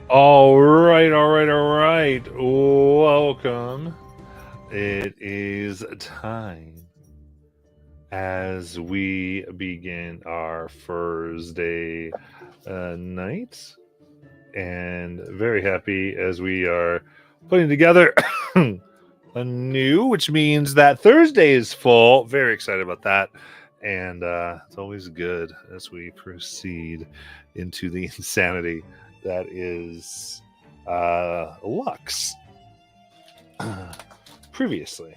All right, all right, all right. Welcome. It is time as we begin our Fursday night, and very happy as we are putting together a new, which means that Thursday is full. Very excited about that. And it's always good as we proceed into the insanity that is Lux. Previously,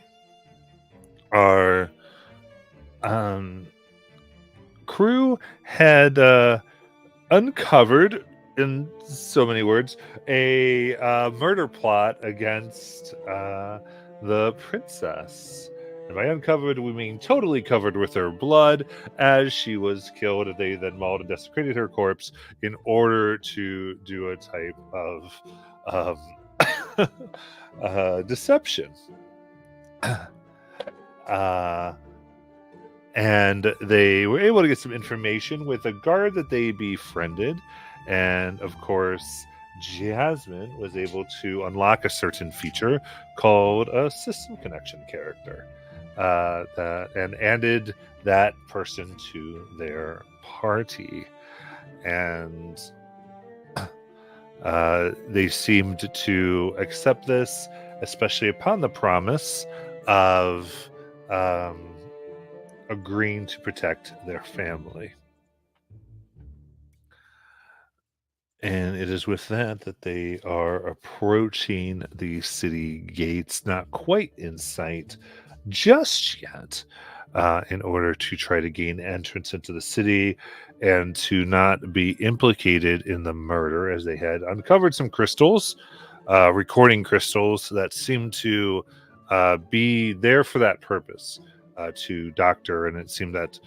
our um, crew had uncovered, in so many words, a murder plot against the princess. And by uncovered, we mean totally covered with her blood as she was killed. They then mauled and desecrated her corpse in order to do a type of deception. Uh, and they were able to get some information with a guard that they befriended. And of course, Jasmine was able to unlock a certain feature called a system connection character, and added that person to their party. And they seemed to accept this, especially upon the promise of agreeing to protect their family. And it is with that they are approaching the city gates, not quite in sight just yet, in order to try to gain entrance into the city and to not be implicated in the murder, as they had uncovered some crystals, recording crystals that seemed to be there for that purpose, to doctor, and it seemed that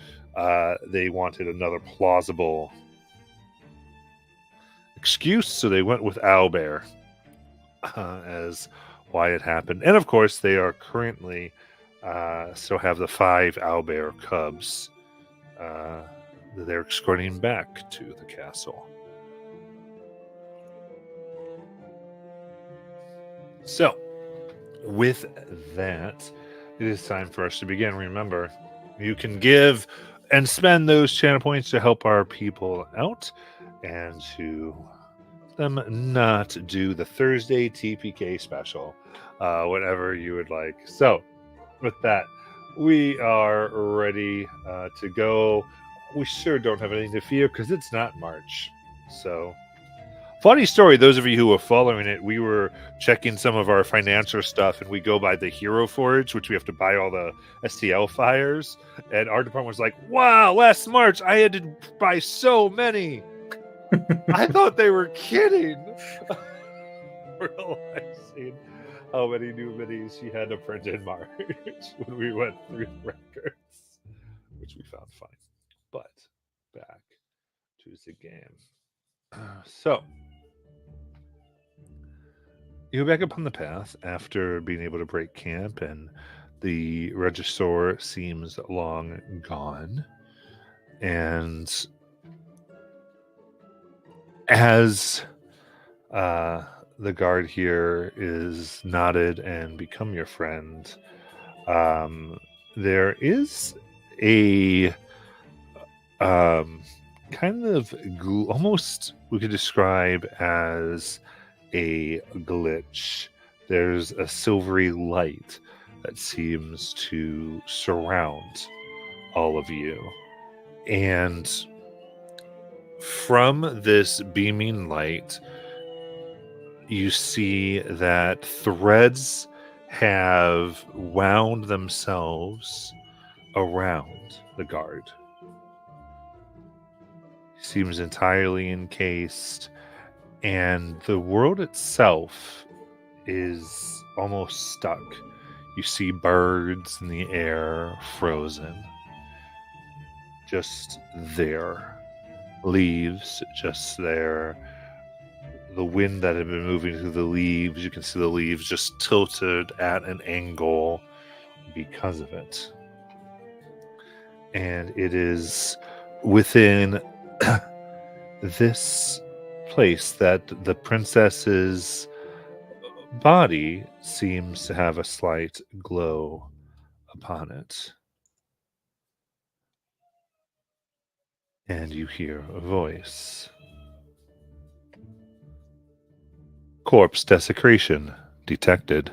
they wanted another plausible excuse, so they went with Owlbear as why it happened. And of course, they are currently still have the 5 Owlbear cubs that they're escorting back to the castle. So, with that, it is time for us to begin. Remember, you can give and spend those channel points to help our people out and to them not do the Thursday TPK special whenever you would like. So, with that, we are ready to go. We sure don't have anything to fear because it's not March. So, funny story, those of you who are following it, we were checking some of our financial stuff and we go by the Hero Forge, which we have to buy all the STL fires. And our department was like, wow, last March I had to buy so many. I thought they were kidding. Realizing how many new minis she had to print in March when we went through the records, which we found fine. But back to the game. So, you go back up on the path after being able to break camp, and the Regisaur seems long gone. And as the guard here is nodded and become your friend, there is a kind of almost we could describe as a glitch. There's a silvery light that seems to surround all of you. And from this beaming light, you see that threads have wound themselves around the guard. He seems entirely encased, and the world itself is almost stuck. You see birds in the air, frozen. Just there. Leaves just there. The wind that had been moving through the leaves, you can see the leaves just tilted at an angle because of it. And it is within this place that the princess's body seems to have a slight glow upon it. And you hear a voice. Corpse desecration detected.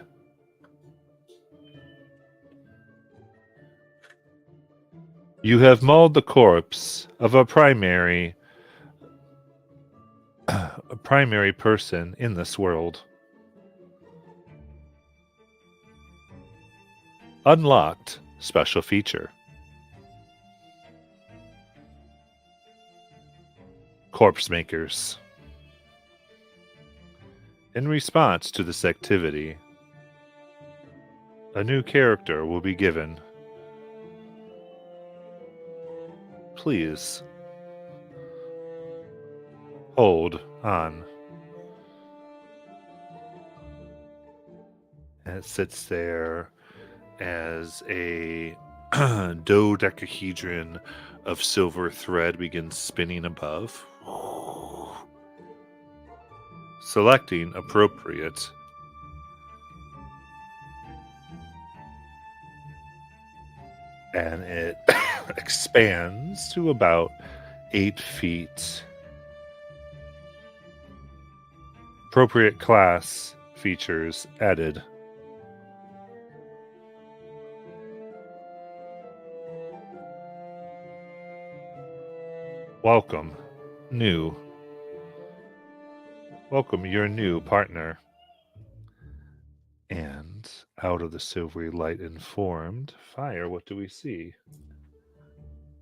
You have mauled the corpse of a primary person in this world. Unlocked special feature. Corpse makers. In response to this activity, a new character will be given. Please hold on. And it sits there as a dodecahedron of silver thread begins spinning above. Selecting appropriate. And it expands to about 8 feet. Appropriate class features added. Welcome your new partner. And out of the silvery light informed fire, what do we see?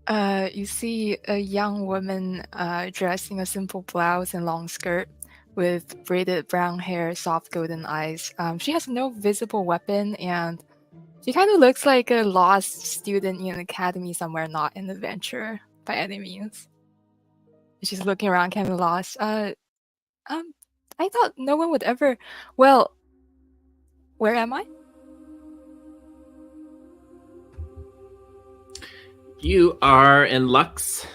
You see a young woman dressed in a simple blouse and long skirt with braided brown hair, soft golden eyes. She has no visible weapon, and she kind of looks like a lost student in an academy somewhere, not an adventurer by any means. She's looking around, kind of lost. I thought no one would ever. Well, where am I? You are in Lux.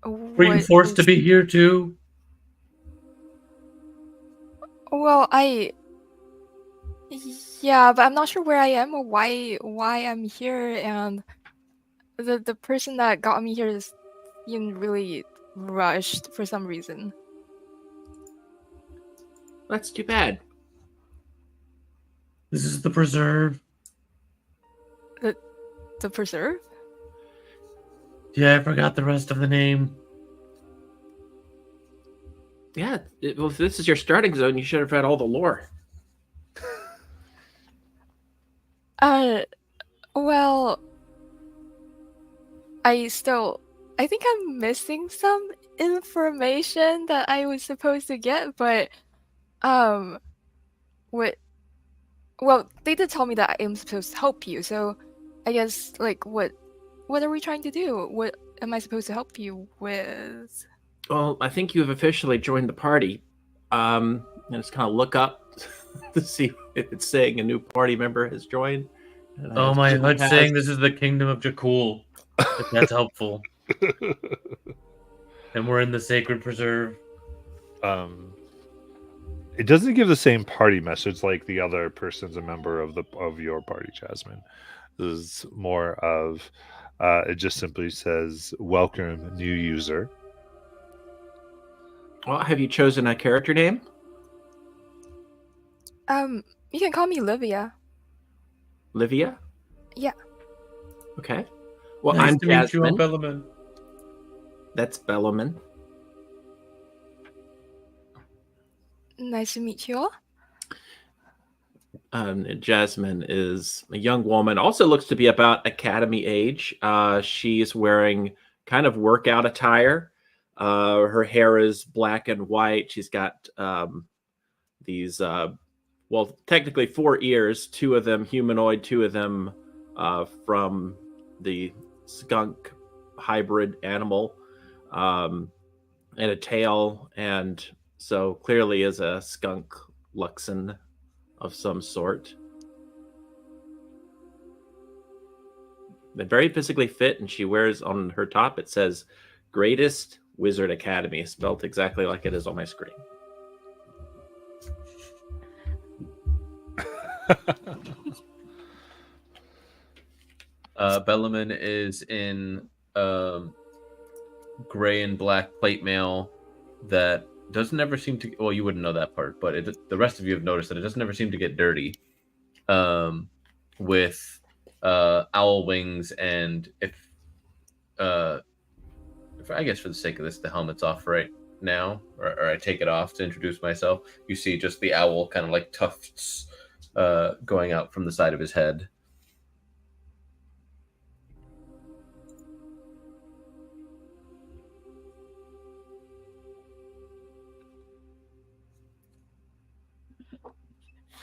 Were you forced to be here too? Well, yeah, but I'm not sure where I am or why I'm here, and the person that got me here is being really rushed for some reason. That's too bad. This is the preserve. The preserve? Yeah, I forgot the rest of the name. Yeah, well, if this is your starting zone, you should have read all the lore. Well, I think I'm missing some information that I was supposed to get, but what? Well, they did tell me that I am supposed to help you, so I guess like what are we trying to do? What am I supposed to help you with? Well, I think you have officially joined the party. And just kind of look up to see if it's saying a new party member has joined. Oh my HUD saying this is the kingdom of Jakul. If that's helpful. And we're in the sacred preserve. It doesn't give the same party message like the other person's a member of your party, Jasmine. This is more of it just simply says welcome new user. Well, have you chosen a character name? You can call me Livia. Livia? Yeah. Okay. Well, Nice I'm to Jasmine. meet you, Bellaman. That's Bellaman. Nice to meet you all. Jasmine is a young woman, also looks to be about academy age. She's wearing kind of workout attire. Her hair is black and white. She's got these, technically 4 ears, 2 of them humanoid, 2 of them from the skunk hybrid animal, and a tail, and so clearly is a skunk Luxon of some sort. They're very physically fit, and she wears on her top, it says greatest Wizard Academy, spelled exactly like it is on my screen. Bellaman is in gray and black plate mail that doesn't ever seem to. Well, you wouldn't know that part, but the rest of you have noticed that it doesn't ever seem to get dirty. With owl wings, and if I guess for the sake of this, the helmet's off right now, or I take it off to introduce myself. You see just the owl kind of like tufts going out from the side of his head.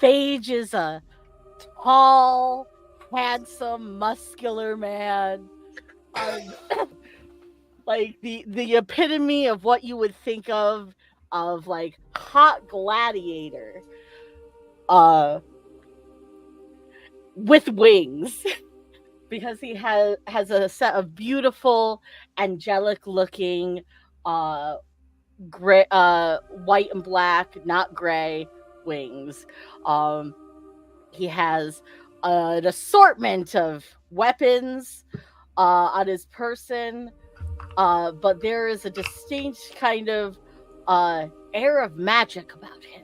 Phage is a tall, handsome, muscular man. Like the epitome of what you would think of like hot gladiator. With wings. Because he has a set of beautiful, angelic looking gray, white and black, not gray wings. He has an assortment of weapons on his person, but there is a distinct kind of air of magic about him.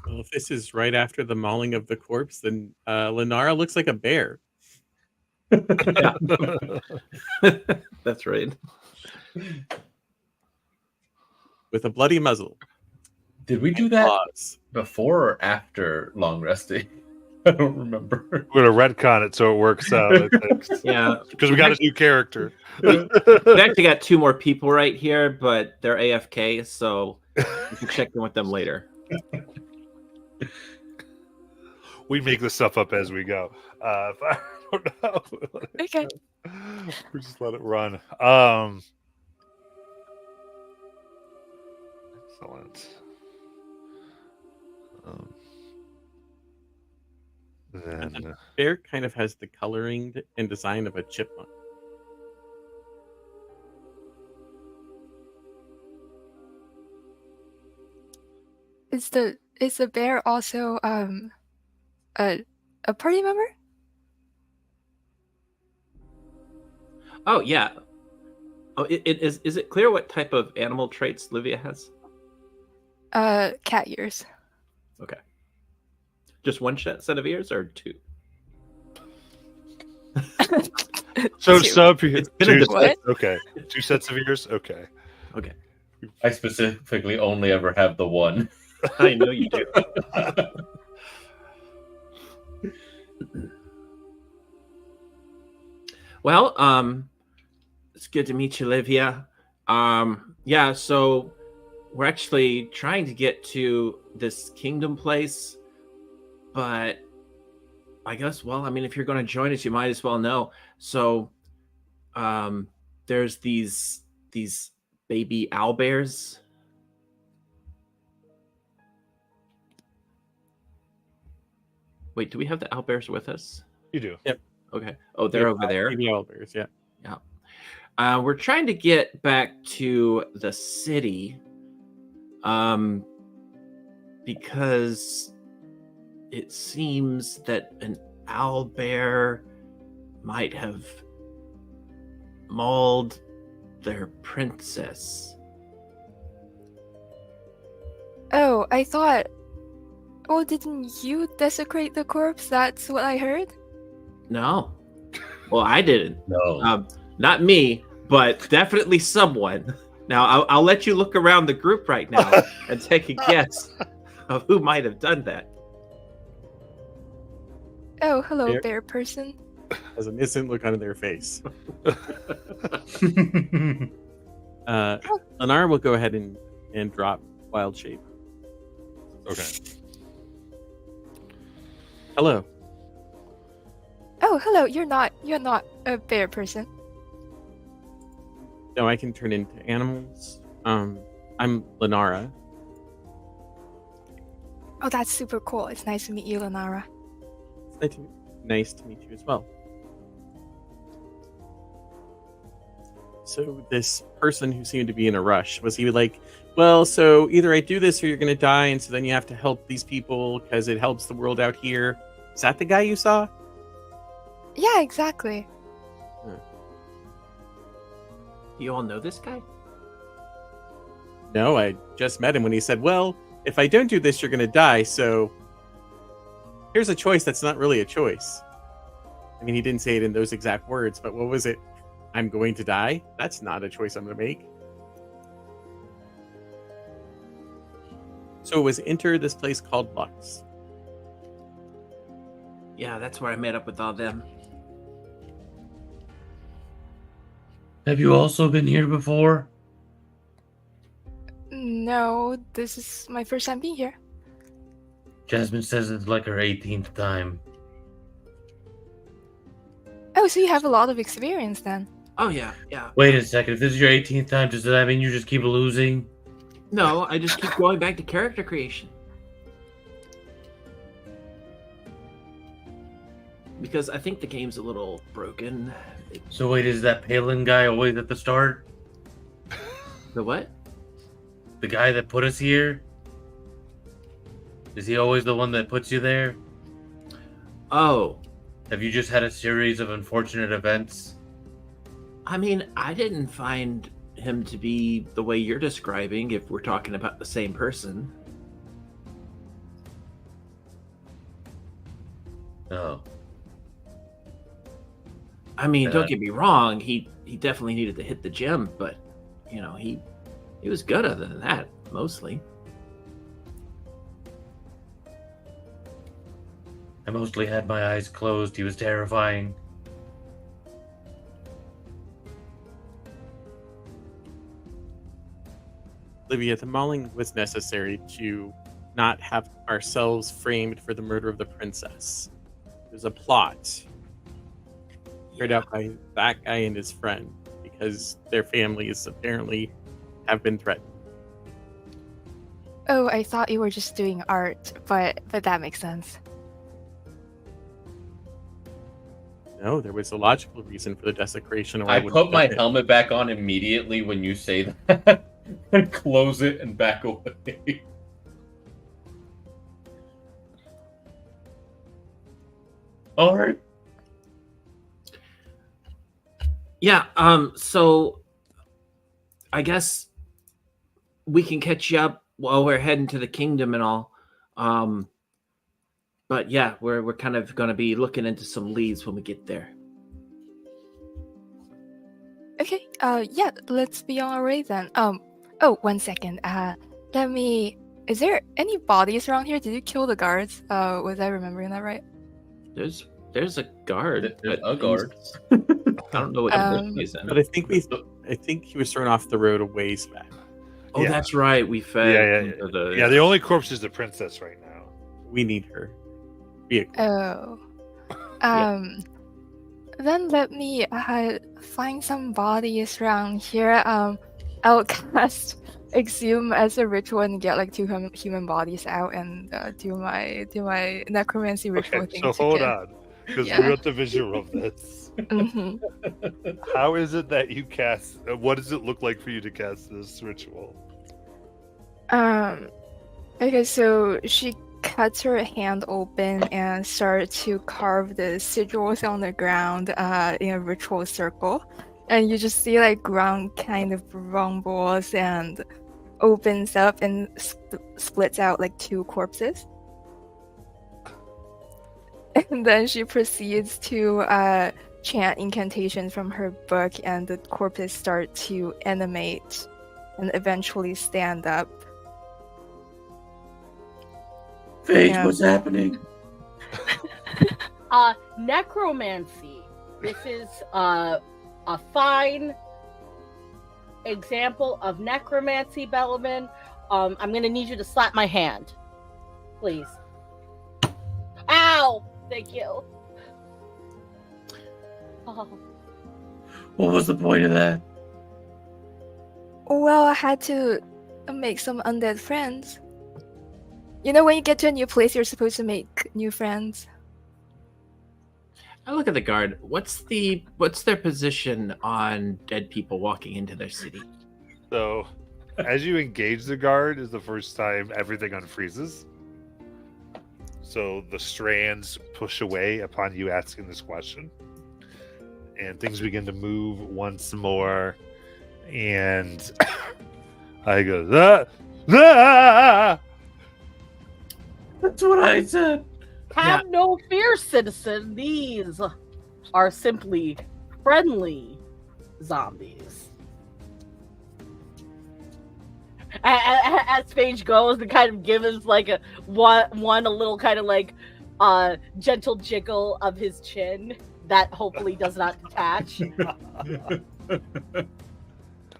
Well, if this is right after the mauling of the corpse, then Lenara looks like a bear. That's right. With a bloody muzzle. Did we do that Claws. before or after long resting? I don't remember. We're gonna retcon it so it works out. I think. Yeah, Because we got a new character. we actually got 2 more people right here, but they're AFK, so you can check in with them later. We make this stuff up as we go. I don't know. Okay. We just let it run. Excellent. Then Bear kind of has the coloring and design of a chipmunk. Is the bear also a party member? Oh yeah. Oh, is it clear what type of animal traits Livia has? Cat ears. Okay. Just one set of ears or 2? so Two. sub It's been a two debate. sets, okay. 2 sets of ears? Okay. Okay. I specifically only ever have the one. I know you do. Well, it's good to meet you, Livia. Yeah, so we're actually trying to get to this kingdom place, but I guess, well, I mean, if you're going to join us, you might as well know. So, there's these baby owlbears. Wait, do we have the owlbears with us? You do. Okay. Oh, they're over there. Baby owlbears, yeah. We're trying to get back to the city, because it seems that an owlbear might have mauled their princess. Oh, I thought. Oh, didn't you desecrate the corpse? That's what I heard. No. Well, I didn't. No. Not me, but definitely someone. Now, I'll let you look around the group right now and take a guess of who might have done that. Oh, hello, Bear- bear person. Has an innocent look on their face. Lenara will go ahead and drop Wild Shape. Okay. Hello. Oh, hello. You're not a bear person. No, I can turn into animals. I'm Lenara. Oh, that's super cool. It's nice to meet you, Lenara. Nice to Nice to meet you as well. So this person who seemed to be in a rush, was he like, well, so either I do this or you're going to die, and so then you have to help these people because it helps the world out here? Is that the guy you saw? Yeah, exactly. You all know this guy? No, I just met him when he said, well, if I don't do this, you're going to die, so here's a choice that's not really a choice. I mean, he didn't say it in those exact words, but what was it? I'm going to die? That's not a choice I'm going to make. So it was enter this place called Lux. Yeah, that's where I met up with all them. Have you also been here before? No, this is my first time being here. Jasmine says it's like her 18th time. Oh, so you have a lot of experience then. Oh, yeah, yeah. Wait a second, if this is your 18th time, does that mean you just keep losing? No, I just keep going back to character creation. Because I think the game's a little broken. So wait, is that Palin guy always at the start? The what? The guy that put us here? Is he always the one that puts you there? Oh, Have you just had a series of unfortunate events? I mean, I didn't find him to be the way you're describing, if we're talking about the same person. No. I mean, Yeah. don't get me wrong, he definitely needed to hit the gym, but you know, he was good other than that, mostly. I mostly had my eyes closed. He was terrifying. Olivia, the mauling was necessary to not have ourselves framed for the murder of the princess. It was a plot carried out by that guy and his friend because their families apparently have been threatened. Oh, I thought you were just doing art, but that makes sense. No, there was a logical reason for the desecration. Or I wouldn't put have my done it. helmet back on immediately when you say that. And close it and back away. Alright. Yeah, so I guess we can catch you up while we're heading to the kingdom and all. But yeah, we're kind of going to be looking into some leads when we get there. Okay, yeah, let's be on our way then. Oh, 1 second. Let me. Is there any bodies around here? Did you kill the guards? Was I remembering that right? There's a guard. There's but a guard. I don't know what he's in. But I think he was thrown off the road a ways back. Oh, Yeah. that's right. We fed. Yeah. Yeah, the only corpse is the princess right now. We need her. Vehicle. Oh. Yeah. Then let me find some bodies around here. I'll cast Exhume as a ritual and get like 2 human bodies out and do my necromancy ritual Okay, thing. so to hold get- on, because Yeah. we got the visual of this. Mhm. How is it that you cast? What does it look like for you to cast this ritual? Okay, so she cuts her hand open and starts to carve the sigils on the ground in a ritual circle. And you just see like ground kind of rumbles and opens up and splits out like 2 corpses. And then she proceeds to chant incantations from her book, and the corpses start to animate and eventually stand up. Paige, Yeah. what's happening? Necromancy. This is a fine example of necromancy, Bellaman. I'm gonna need you to slap my hand, please. Ow! Thank you. Oh. What was the point of that? Well, I had to make some undead friends. You know, when you get to a new place, you're supposed to make new friends. I look at the guard. What's their position on dead people walking into their city? So, as you engage the guard, is the first time everything unfreezes. So the strands push away upon you asking this question, and things begin to move once more. And I go, ah! That's what I said. Have no fear, citizen. These are simply friendly zombies. As Phage goes and kind of gives like a little kind of like gentle jiggle of his chin that hopefully does not detach.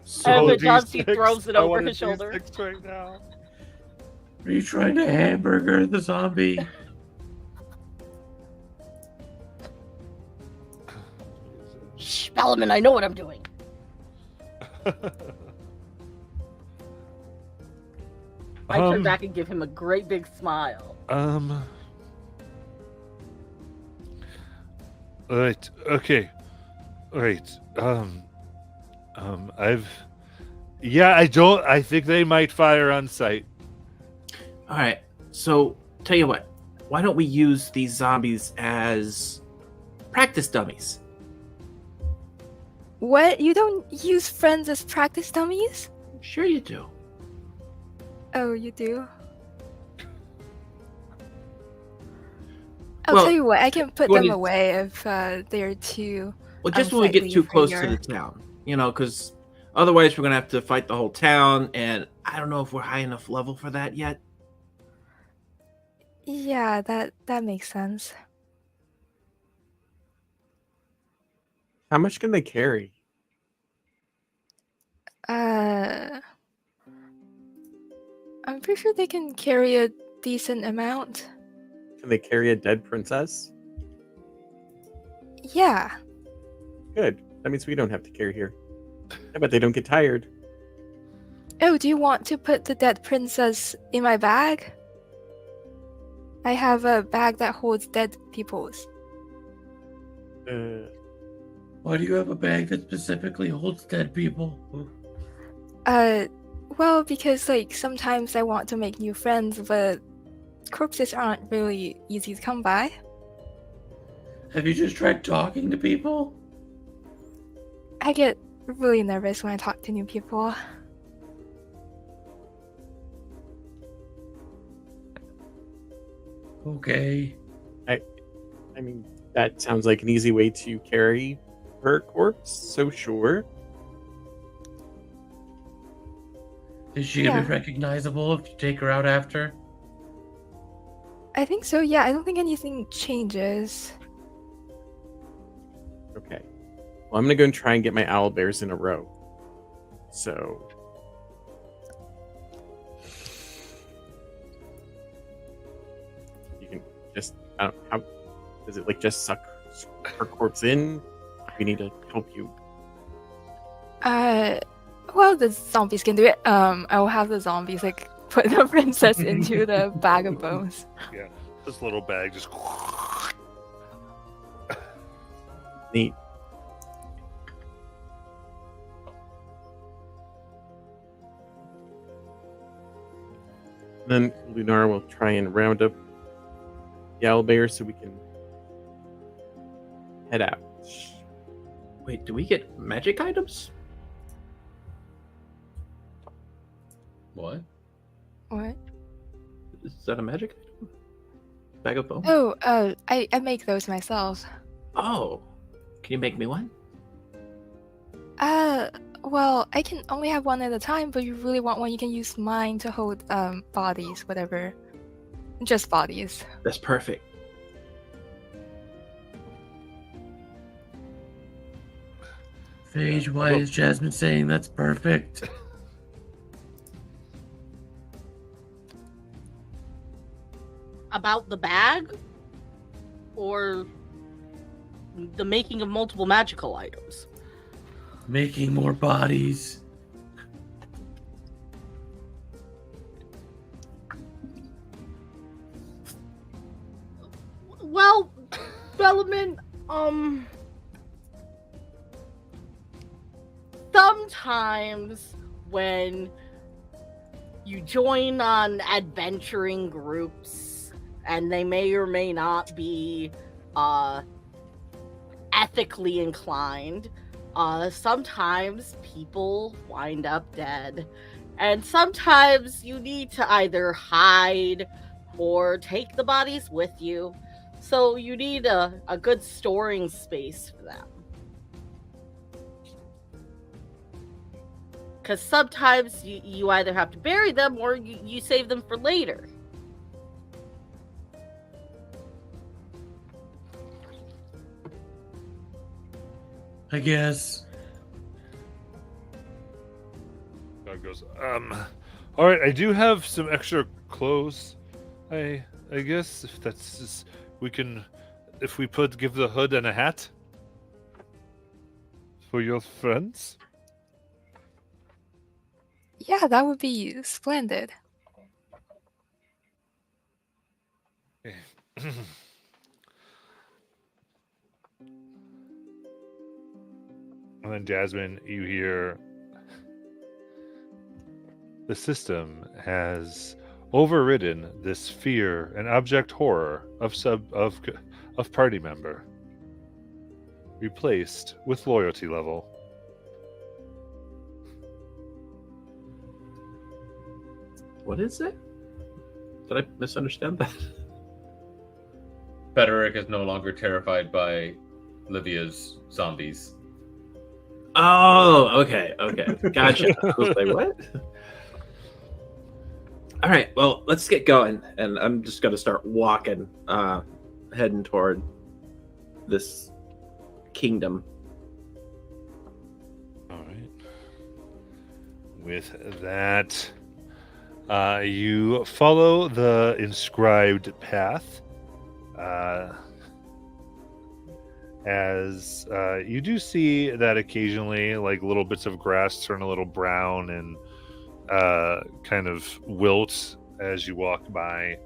So if it does, he D6, throws it I over want a his shoulder. D6 right now. Are you trying to hamburger the zombie? Shh, Bellman, I know what I'm doing. I turn back and give him a great big smile. Alright, okay. Alright, I think they might fire on sight. All right. So, tell you what. Why don't we use these zombies as practice dummies? What? You don't use friends as practice dummies? Sure you do. Oh, you do? Well, I'll tell you what, I can put what them is- away if they're too... Well, just when we get unsightly too for close to your- the town, because otherwise we're gonna have to fight the whole town, and I don't know if we're high enough level for that yet. Yeah, that makes sense. How much can they carry? I'm pretty sure they can carry a decent amount. Can they carry a dead princess? Yeah. Good. That means we don't have to carry here. I bet they don't get tired. Oh, do you want to put the dead princess in my bag? I have a bag that holds dead people's. Why do you have a bag that specifically holds dead people? Well, because like sometimes I want to make new friends, but corpses aren't really easy to come by. Have you just tried talking to people? I get really nervous when I talk to new people. Okay. I mean, that sounds like an easy way to carry her corpse, so sure. Is she gonna Yeah. be recognizable if you take her out after? I think so, yeah. I don't think anything changes. Okay. Well, I'm gonna go and try and get my owl bears in a row. So. You can just, I don't, how does it like just suck her corpse in? We need to help you. Well, the zombies can do it. I will have the zombies like put the princess into the bag of bones. This little bag just. Neat. Then Lunar will try and round up the owlbear so we can head out. Wait, do we get magic items? What? What? Is that a magic item? Bag of bones? Oh, I make those myself. Oh. Can you make me one? Well, I can only have one at a time, but you really want one, you can use mine to hold bodies, whatever. Just bodies. That's perfect. Phage, why is Jasmine saying that's perfect? About the bag? Or the making of multiple magical items? Making more bodies. Well, Bellman, Sometimes when you join on adventuring groups and they may or may not be ethically inclined, sometimes people wind up dead. And sometimes you need to either hide or take the bodies with you. So you need a good storing space for them. Because sometimes you either have to bury them or you save them for later. I guess. Dog goes, all right, I do have some extra clothes. I guess if that's just, if we give the hood and a hat for your friends. Yeah, that would be splendid. And then Jasmine, you hear the system has overridden this fear and abject horror of party member, replaced with loyalty level. What is it? Did I misunderstand that? Frederick is no longer terrified by Livia's zombies. Oh, okay, gotcha. I was like, what? All right, well, let's get going, and I'm just gonna start walking, heading toward this kingdom. All right. With that, you follow the inscribed path. As you do see that occasionally, like, little bits of grass turn a little brown and kind of wilt as you walk by.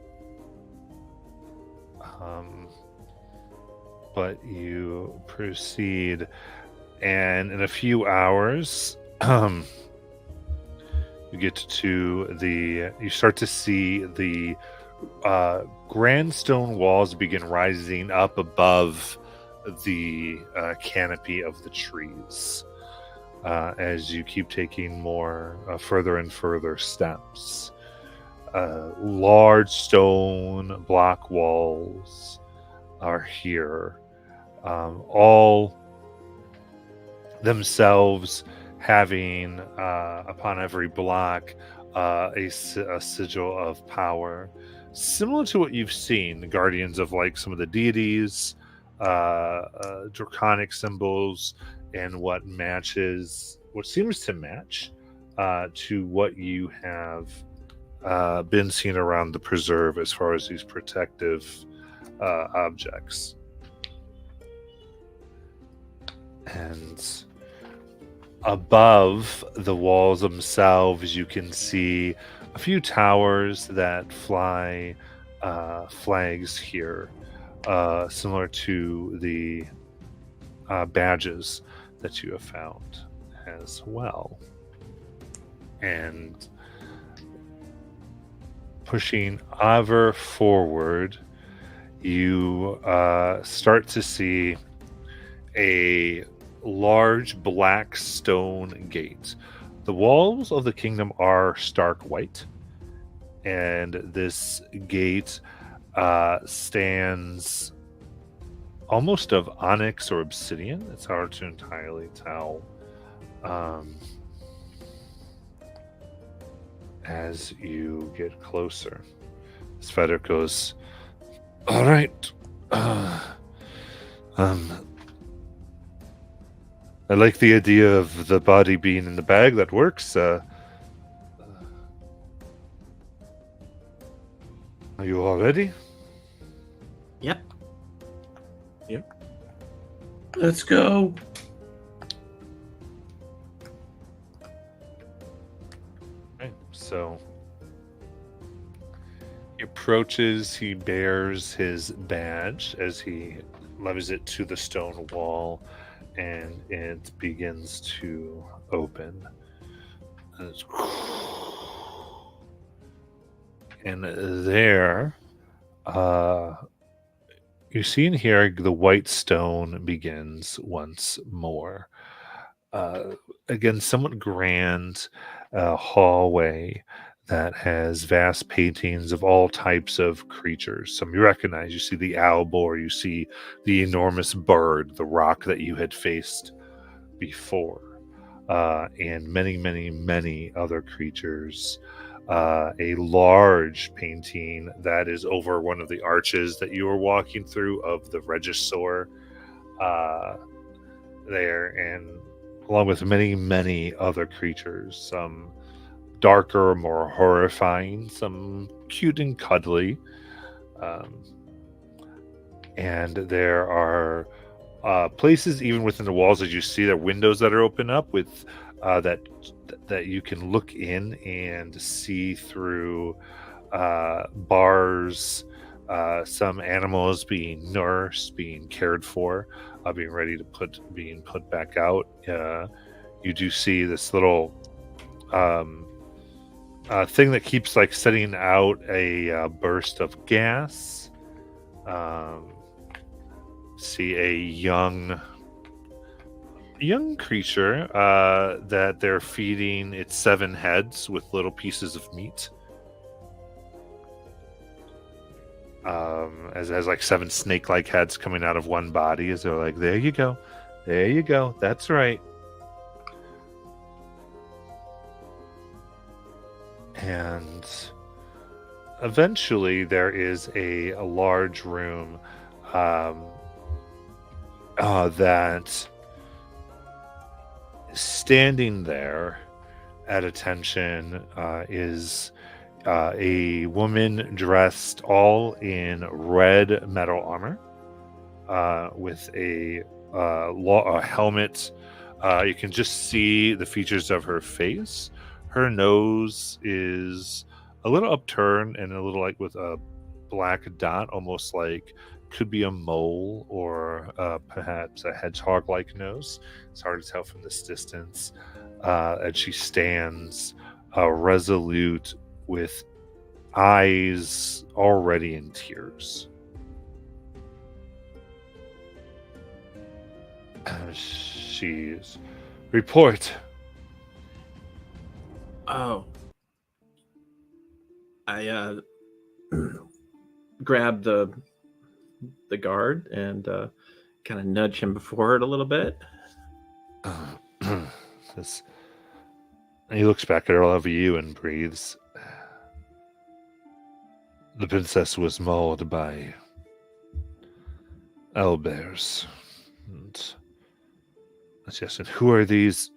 But you proceed, and in a few hours, you start to see the grand stone walls begin rising up above the canopy of the trees as you keep taking more further and further steps. Large stone block walls are here, all themselves having upon every block a sigil of power, similar to what you've seen, the guardians of like some of the deities, draconic symbols, and what seems to match to what you have been seeing around the preserve as far as these protective objects. And above the walls themselves, you can see a few towers that fly flags here, similar to the badges that you have found as well. And pushing ever forward, you start to see a large black stone gate. The walls of the kingdom are stark white, and this gate stands almost of onyx or obsidian. It's hard to entirely tell. As you get closer, Sveder goes, all right. I like the idea of the body being in the bag. That works. Are you all ready? Yep. Let's go. Okay, so he approaches, he bears his badge as he levies it to the stone wall, and it begins to open. And, and there, you see and hear the white stone begins once more. Again, somewhat grand hallway that has vast paintings of all types of creatures. Some you recognize. You see the owl boar, you see the enormous bird, the rock that you had faced before, and many, many, many other creatures. A large painting that is over one of the arches that you were walking through of the Regisaur there, and along with many, many other creatures, some darker, more horrifying, some cute and cuddly. And there are places even within the walls, as you see, there are windows that are open up with that you can look in and see through bars, some animals being nursed, being cared for, being ready to being put back out. You do see this little thing that keeps like setting out a burst of gas. See a young creature that they're feeding its 7 heads with little pieces of meat. As it has like 7 snake-like heads coming out of one body, as they're like, there you go, that's right. And eventually there is a large room that standing there at attention is a woman dressed all in red metal armor with a helmet. You can just see the features of her face. Her nose is a little upturned and a little like with a black dot, almost like could be a mole or perhaps a hedgehog-like nose. It's hard to tell from this distance. And she stands resolute with eyes already in tears. She's report. Oh, I grabbed the guard and kind of nudge him forward a little bit. He looks back at all of you and breathes. The princess was mauled by owlbears. And yes, and who are these?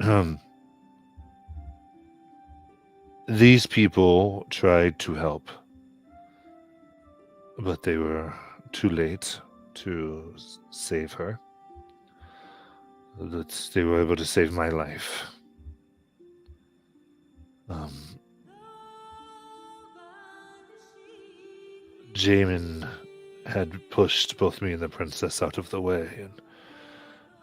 These people tried to help, but they were too late to save her. That they were able to save my life. Jamin had pushed both me and the princess out of the way, and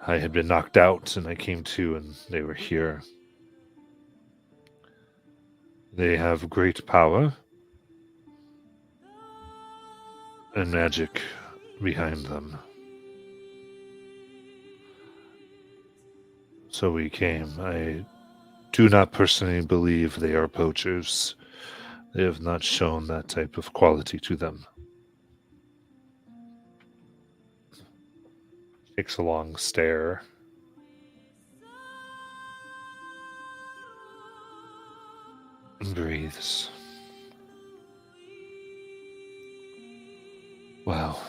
I had been knocked out, and I came to, and they were here. They have great power and magic behind them. So we came. I do not personally believe they are poachers. They have not shown that type of quality to them. Takes a long stare. And breathes. Well,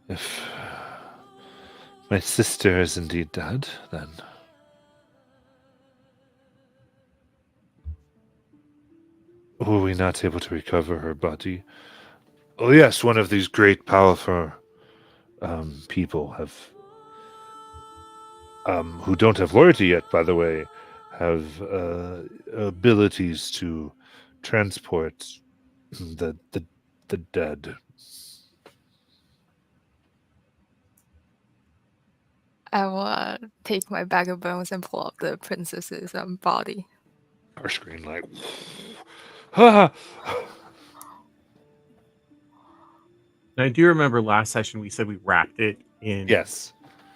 if my sister is indeed dead, then were we not able to recover her body? Oh yes, one of these great, powerful people have, who don't have loyalty yet, by the way, have abilities to transport the dead. I will take my bag of bones and pull up the princess's body. Our screen like, ah! And I do remember last session we said we wrapped it in. Yes,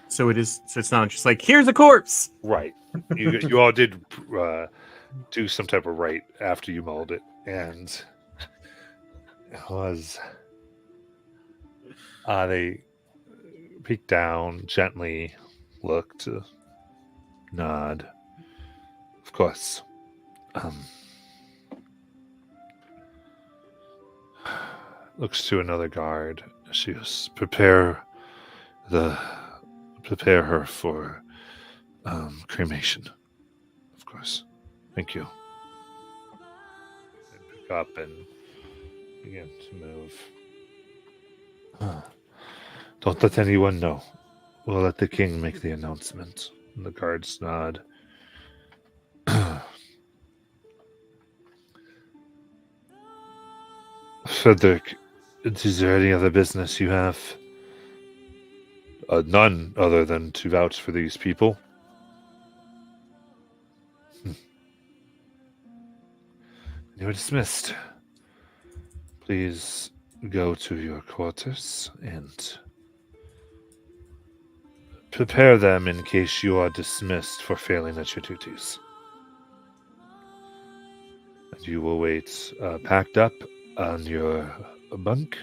So it is. So it's not just like here's a corpse. right. You all did do some type of rite after you mauled it, and it was they peeked down, gently looked, nod. Of course. Looks to another guard. She was prepare her for cremation. Of course. Thank you. And pick up and begin to move. Don't let anyone know. We'll let the king make the announcement. And the guards nod. Frederick, is there any other business you have? None other than to vouch for these people. You're dismissed. Please go to your quarters and prepare them in case you are dismissed for failing at your duties. And you will wait packed up on your bunk.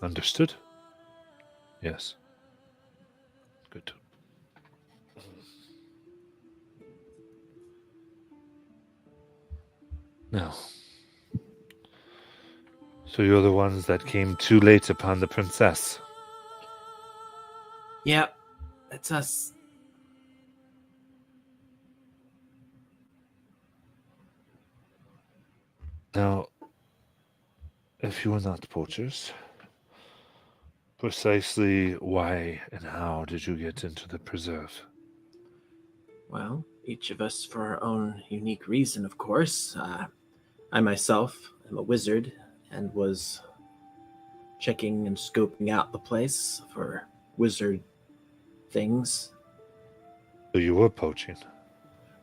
Understood? Yes. Good. Now, so you're the ones that came too late upon the princess. Yep, that's us. Now, if you are not poachers, precisely why and how did you get into the preserve? Well, each of us for our own unique reason, of course. I myself am a wizard and was checking and scoping out the place for wizard things. So you were poaching,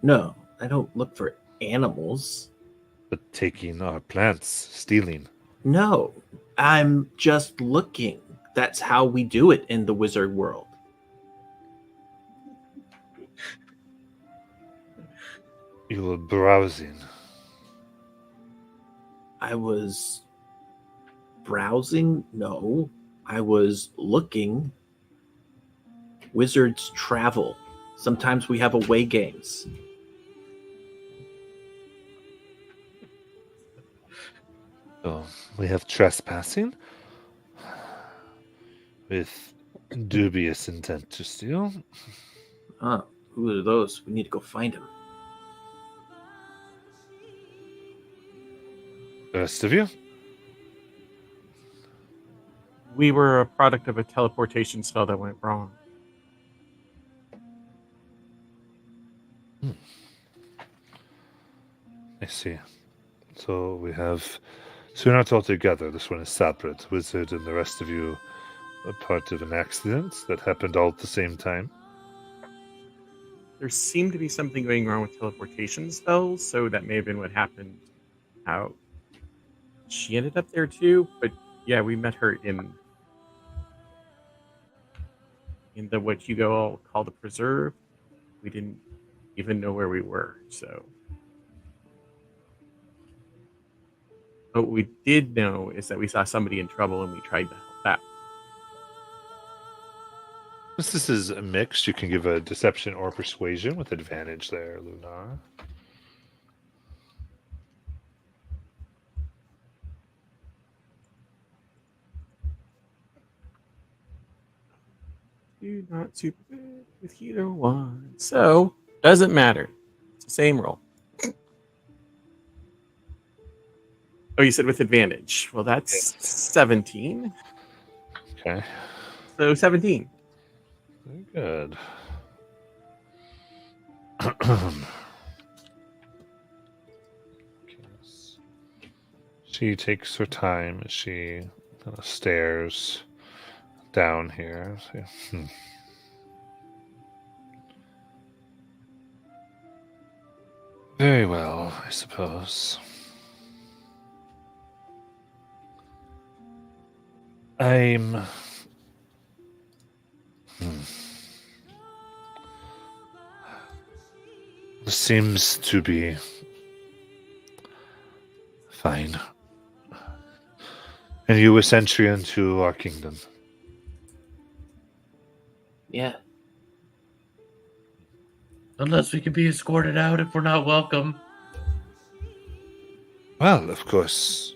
No, I don't look for animals. but taking our plants, stealing. No, I'm just looking. That's how we do it in the wizard world. You were browsing. I was browsing? No, I was looking. Wizards travel. Sometimes we have away games. So we have trespassing with dubious intent to steal. Oh, who are those? We need to go find them. The rest of you? We were a product of a teleportation spell that went wrong. I see. So we have. So you're not all together. This one is separate. Wizard and the rest of you are part of an accident that happened all at the same time. There seemed to be something going wrong with teleportation spells, so that may have been what happened. How she ended up there too, but yeah, we met her in the what you all call the preserve. We didn't even know where we were, so. But what we did know is that we saw somebody in trouble and we tried to help out. Since this is a mix, you can give a deception or persuasion with advantage there, Lunar. You're not super good with either one. So, doesn't matter. It's the same roll. Oh, you said with advantage. Well, that's Yes. 17. Okay. So 17. Very good. She takes her time as she stairs down here. So, Very well, I suppose. I'm. This seems to be fine. And you were sent into our kingdom. Yeah. Unless we can be escorted out if we're not welcome. Well, of course.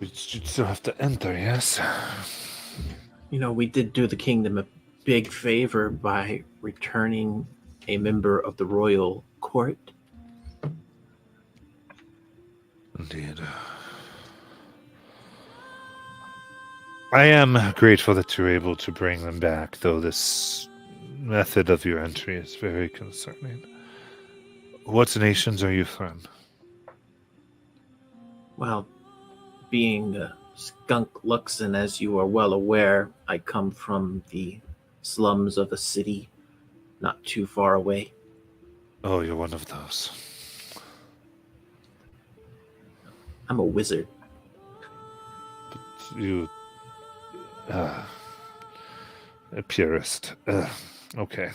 We still have to enter, yes? You know, we did do the kingdom a big favor by returning a member of the royal court. Indeed. I am grateful that you're able to bring them back, though this method of your entry is very concerning. What nations are you from? Well, being a skunk Luxon, as you are well aware, I come from the slums of a city not too far away. Oh, you're one of those. I'm a wizard. But you... a purist. Okay.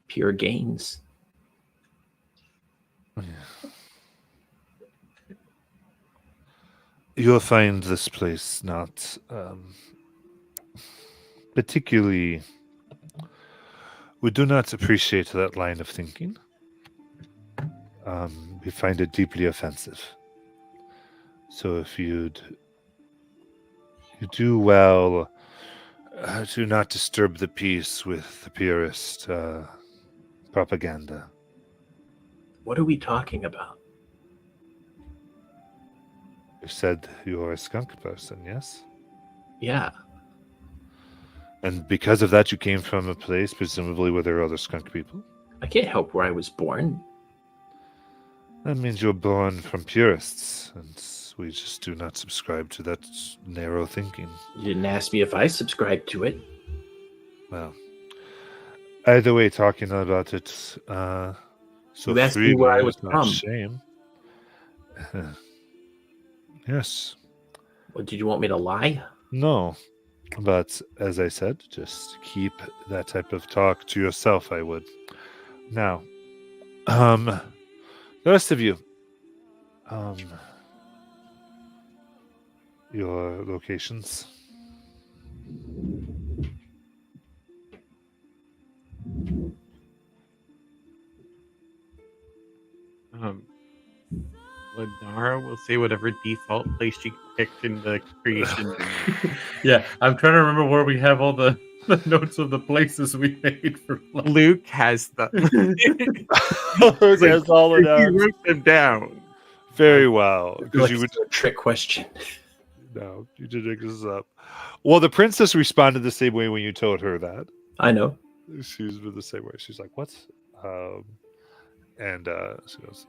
Pure gains. You'll find this place not particularly... We do not appreciate that line of thinking. We find it deeply offensive. So if you do well to not disturb the peace with the purist propaganda. What are we talking about? You said you're a skunk person, yes? Yeah. And because of that, you came from a place, presumably, where there are other skunk people? I can't help where I was born. That means you're born from purists, and we just do not subscribe to that narrow thinking. You didn't ask me if I subscribed to it. Well, either way, talking about it so You asked me where I was is not from. shame. Yes. Well, did you want me to lie? No. But as I said, just keep that type of talk to yourself, I would. Now, the rest of you, your locations. Ladara will say whatever default place she picked in the creation. Yeah, I'm trying to remember where we have all the notes of the places we made for Luke has them. Has all He wrote them down. Very well. Because you would a trick question. No, you did make this up. Well, the princess responded the same way when you told her that. I know. She was the same way. She's like, "What?" And she goes,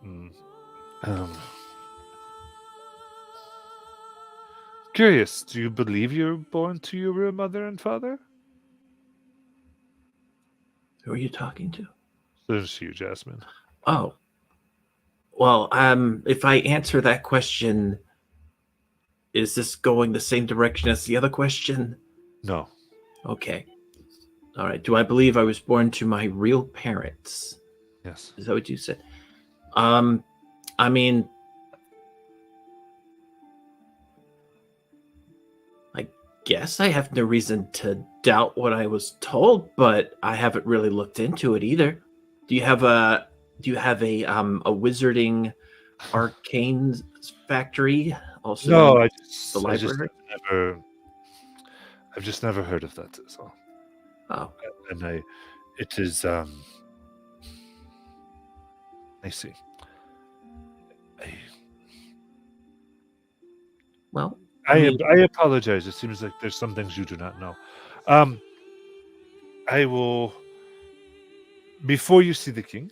"Curious. Do you believe you're born to your real mother and father?" Who are you talking to? There's you, Jasmine. Oh. Well, if I answer that question, is this going the same direction as the other question? No. Okay. All right. Do I believe I was born to my real parents? Yes. Is that what you said? I mean, I guess I have no reason to doubt what I was told, but I haven't really looked into it either. Do you have a wizarding arcane factory also? No, in the library? I've just never heard of that. That's all. Oh, And it is I see. well, I mean, apologize. It seems like there's some things you do not know. I will, before you see the king,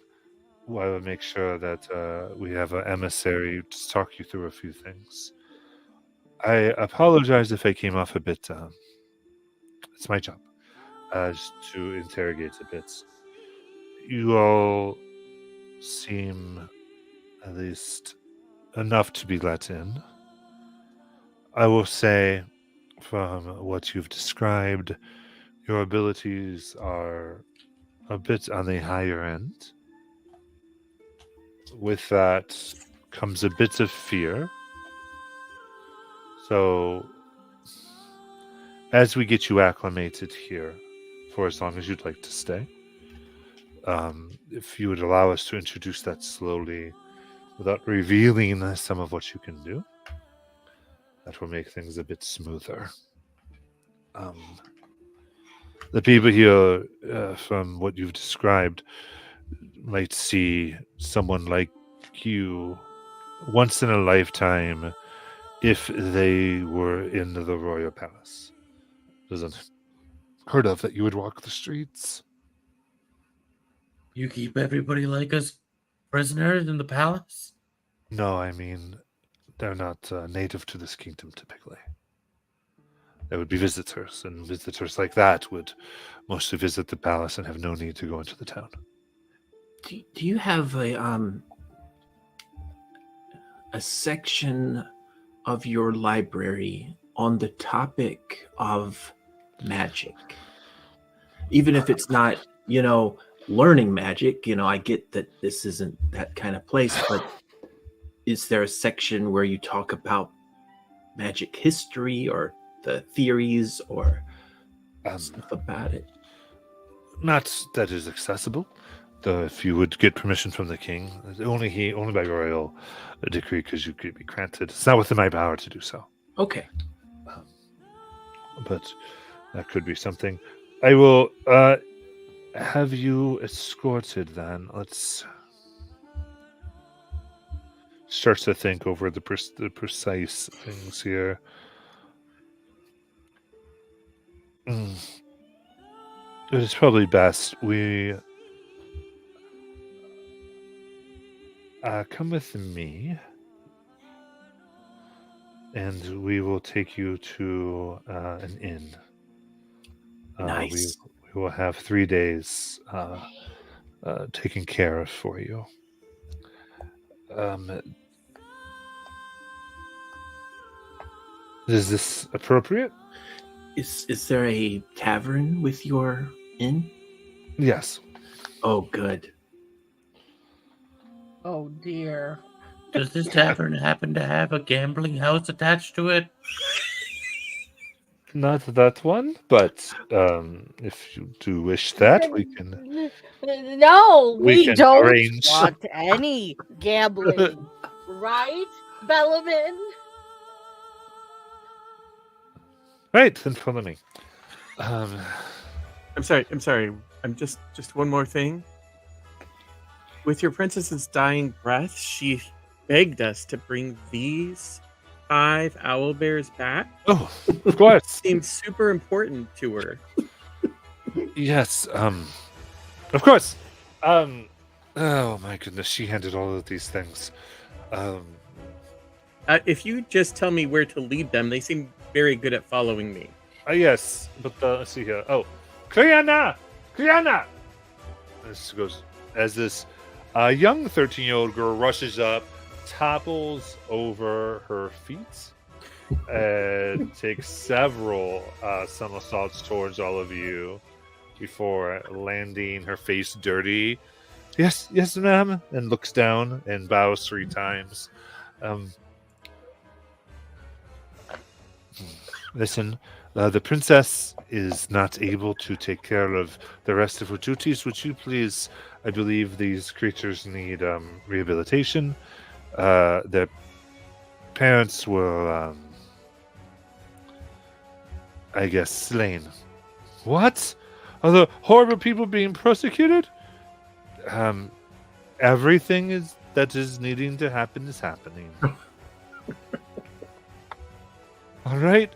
I will make sure that we have an emissary to talk you through a few things. I apologize if I came off a bit. It's my job, just to interrogate a bit. You all seem at least enough to be let in. I will say, from what you've described, your abilities are a bit on the higher end. With that comes a bit of fear. So, as we get you acclimated here, for as long as you'd like to stay, if you would allow us to introduce that slowly without revealing some of what you can do, that will make things a bit smoother. The people here, from what you've described, might see someone like you once in a lifetime if they were in the royal palace. Doesn't heard of that you would walk the streets. You keep everybody like us prisoners in the palace? No, I mean, they're not native to this kingdom typically. They would be visitors, and visitors like that would mostly visit the palace and have no need to go into the town. Do you have a section of your library on the topic of magic? Even if it's not, learning magic, I get that this isn't that kind of place, but is there a section where you talk about magic history or the theories or stuff about it? Not that is accessible. Though if you would get permission from the king, only by royal decree could you be granted. It's not within my power to do so. Okay. But that could be something. I will have you escorted then. Let's start to think over the precise things here. It is probably best we come with me, and we will take you to an inn. Nice. We will have 3 days taken care of for you. Is this appropriate? Is there a tavern with your inn? Yes. Oh, good. Oh dear. Does this tavern happen to have a gambling house attached to it? Not that one, but if you do wish that, we can. No, We we can don't arrange. want any gambling, right, Bellaman? Right, then follow me. I'm sorry. I'm just one more thing. With your princess's dying breath, she begged us to bring these 5 owl bears back. Oh, of course. Seems super important to her. Yes, of course. Oh my goodness, she handed all of these things. If you just tell me where to lead them, they seem very good at following me. Yes, but let's see here. Oh, Kriana! This goes as this young 13-year-old girl rushes up, topples over her feet, and takes several somersaults towards all of you before landing her face dirty. Yes, ma'am, and looks down and bows 3 times. Listen, the princess is not able to take care of the rest of her duties. Would you please? I believe these creatures need rehabilitation. Their parents were, I guess, slain. What? Are the horrible people being prosecuted? Everything that is needing to happen is happening. All right.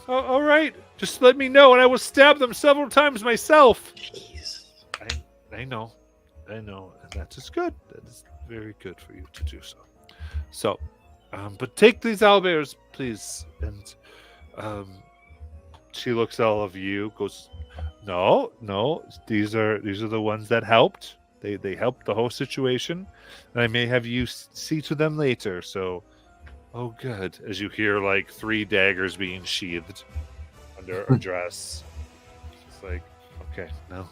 All right. Just let me know, and I will stab them several times myself. Jeez. I know. I know, and that is good. That is very good for you to do so. So, but take these owlbears, please. And um, she looks at all of you, goes, "No, no, these are the ones that helped. They helped the whole situation, and I may have you see to them later." So, oh, good. As you hear like 3 daggers being sheathed under a dress, it's like, okay, no,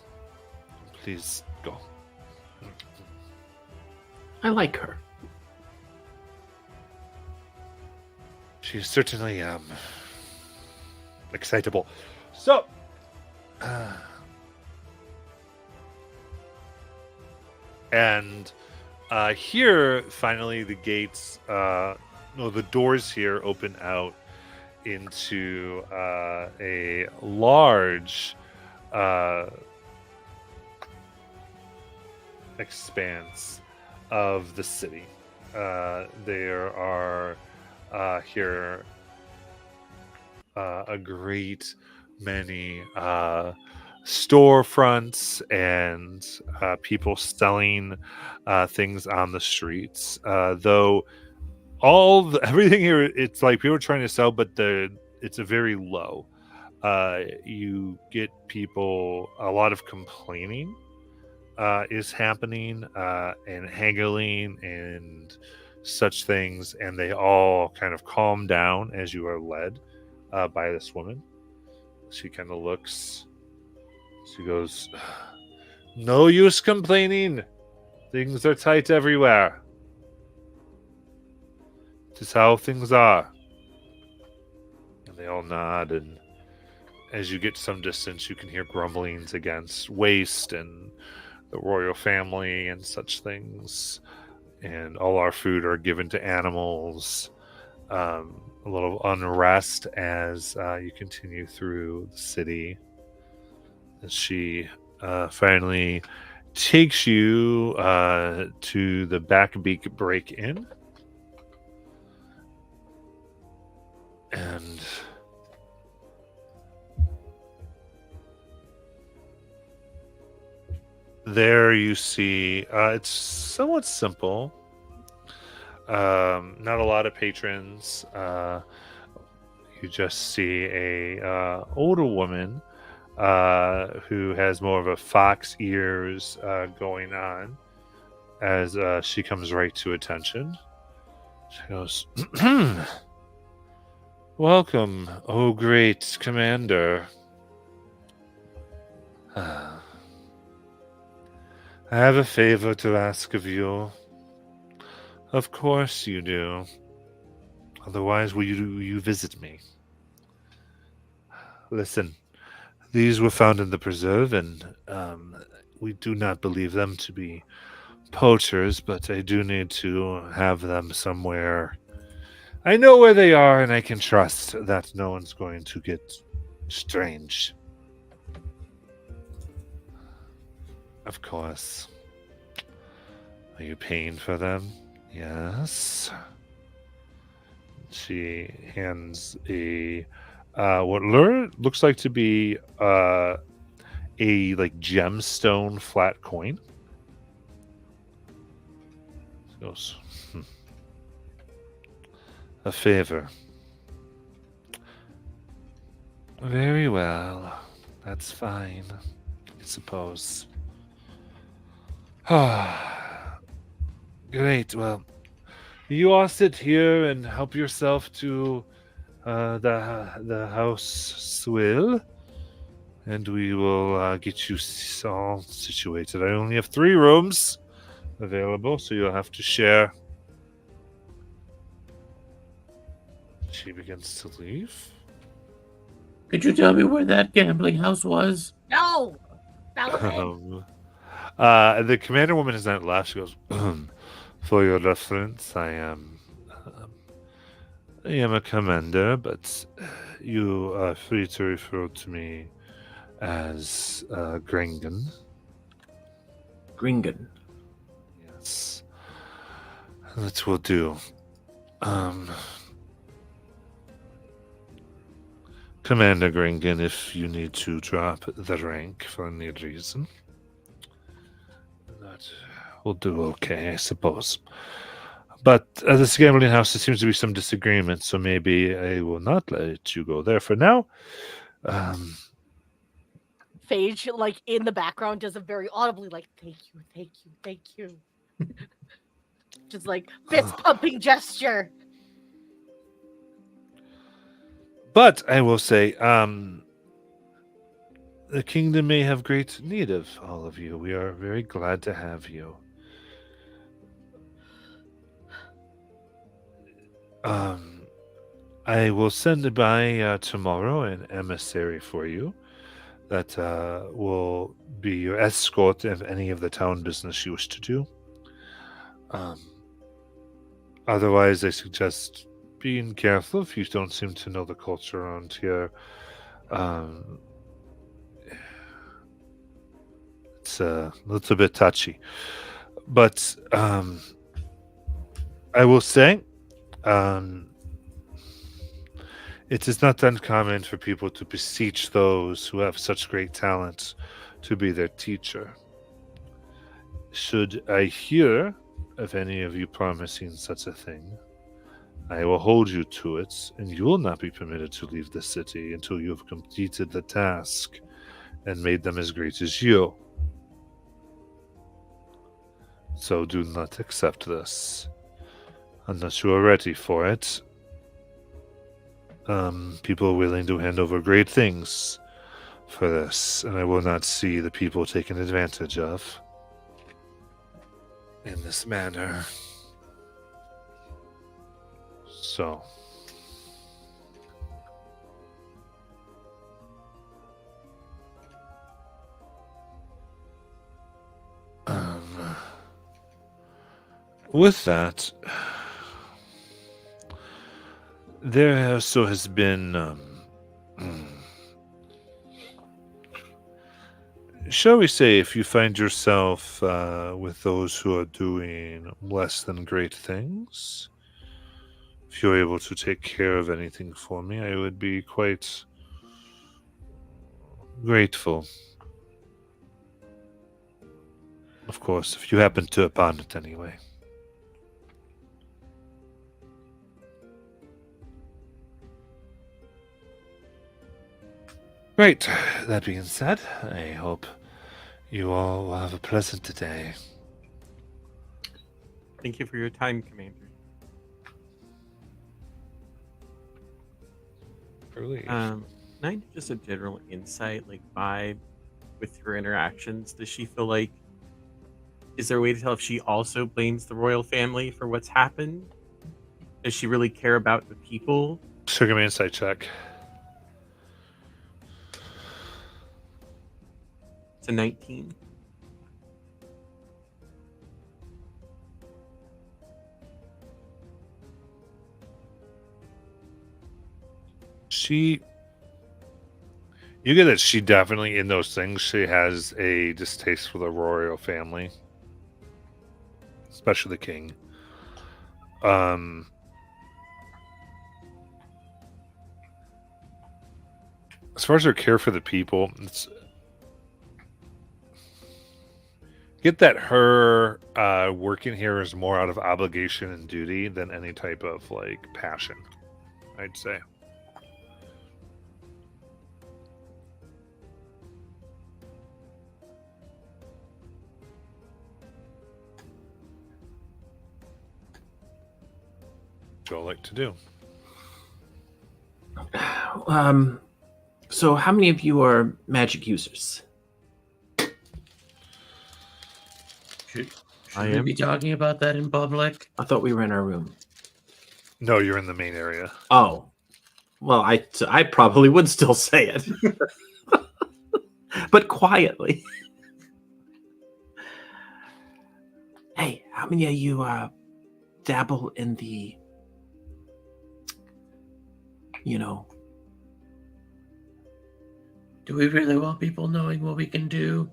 please go. I like her. She's certainly excitable. So, and here finally the gates, no, the doors here open out into a large expanse of the city. There are here a great many storefronts and people selling things on the streets. Though everything here, it's like people are trying to sell, but it's a very low. You get people, a lot of complaining is happening, and haggling and such things, and they all kind of calm down as you are led by this woman. She kind of looks, she goes, "No use complaining. Things are tight everywhere. This is how things are." And they all nod, and as you get some distance, you can hear grumblings against waste and the royal family and such things. And all our food are given to animals. A little unrest as you continue through the city. As she finally takes you to the Backbeak Break-In. And there you see it's somewhat simple. Not a lot of patrons. You just see a older woman who has more of a fox ears going on as she comes right to attention. She goes, "Welcome, oh great commander. I have a favor to ask of you." "Of course you do. Otherwise, will you visit me?" "Listen, these were found in the preserve, and we do not believe them to be poachers, but I do need to have them somewhere. I know where they are, and I can trust that no one's going to get strange." "Of course. Are you paying for them?" "Yes." She hands a looks like to be a like gemstone flat coin. She goes, "A favor." "Very well. That's fine, I suppose." Great. Well, you all sit here and help yourself to the house swill, and we will get you all situated. I only have 3 rooms available, so you'll have to share. She begins to leave. Could you tell me where that gambling house was? No! Valid. The commander woman has not left. She goes, "For your reference, I am a commander, but you are free to refer to me as Gringen." Gringen. "Yes, that will do. Commander Gringen, if you need to drop the rank for any reason." that will do okay, I suppose. But at this gambling house, there seems to be some disagreement, so maybe I will not let you go there for now. Um, Phage, like in the background, does a very audibly like, "Thank you, thank you, thank you," just like fist pumping gesture. but I will say, the kingdom may have great need of all of you. We are very glad to have you. I will send by tomorrow an emissary for you that will be your escort of any of the town business you wish to do. Otherwise, I suggest being careful if you don't seem to know the culture around here. It's a little bit touchy. But I will say, it is not uncommon for people to beseech those who have such great talents to be their teacher. Should I hear of any of you promising such a thing, I will hold you to it, and you will not be permitted to leave the city until you have completed the task and made them as great as you. So do not accept this unless you are ready for it. People are willing to hand over great things for this, and I will not see the people taken advantage of in this manner. So, with that, there also has been, shall we say, if you find yourself with those who are doing less than great things, if you're able to take care of anything for me, I would be quite grateful. Of course, if you happen to upon it anyway. Right, that being said, I hope you all will have a pleasant day. Thank you for your time, Commander. Can I do just a general insight, like vibe, with her interactions? Does she feel like? Is there a way to tell if she also blames the royal family for what's happened? Does she really care about the people? So give me an insight check. It's a 19. You get that she definitely, in those things, she has a distaste for the royal family, especially the king. As far as her care for the people, it's get that her working here is more out of obligation and duty than any type of like passion, I'd say. What do I like to do? So how many of you are magic users? Should I we am. be talking about that in public? I thought we were in our room. No, you're in the main area. Oh, well, I probably would still say it, but quietly. Hey, how many of you dabble in the, Do we really want people knowing what we can do?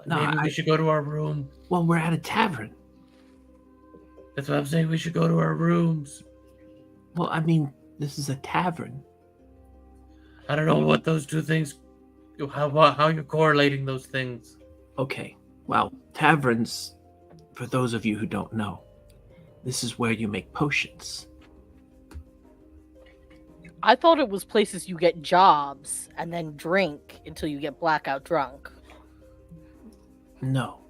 No, Maybe we should go to our room. Well, we're at a tavern. That's what I'm saying. We should go to our rooms. Well, I mean, this is a tavern. I don't know what those two things. How you're correlating those things? Okay. Well, taverns, for those of you who don't know, this is where you make potions. I thought it was places you get jobs and then drink until you get blackout drunk. No.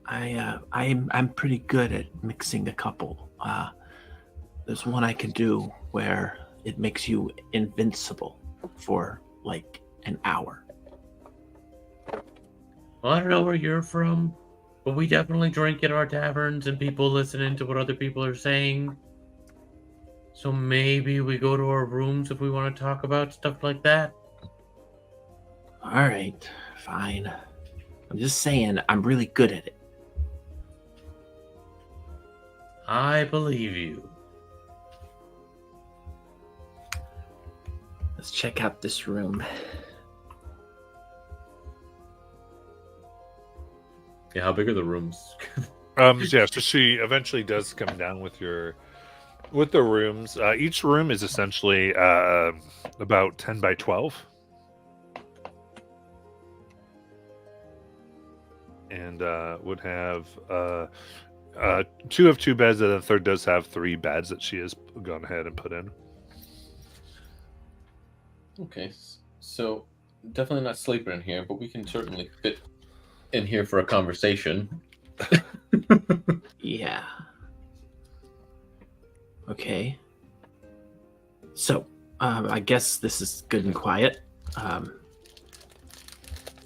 I'm pretty good at mixing a couple. There's one I can do where it makes you invincible for like an hour. Well, I don't know where you're from, but we definitely drink at our taverns and people listening to what other people are saying. So maybe we go to our rooms if we want to talk about stuff like that. All right, fine. I'm just saying I'm really good at it. I believe you. Let's check out this room. Yeah, how big are the rooms? Yeah, so she eventually does come down with the rooms. Each room is essentially about 10 by 12. And would have 2 of 2 beds, and the third does have 3 beds that she has gone ahead and put in. Okay, so definitely not sleeping in here, but we can certainly fit in here for a conversation. Yeah. Okay. So, I guess this is good and quiet.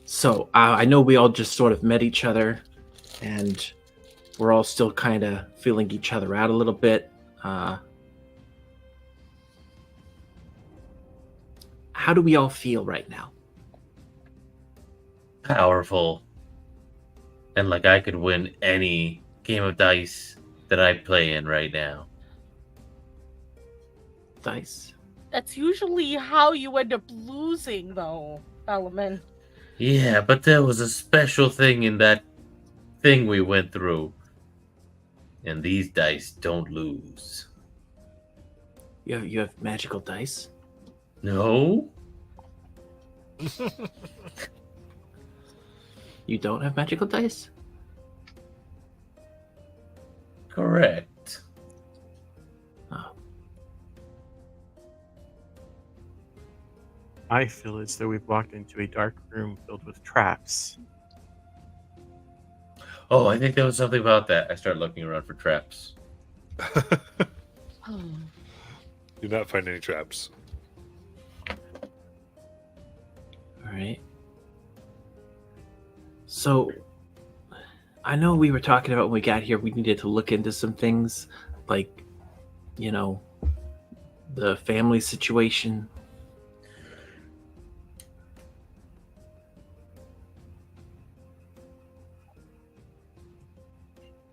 So, I know we all just sort of met each other, and we're all still kind of feeling each other out a little bit. How do we all feel right now? Powerful. And like I could win any game of dice that I play in right now. Dice? That's usually how you end up losing, though, Element. Yeah, but there was a special thing in that thing we went through. And these dice don't lose. You have magical dice? No? You don't have magical dice? Correct. Oh. I feel as though we've walked into a dark room filled with traps. Oh, I think there was something about that. I started looking around for traps. You're not finding any traps. All right. So, I know we were talking about when we got here, we needed to look into some things, like, you know, the family situation.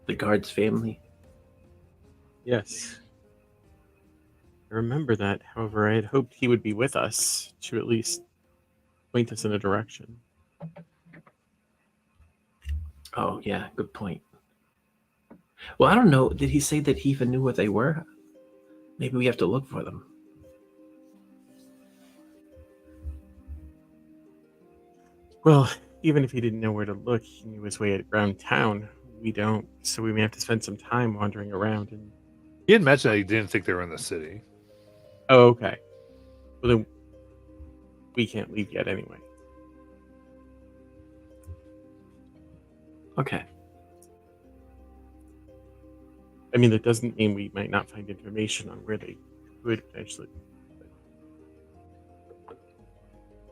The guard's family. Yes. I remember that. However, I had hoped he would be with us to at least point us in a direction. Oh, yeah, good point. Well, I don't know. Did he say that he even knew what they were? Maybe we have to look for them. Well, even if he didn't know where to look, he knew his way around town. We don't, so we may have to spend some time wandering around. And He had mentioned that he didn't think they were in the city. oh, okay. Well, then we can't leave yet anyway. Okay. I mean, that doesn't mean we might not find information on where they could potentially.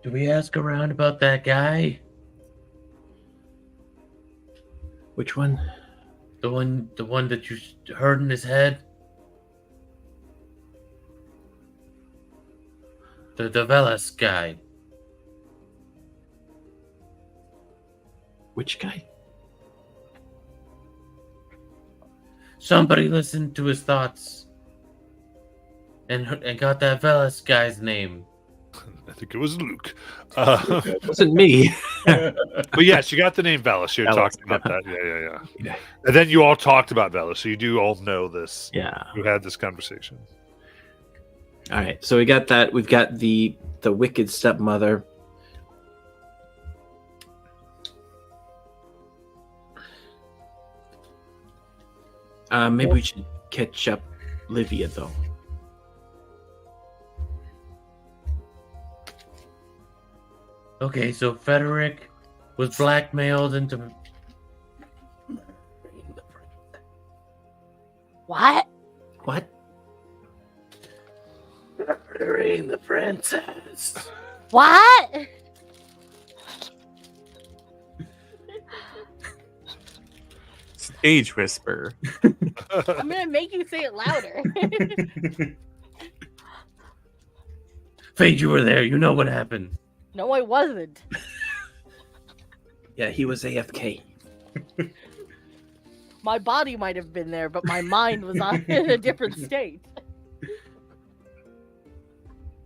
Do we ask around about that guy? Which one? The one that you heard in his head? The Velas guy. Which guy? Somebody listened to his thoughts and got that Velas guy's name. I think it was Luke. It wasn't me. But yes, you got the name Velas. You Velas, talked about that. Yeah. And then you all talked about Velas, so you do all know this. Yeah. You had this conversation. All right. So we got that. We've got the wicked stepmother. Maybe we should catch up Livia, though. Okay, so Frederick was blackmailed into. What? What? Murdering the princess. What? Stage whisper. I'm gonna make you say it louder. Fade, you were there. You know what happened. No, I wasn't. Yeah, he was AFK. My body might have been there, but my mind was in a different state.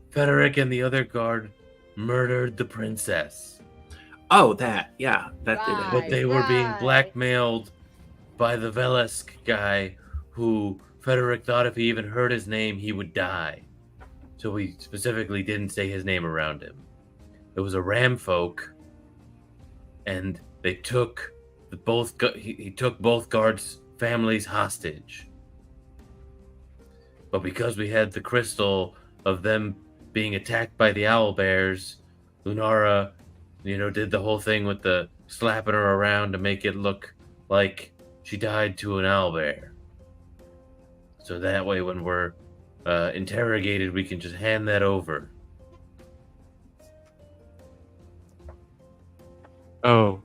Frederick and the other guard murdered the princess. Oh, that. Yeah, that did it. But they were being Right. blackmailed by the Velesk guy who Frederick thought if he even heard his name, he would die. So he specifically didn't say his name around him. It was a ram folk, and they took he took both guards' families hostage. But because we had the crystal of them being attacked by the owl bears, Lunara, did the whole thing with the slapping her around to make it look like she died to an owl bear. So that way, when we're interrogated, we can just hand that over. Oh,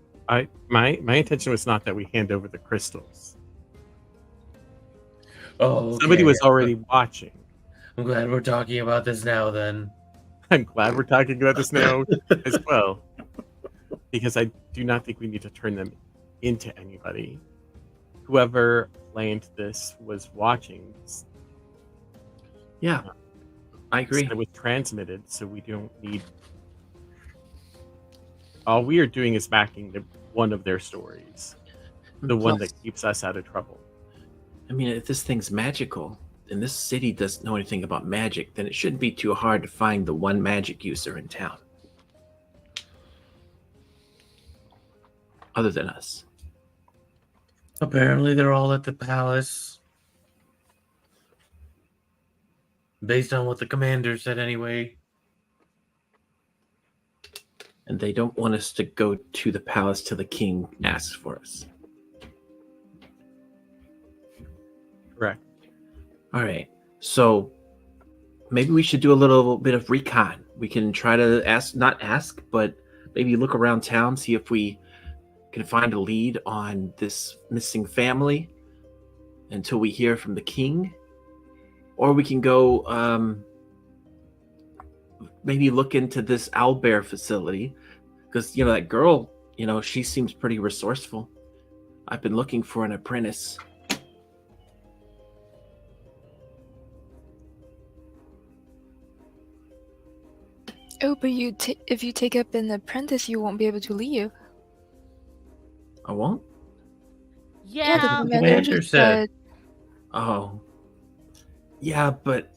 my intention was not that we hand over the crystals. Oh, okay. Somebody was already watching. I'm glad we're talking about this now. Then I'm glad we're talking about this now as well, because I do not think we need to turn them into anybody. Whoever planned this was watching. Yeah, I agree. It was transmitted, so we don't need. All we are doing is backing one of their stories, the one that keeps us out of trouble. I mean, if this thing's magical, and this city doesn't know anything about magic, then it shouldn't be too hard to find the one magic user in town. Other than us. apparently they're all at the palace, based on what the commander said. Anyway, And they don't want us to go to the palace till the king asks for us. Correct. All right. So maybe we should do a little bit of recon. We can try to not ask, but maybe look around town, see if we can find a lead on this missing family until we hear from the king. Or we can go maybe look into this owlbear facility, because that girl, she seems pretty resourceful. I've been looking for an apprentice. Oh, but if you take up an apprentice, you won't be able to leave. I won't. Yeah. the commander commander just said. said. Oh, yeah, but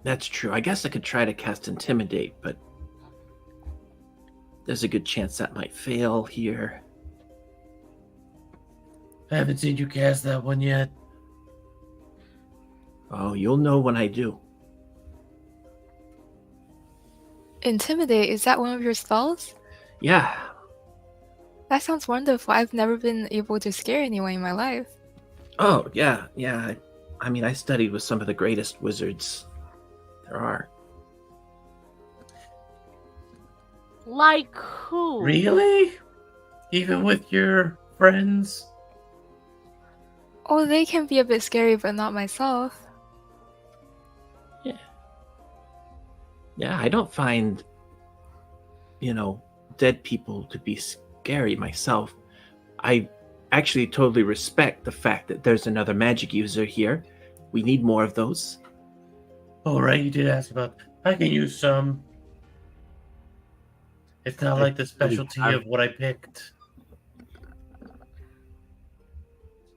that's true. I guess I could try to cast Intimidate, but there's a good chance that might fail here. I haven't seen you cast that one yet. Oh, you'll know when I do. Intimidate, is that one of your spells? Yeah. That sounds wonderful. I've never been able to scare anyone in my life. Oh, yeah. I mean, I studied with some of the greatest wizards there are. Like who? Really? Even with your friends? Oh, they can be a bit scary, but not myself. Yeah, I don't find, dead people to be scary myself. I actually totally respect the fact that there's another magic user here. We need more of those. Oh, right, you did ask about. I can use some. It's not like the specialty of what I picked.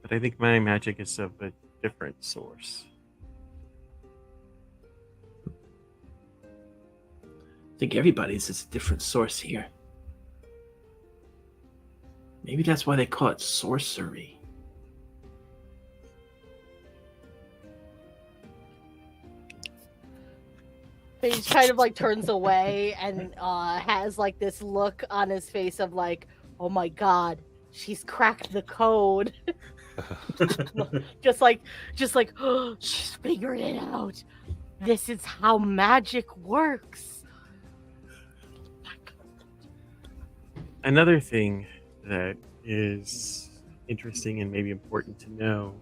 But I think my magic is of a different source. I think everybody's is a different source here. Maybe that's why they call it sorcery. he kind of like turns away and has like this look on his face of like, oh my god, she's cracked the code. just like oh, she's figured it out. This is how magic works. Another thing that is interesting and maybe important to know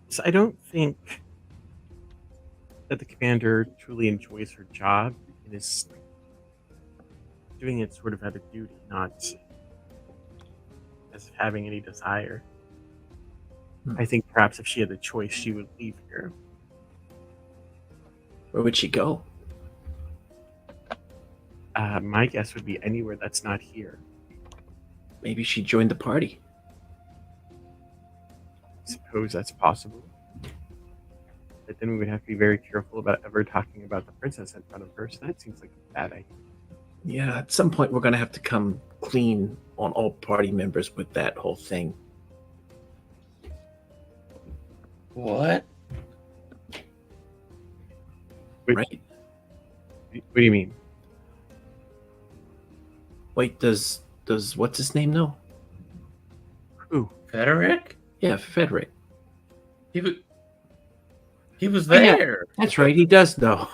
is I don't think that the commander truly enjoys her job and is doing it sort of out of duty, not as having any desire. I think perhaps if she had the choice, she would leave here. Where would she go? My guess would be anywhere that's not here. Maybe she joined the party. I suppose that's possible. But then we would have to be very careful about ever talking about the princess in front of her, so that seems like a bad idea. Yeah, at some point we're going to have to come clean on all party members with that whole thing. What? Wait, Right? what do you mean? Wait, does what's his name know? Who? Frederick? Yeah, Frederick. He was Oh, yeah. there. That's right, he does know.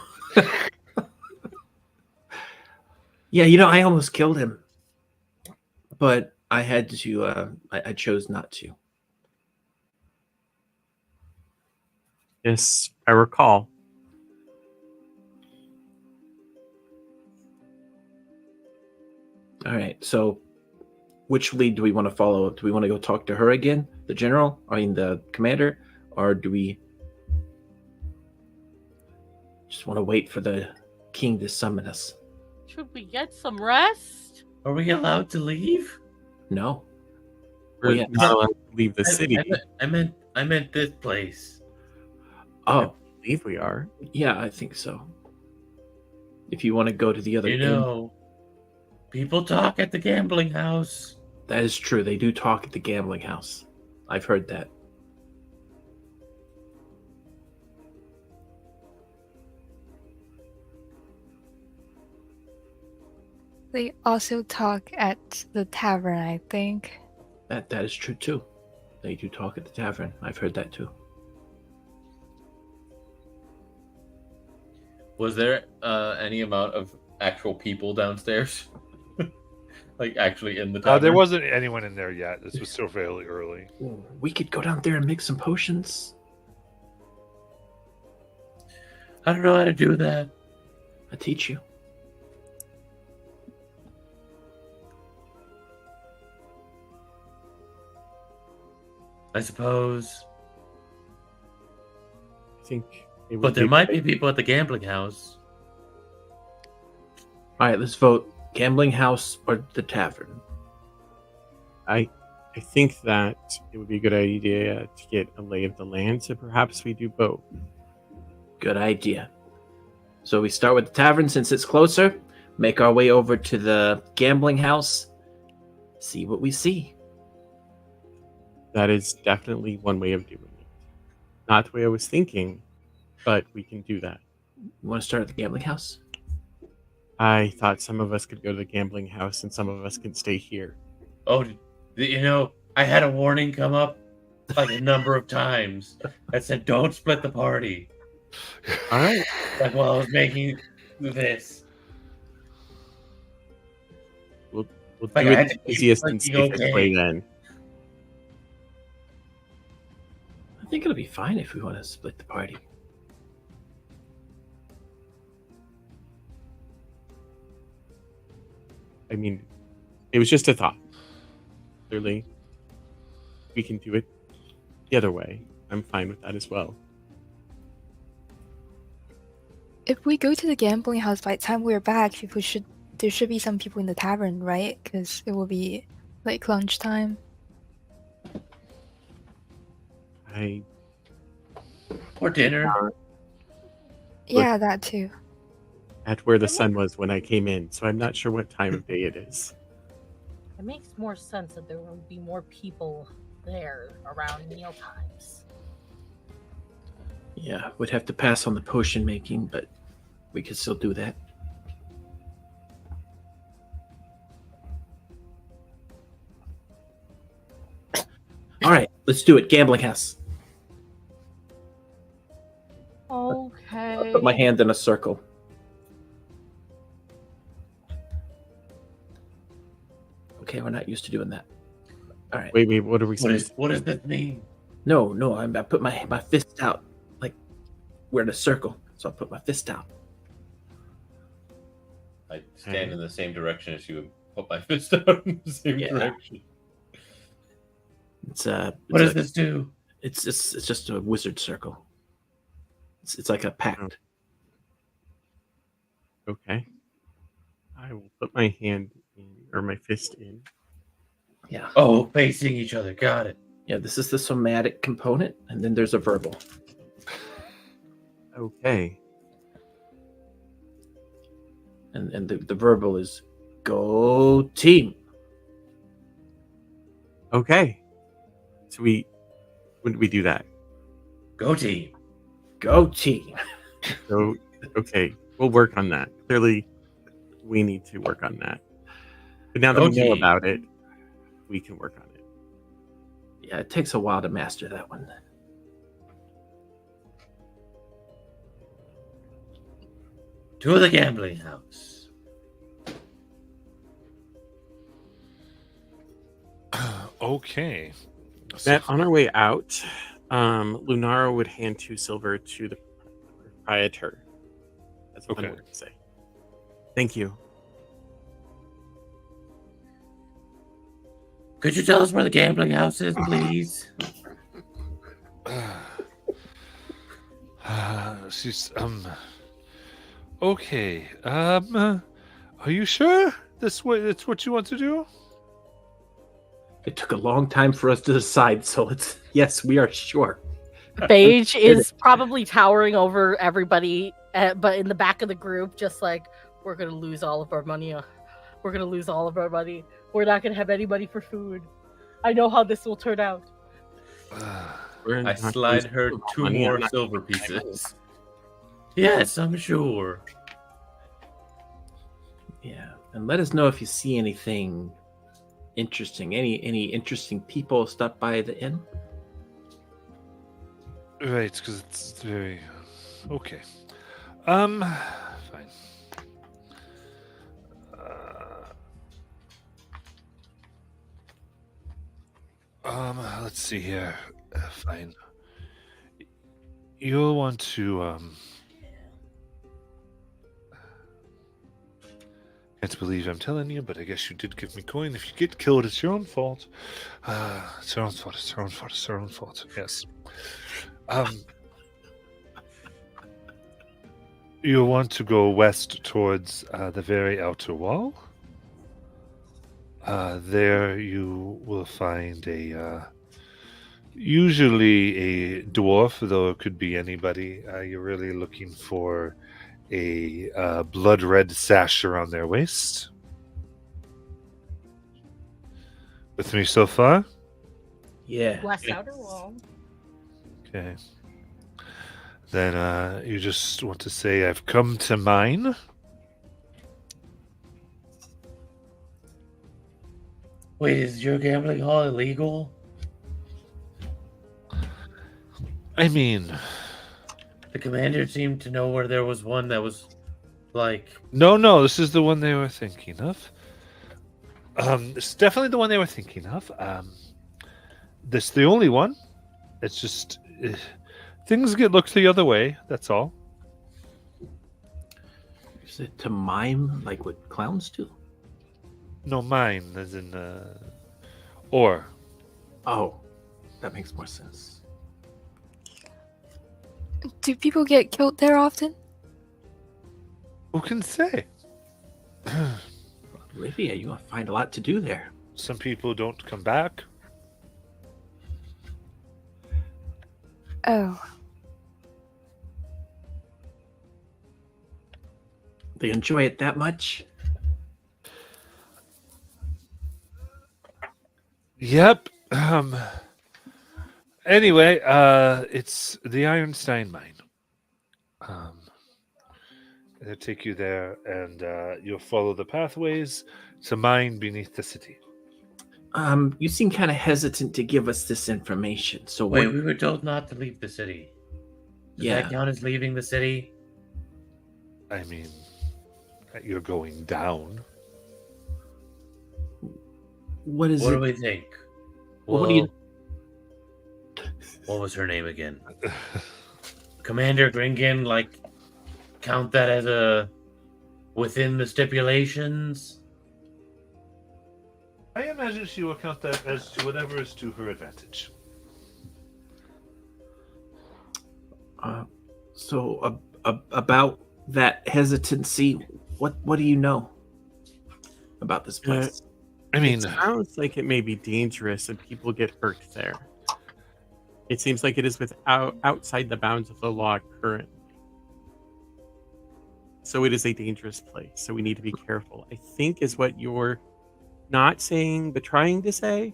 Yeah, I almost killed him. But I had to, I chose not to. Yes, I recall. All right, so which lead do we want to follow? Do we want to go talk to her again, the general, the commander, or do we just want to wait for the king to summon us? Should we get some rest? Are we allowed to leave? No. We're yeah. not allowed to leave the city. I meant this place. Oh, I believe we are. yeah, I think so. If you want to go to the other inn, People talk at the gambling house. that is true. They do talk at the gambling house. I've heard that. They also talk at the tavern, I think. That is true too. They do talk at the tavern. I've heard that too. Was there any amount of actual people downstairs? Like actually in the tavern? There wasn't anyone in there yet. This was still fairly early. Ooh, we could go down there and make some potions. I don't know how to do that. I'll teach you. I suppose. I think it would But there might be people at the gambling house. All right, let's vote. Gambling house or the tavern? I think that it would be a good idea to get a lay of the land, so perhaps we do both. Good idea. So we start with the tavern since it's closer, make our way over to the gambling house, see what we see. That is definitely one way of doing it. Not the way I was thinking, but we can do that. You want to start at the gambling house? I thought some of us could go to the gambling house and some of us could stay here. Oh, I had a warning come up like a number of times that said, don't split the party. All right. Like while I was making this. We'll Like, do I it had to the keep easiest and thinking, safest okay. way then. I think it'll be fine if we want to split the party. I mean, it was just a thought. Clearly, we can do it the other way. I'm fine with that as well. If we go to the gambling house by the time we're back, there should be some people in the tavern, right? Because it will be like lunchtime. Or dinner. Yeah, that too. At where the sun was when I came in, so I'm not sure what time of day it is. It makes more sense that there will be more people there around meal times. Yeah, we'd have to pass on the potion making, but We can still do that. All right, let's do it. Gambling house. Okay. Put my hand in a circle. Okay, we're not used to doing that. All right. Wait, what are we What does that mean? No, I put my fist out. Like, we're in a circle, so I put my fist out. I stand in the same direction as you and put my fist out in the same direction. What does this do? It's just a wizard circle. It's like a pact. Okay. I will put my hand in, or my fist in. Yeah. Oh, facing each other. Got it. Yeah, this is the somatic component, and then there's a verbal. Okay. And the verbal is go team. Okay. So when do we do that? Go team. Go team. So, okay, we'll work on that. Clearly, we need to work on that. But now that we know about it, we can work on it. Yeah, it takes a while to master that one. To the gambling house. Okay. Matt, on our way out, Lunara would hand 2 silver to the proprietor. That's what Okay. I'm going to say. Thank you. Could you tell us where the gambling house is, please? She's okay. Are you sure that's what you want to do? It took a long time for us to decide, so yes, we are sure. Phage is probably towering over everybody, but in the back of the group, just like, we're gonna lose all of our money. We're gonna lose all of our money. We're not gonna have any money for food. I know how this will turn out. I slide her 2 more silver pieces. Yes, I'm sure. Yeah, and let us know if you see anything interesting. Any interesting people stop by the inn? Right, because it's very okay. Fine. Let's see here. Fine. You'll want to Can't believe I'm telling you, but I guess you did give me coin. If you get killed, it's your own fault. It's your own fault. It's your own fault. It's your own fault. Yes. You'll want to go west towards the very outer wall. There you will find usually a dwarf, though it could be anybody. You're really looking for a blood red sash around their waist. With me so far? Yeah. West outer wall. Okay. Then you just want to say, I've come to mine. Wait, is your gambling hall illegal? I mean, The commander seemed to know where there was one that was like... no, this is the one they were thinking of. It's definitely the one they were thinking of. This is the only one. It's just things get looked the other way. That's all. Is it to mime like what clowns do? No, mine, as in or. Oh, that makes more sense. Do people get killed there often? Who can say? Olivia, you will find a lot to do there. Some people don't come back. Oh, They enjoy it that much? Yep. Anyway, it's the Ironstein mine. They'll take you there, and you'll follow the pathways to mine beneath the city. You seem kind of hesitant to give us this information. So Wait, what? we were told not to leave the city. Does Yeah. that count as leaving the city? I mean, you're going down. What is What it? do we think? Well, what do you? What was her name again? Commander Gringan, like, count that as a within the stipulations? I imagine she will count that as to whatever is to her advantage. So about that hesitancy, what do you know about this place? I mean, It sounds like it may be dangerous and people get hurt there. It seems like it is outside the bounds of the law currently. So it is a dangerous place. So we need to be careful, I think, is what you're not saying, but trying to say.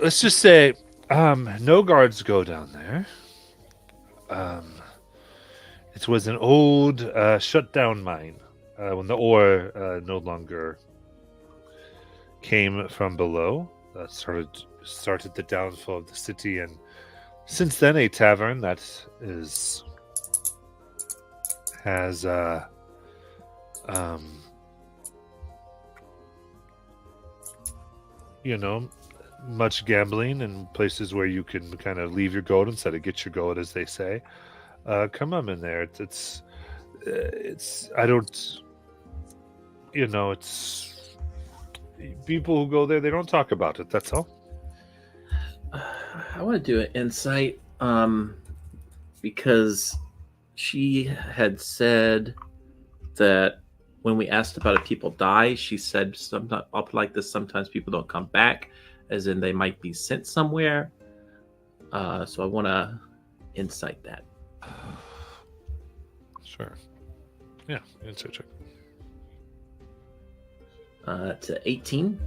let's just say no guards go down there. It was an old shut down mine when the ore no longer came from below. That started the downfall of the city, and since then a tavern that has much gambling and places where you can kind of leave your gold instead of get your gold, as they say. Come on in there. It's I don't, it's people who go there, they don't talk about it. That's all. I want to do an insight because she had said that when we asked about if people die, she said sometimes up like this, sometimes people don't come back, as in they might be sent somewhere. So I want to insight that. Sure. Yeah, insight check. To 18.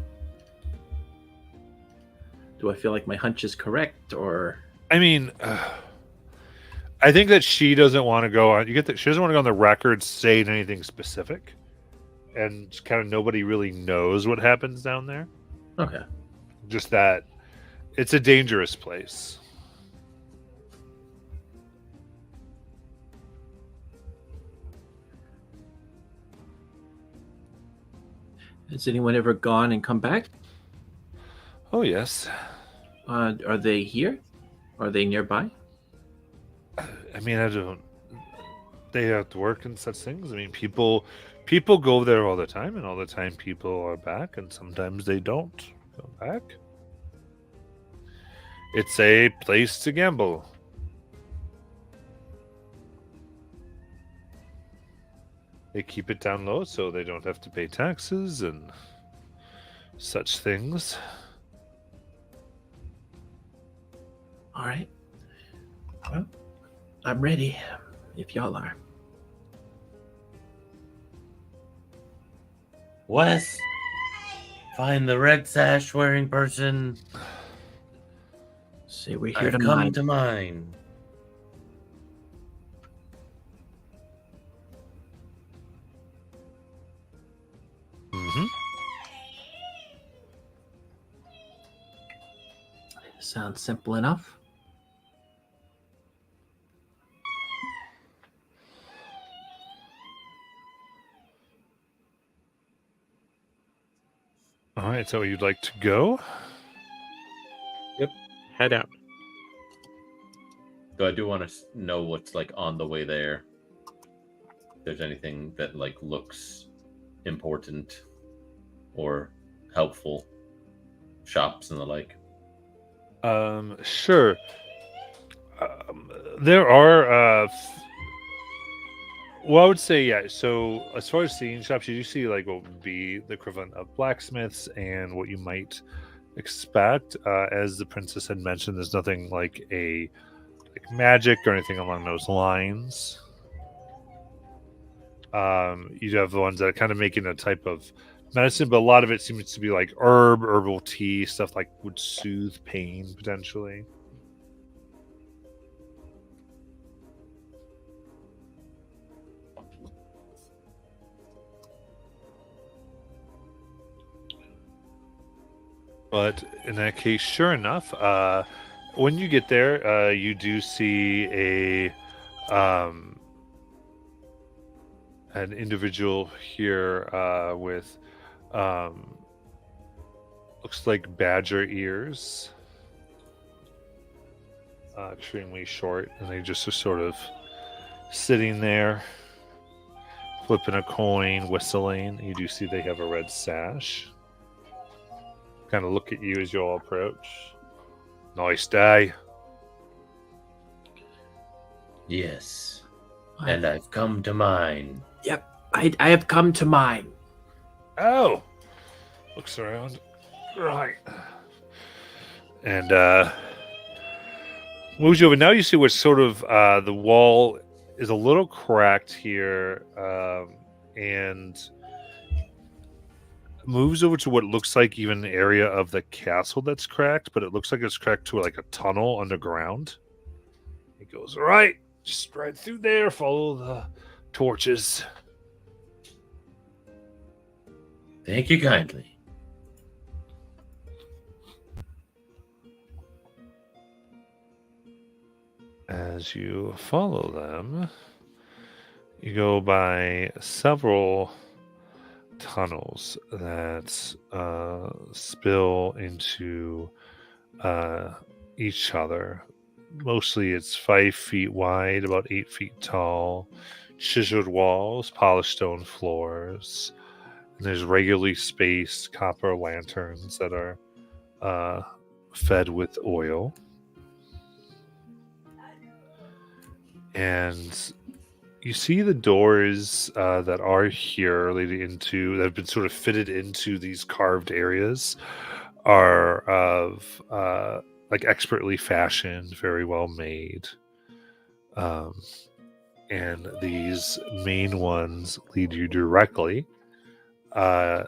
Do I feel like my hunch is correct, or? I mean, I think that she doesn't want to go on. She doesn't want to go on the record saying anything specific, and kind of nobody really knows what happens down there. Okay. Just that it's a dangerous place. Has anyone ever gone and come back? Oh yes. Are they here? Are they nearby? I mean, I don't. They have to work and such things. I mean, people go there all the time, and all the time people are back, and sometimes they don't go back. It's a place to gamble. They keep it down low so they don't have to pay taxes and such things. All right. Well, I'm ready if y'all are. Wes, find the red sash wearing person. Say we're here I've to come mine. to mine. Mm-hmm. Sounds simple enough. All right, so you'd like to go? Head out. Though I do want to know what's like on the way there. If there's anything that like looks important or helpful, shops and the like. Sure. There are well, I would say, yeah. So as far as seeing shops, you do see like what would be the equivalent of blacksmiths and what you might expect. As the princess had mentioned, there's nothing like magic or anything along those lines. You have the ones that are kind of making a type of medicine, but a lot of it seems to be like herbal tea, stuff like would soothe pain potentially. But in that case, sure enough, when you get there, you do see an individual here with looks like badger ears, extremely short, and they just are sort of sitting there, flipping a coin, whistling. You do see they have a red sash. Kind of look at you as you all approach. Nice day. Yes. And I've come to mine. Yep, I have come to mine. Oh, looks around. Right. And moves you over. Now you see what's sort of the wall is a little cracked here, and moves over to what looks like even the area of the castle that's cracked, but it looks like it's cracked to like a tunnel underground. He goes, all right, just right through there, follow the torches. Thank you kindly. As you follow them, you go by several tunnels that spill into each other. Mostly it's 5 feet wide, about 8 feet tall, chiseled walls, polished stone floors, and there's regularly spaced copper lanterns that are fed with oil. And you see the doors that are here leading into, that have been sort of fitted into these carved areas, are of like expertly fashioned, very well made. And these main ones lead you directly. So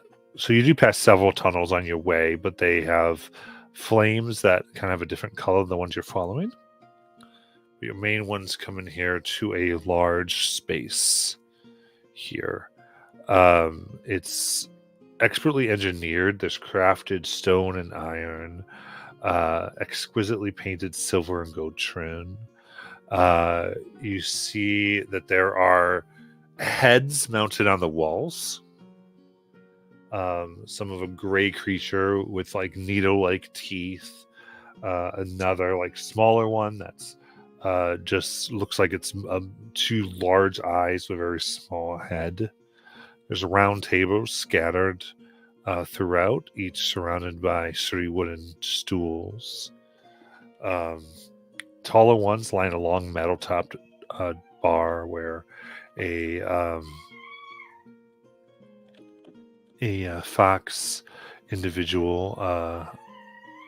you do pass several tunnels on your way, but they have flames that kind of have a different color than the ones you're following. Your main ones come in here to a large space here. It's expertly engineered. There's crafted stone and iron, exquisitely painted silver and gold trim. You see that there are heads mounted on the walls. Some of a gray creature with like needle-like teeth. Another like smaller one that's just looks like it's 2 large eyes with a very small head. There's round tables scattered throughout, each surrounded by sturdy wooden stools. Taller ones line a long metal-topped bar where a fox individual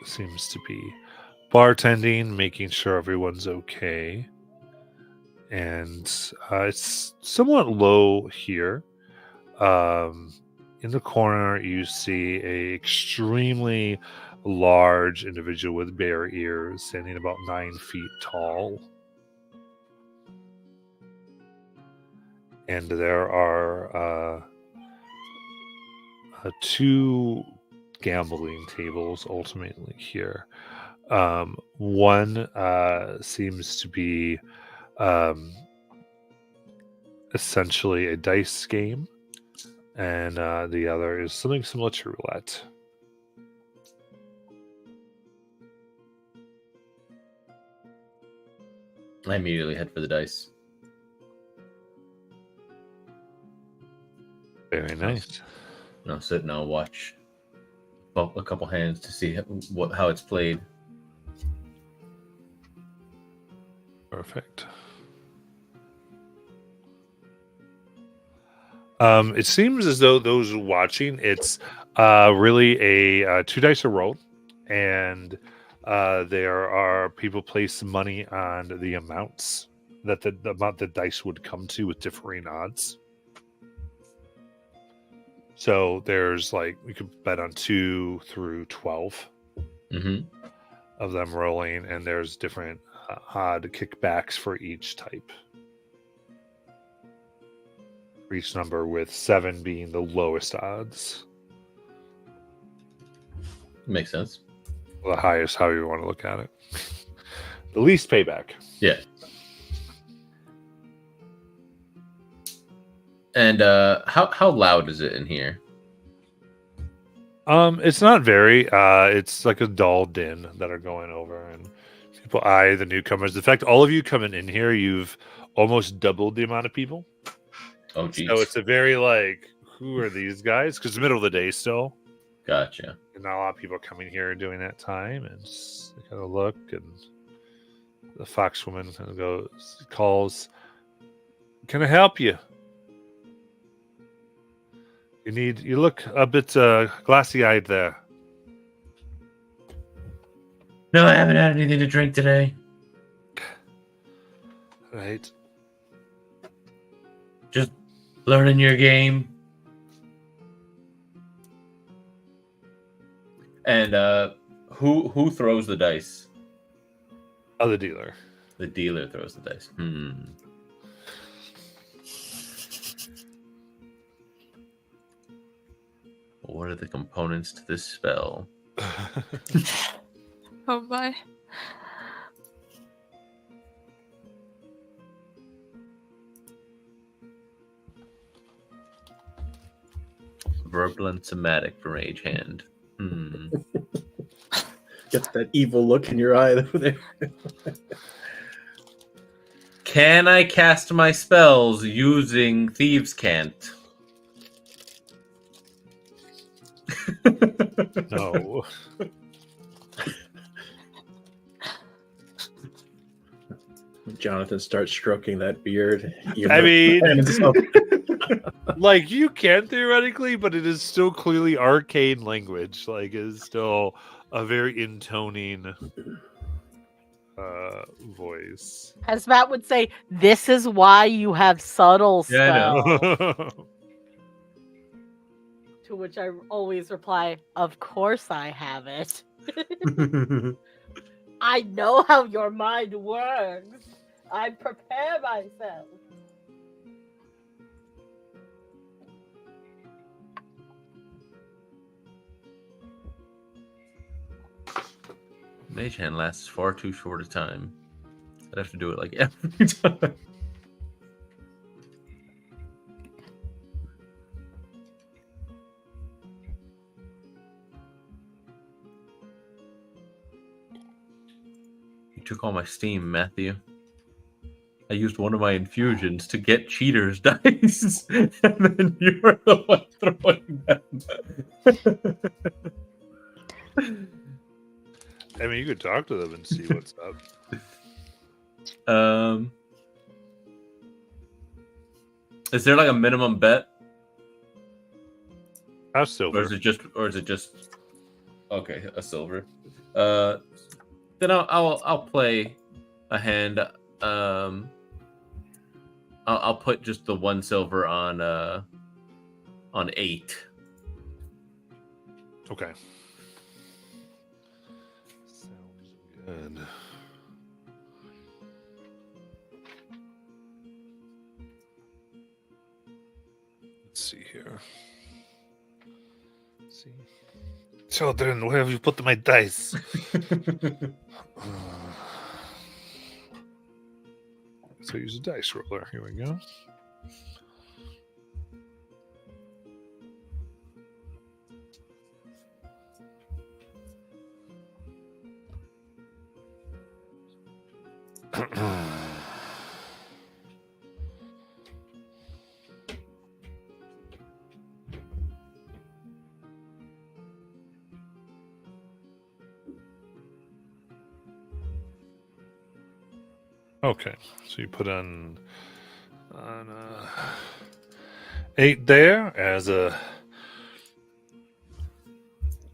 seems to be bartending, making sure everyone's okay. And it's somewhat low here. In the corner, you see a extremely large individual with bare ears, standing about 9 feet tall. And there are 2 gambling tables ultimately here. One seems to be essentially a dice game, and the other is something similar to roulette. I immediately head for the dice. Very nice. And I'll sit and I'll watch a couple hands to see how it's played. Perfect. It seems as though those watching, it's really a 2 dice a roll, and there are people place money on the amounts that the amount the dice would come to with differing odds. So there's like, we could bet on 2 through 12 of them rolling, and there's different odd kickbacks for each type. For each number, with 7 being the lowest odds. Makes sense. The highest, however you want to look at it. The least payback. Yeah. And how loud is it in here? It's not very. It's like a dull din that are going over, and people eye the newcomers. In fact, all of you coming in here, you've almost doubled the amount of people. Oh, geez. So it's a very like, who are these guys? Because it's the middle of the day still, Gotcha. and not a lot of people coming here during that time, and they kind of look, and the foxwoman kind of calls, "Can I help you? You look a bit glassy-eyed there." No, I haven't had anything to drink today. Right. Just learning your game. And who throws the dice? Other dealer. The dealer throws the dice. What are the components to this spell? Oh my. Verbal and somatic for Mage Hand. Get that evil look in your eye over there. Can I cast my spells using Thieves' Cant? No. Jonathan starts stroking that beard. I mean, And himself. like you can theoretically, but it is still clearly arcane language. Like it is still a very intoning voice. As Matt would say, this is why you have subtle Yeah, I know. spell. To which I always reply, of course I have it. I know how your mind works. I prepare myself. Mage Hand lasts far too short a time. I'd have to do it like every time. You took all my steam, Matthew. I used one of my infusions to get cheaters' dice, and then you're the one throwing them. I mean, you could talk to them and see what's up. Is there like a minimum bet, How or silver? is it just? Okay, a silver. Then I'll play a hand. I'll put just the one silver on 8. Okay. Sounds good. Let's see here. Let's see. Children, where have you put my dice? So use a dice roller. Here we go. Okay, so you put on 8 there as a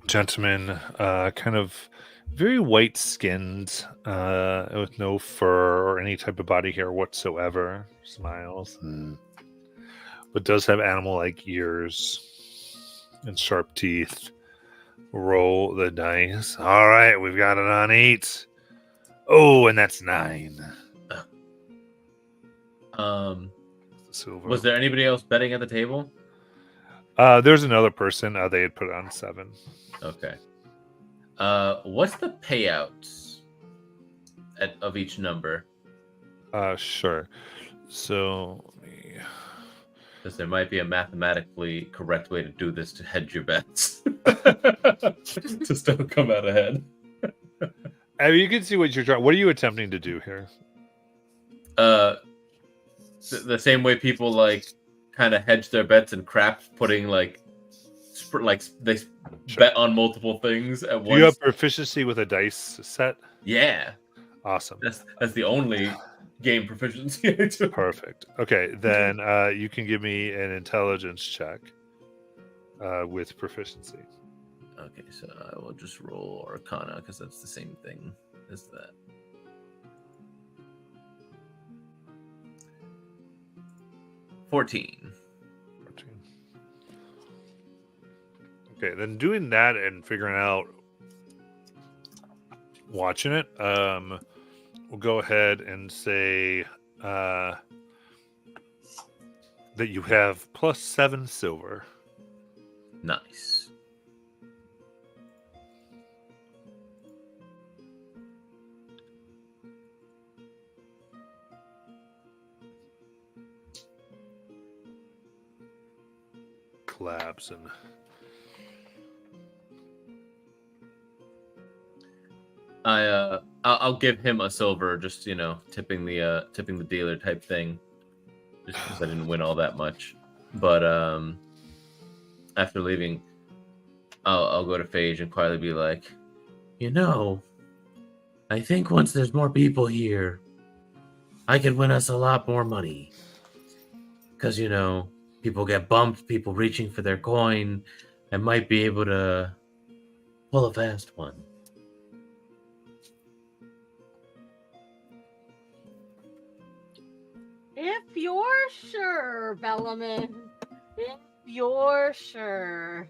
gentleman, kind of very white skinned, with no fur or any type of body hair whatsoever. Smiles, but does have animal like ears and sharp teeth. Roll the dice. All right, we've got it on 8. Oh, and that's 9. Silver. Was there anybody else betting at the table? There's another person. They had put it on 7. Okay. What's the payouts of each number? Sure. So let me... Because there might be a mathematically correct way to do this to hedge your bets. To still come out ahead. I mean, you can see what you're trying. What are you attempting to do here? The same way people like kind of hedge their bets in craps, putting like they bet on multiple things at once. Do you have proficiency with a dice set? Yeah, Awesome. that's the only game proficiency I do. Perfect. Okay, then you can give me an intelligence check with proficiency. Okay, so I will just roll Arcana because that's the same thing as that. $14. Okay, then doing that and figuring out watching it, we'll go ahead and say that you have +7 silver. Nice. Collabs and I'll give him a silver, just tipping the dealer type thing, just because I didn't win all that much. But after leaving, I'll go to Phage and quietly be like, I think once there's more people here, I could win us a lot more money. Because, people get bumped, people reaching for their coin, and might be able to pull a fast one. If you're sure, Bellaman. If you're sure.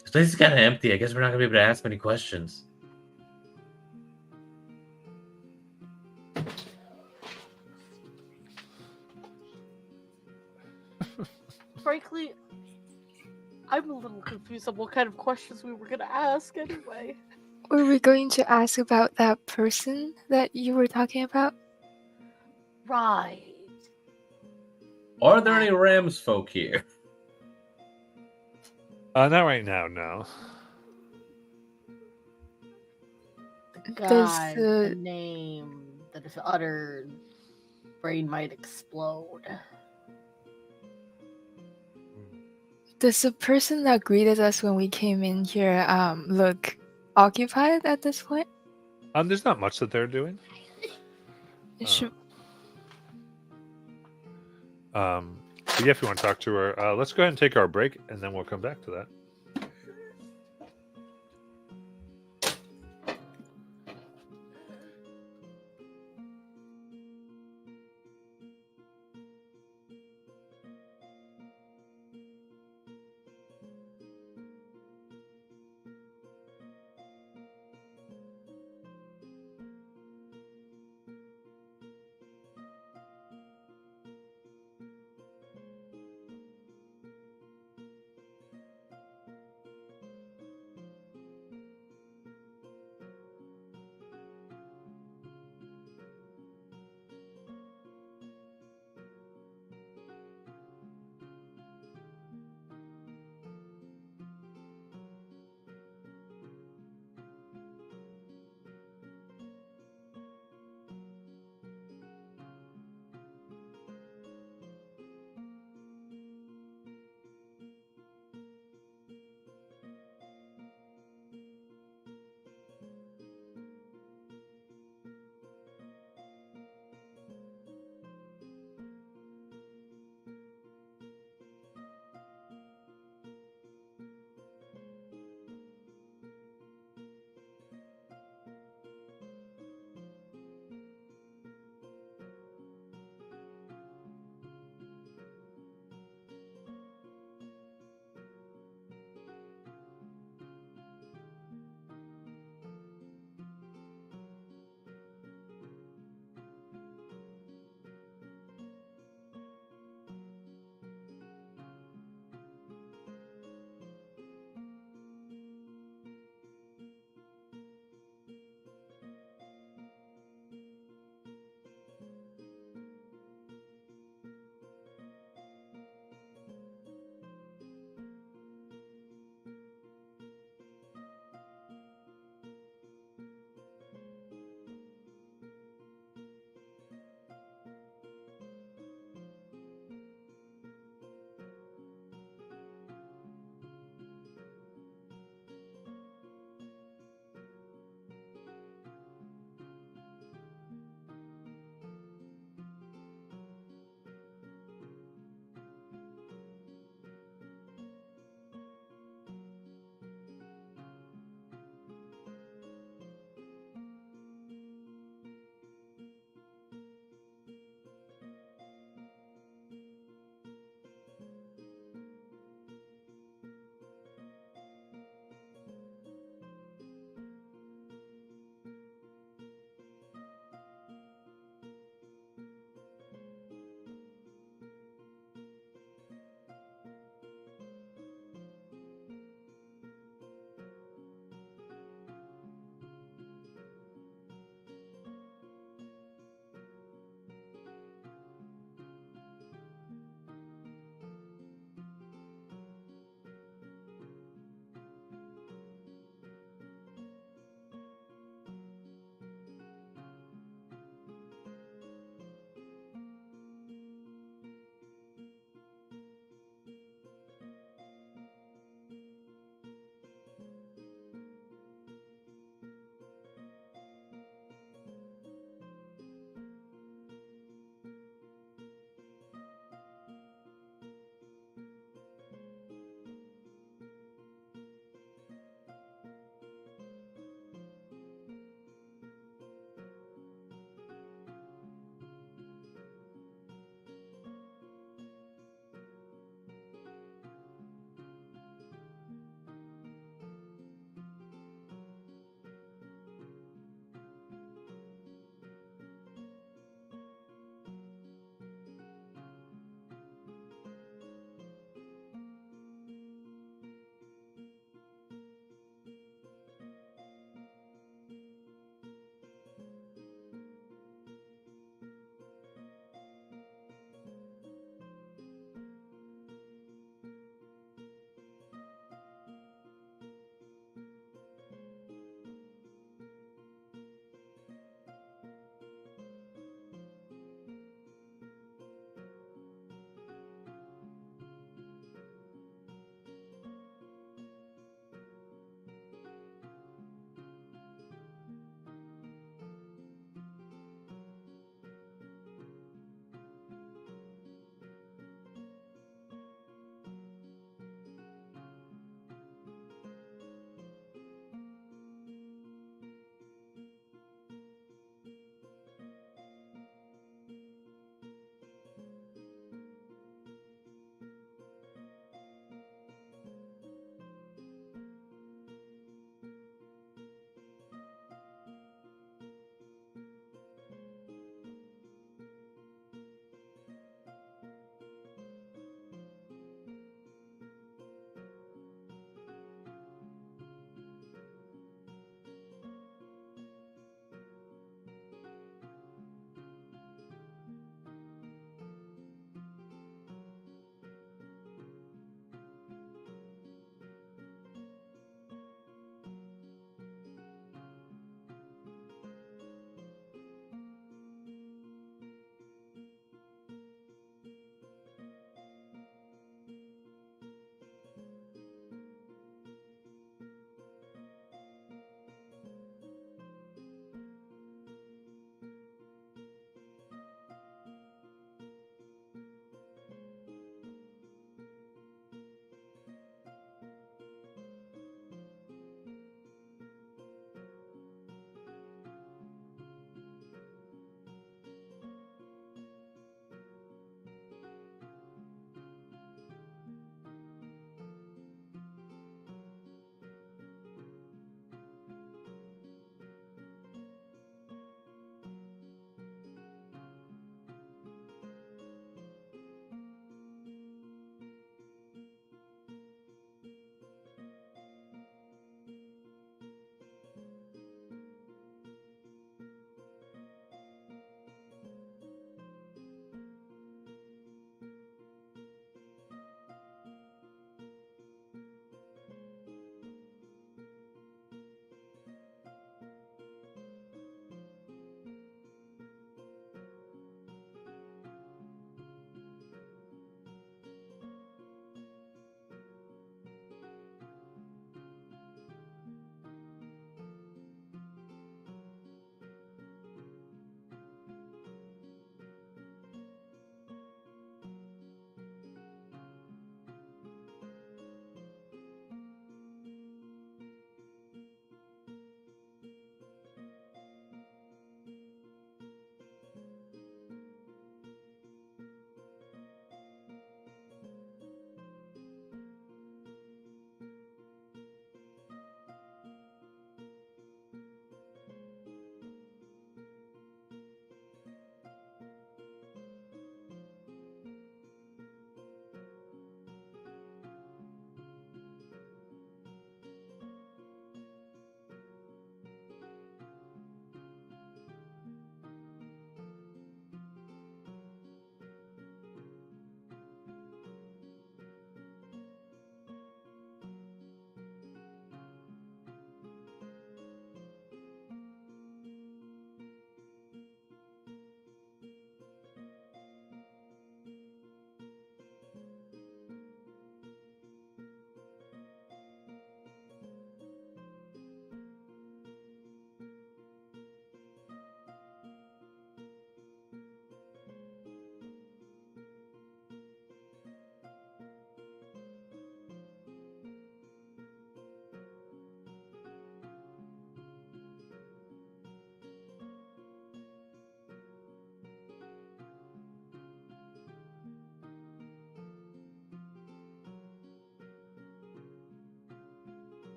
This place is kind of empty. I guess we're not going to be able to ask many questions. Frankly, I'm a little confused on what kind of questions we were going to ask anyway. Were we going to ask about that person that you were talking about? Right. are there any Rams folk here? not right now, no. The Does guy, the name that is uttered, brain might explode. Does the person that greeted us when we came in here look occupied at this point? There's not much that they're doing. Should, But yeah, if you want to talk to her, let's go ahead and take our break, and then we'll come back to that.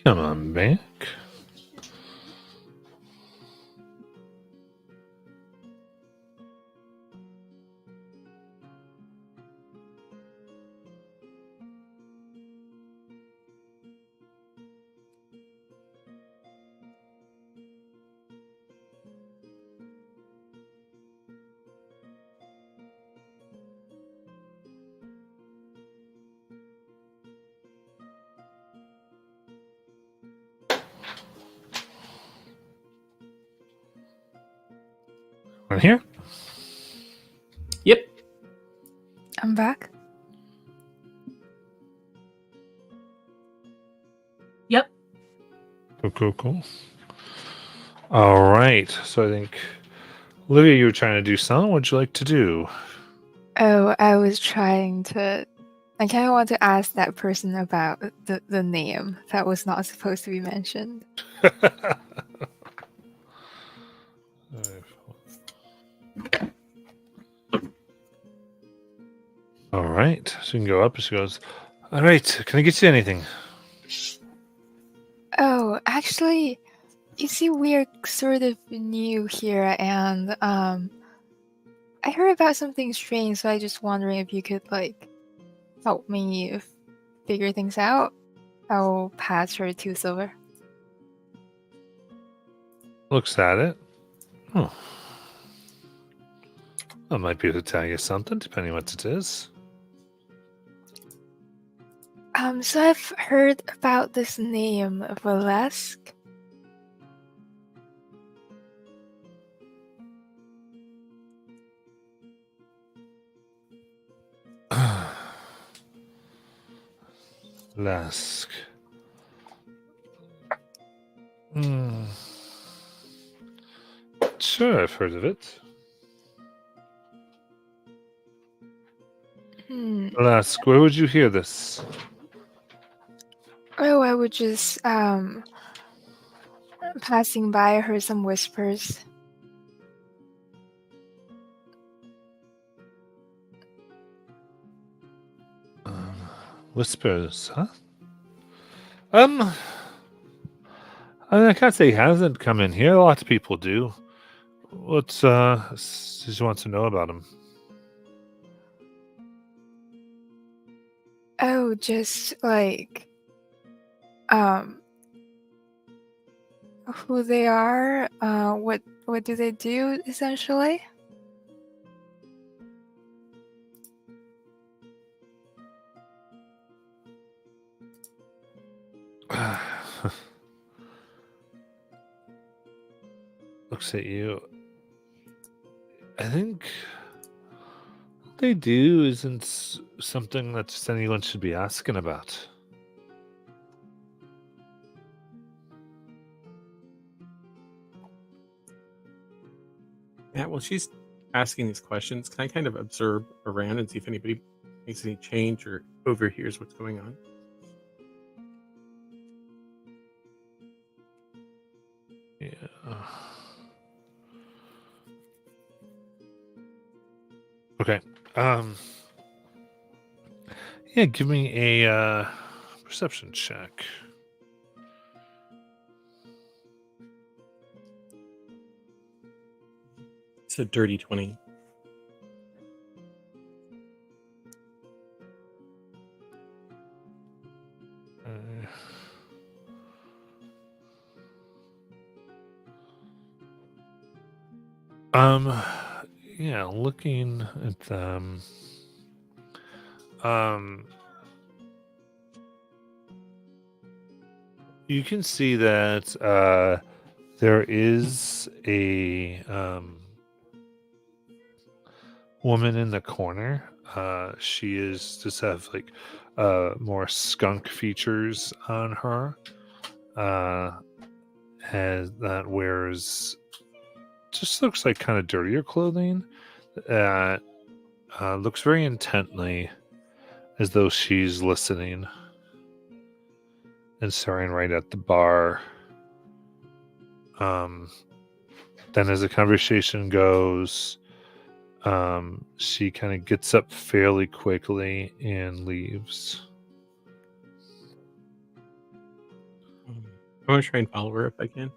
Come on back. On here? Yep. I'm back. Yep. Cool. All right. So I think, Olivia, you were trying to do something. What'd you like to do? Oh, I was trying to. I kind of want to ask that person about the name that was not supposed to be mentioned. All right. So you can go up. She goes, all right. Can I get you anything? Oh, actually, you see, we're sort of new here, and I heard about something strange, so I just wondering if you could like help me figure things out. I'll pass her 2 silver. Looks at it. Oh. I might be able to tell you something, depending on what it is. So I've heard about this name, Valesk. Lask. Hmm. Sure, I've heard of it. Lask, where would you hear this? Oh, I would just passing by, I heard some whispers. Whispers, huh? I can't say he hasn't come in here. Lots of people do. What's just want to know about him? Oh, just like who they are, what do they do essentially? Looks at you. I think what they do isn't something that just anyone should be asking about. Yeah, well, she's asking these questions. Can I kind of observe around and see if anybody makes any change or overhears what's going on? Yeah. Okay. Yeah, give me a perception check. It's a dirty 20. Yeah, looking at them. You can see that there is a woman in the corner. She is just have like more skunk features on her. Has that wears just looks like kind of dirtier clothing. Looks very intently as though she's listening and staring right at the bar. Then as the conversation goes, she kind of gets up fairly quickly and leaves. I want to try and follow her if I can.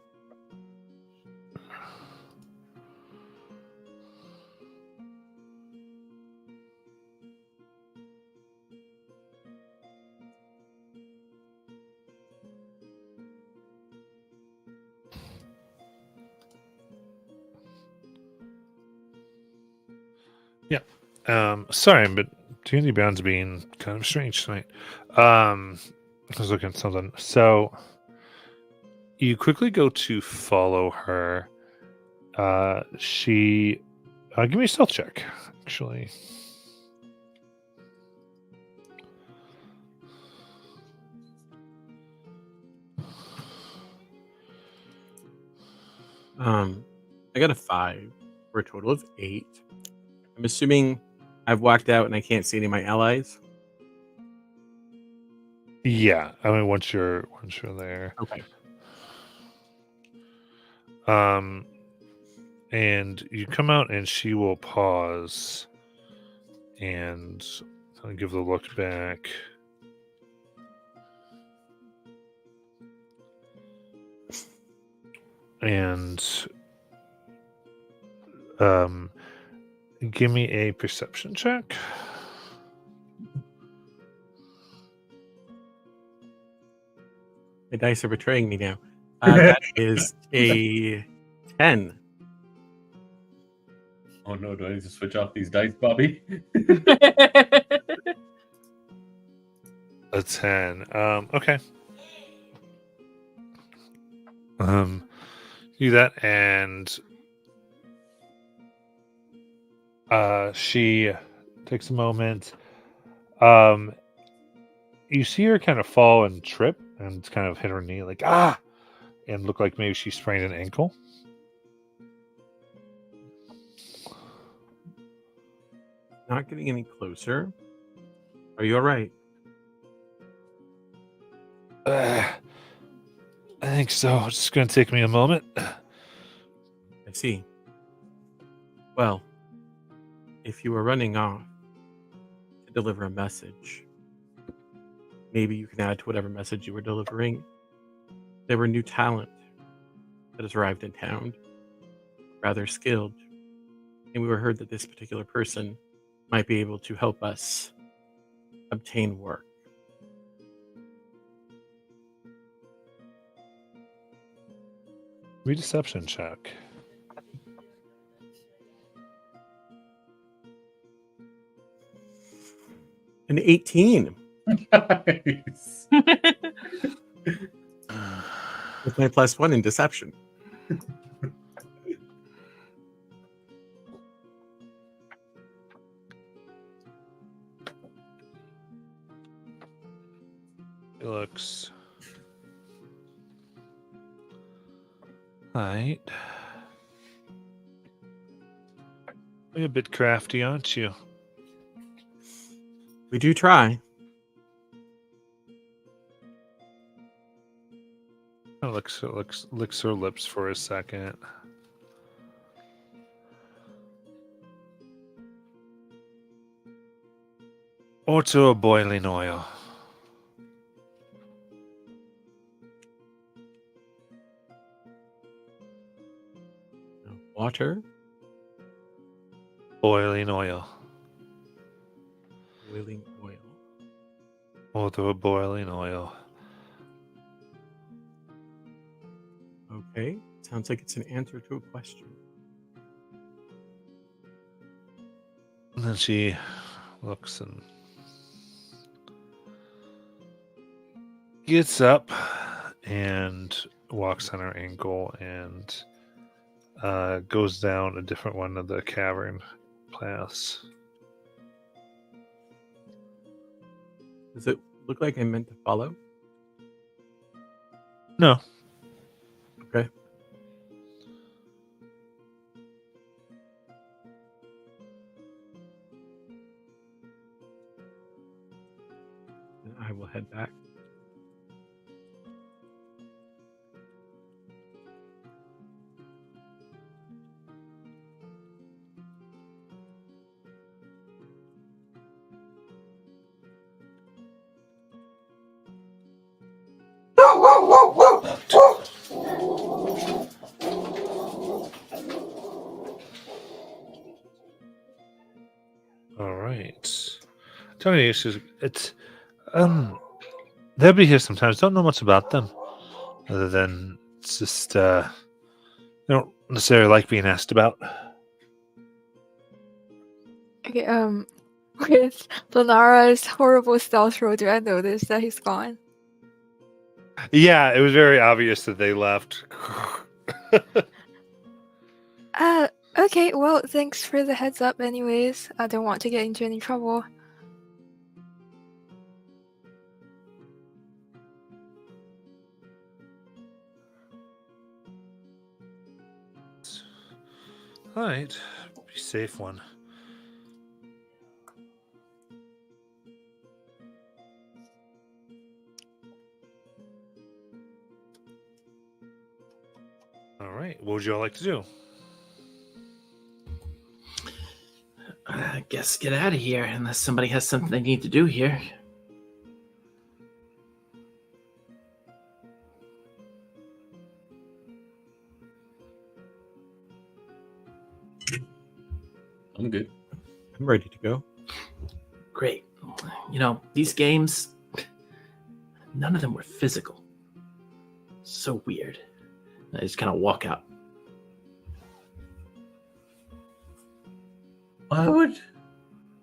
Sorry, but D&D Beyond's being kind of strange tonight. I was looking at something. So you quickly go to follow her. She give me a stealth check, actually. I got a 5 for a total of 8. I'm assuming I've walked out and I can't see any of my allies. Yeah, I mean once you're there. Okay. And you come out and she will pause and kind of give the look back. And give me a perception check. My dice are betraying me now. That is a 10. Oh no, do I need to switch off these dice, Bobby? A 10. Okay. Do that, and she takes a moment. You see her kind of fall and trip and kind of hit her knee, like and look like maybe she sprained an ankle. Not getting any closer. Are you all right? I think so. It's just going to take me a moment. I see. Well, if you were running off to deliver a message, maybe you can add to whatever message you were delivering. There were new talent that has arrived in town, rather skilled, and we were heard that this particular person might be able to help us obtain work. Redeception check. An 18 Nice. with my +1 in deception. It looks right. You're a bit crafty, aren't you? We do try. Licks her lips for a second. Or to a boiling oil. Water, Boiling oil. boiling oil. Or to a boiling oil. Okay, sounds like it's an answer to a question. And then she looks and gets up and walks on her ankle and goes down a different one of the cavern paths. Does it look like I meant to follow? No. Okay. Then I will head back. Tony, it's they'll be here sometimes. Don't know much about them, other than it's just they don't necessarily like being asked about. Okay, with Lenara's horrible stealth roll, do I notice that he's gone? Yeah, it was very obvious that they left. Okay, well, thanks for the heads up anyways. I don't want to get into any trouble. All right, be safe, one. All right, what would you all like to do? I guess get out of here unless somebody has something they need to do here. I'm good. I'm ready to go. Great. You know, these games, none of them were physical. So weird. I just kind of walk out. Why would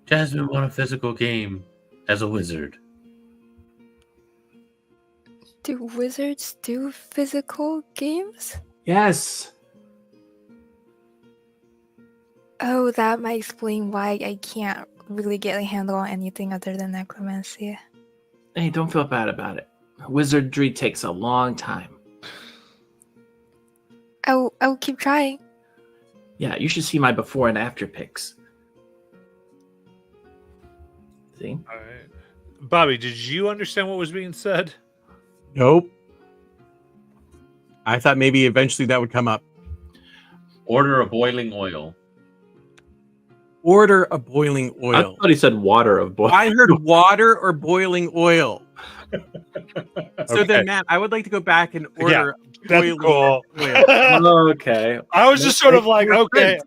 Jasmine want a physical game as a wizard? Do wizards do physical games? Yes. Oh, that might explain why I can't really get a handle on anything other than necromancy. Hey, don't feel bad about it. Wizardry takes a long time. I'll keep trying. Yeah, you should see my before and after pics. See? All right, Bobby, did you understand what was being said? Nope. I thought maybe eventually that would come up. Order a boiling oil. Order a boiling I oil. thought he said water of boy. I heard water or boiling oil. So Okay. then, Matt, I would like to go back and order That's boiling cool. oil. Okay. I was just sort of like, We're okay. friends.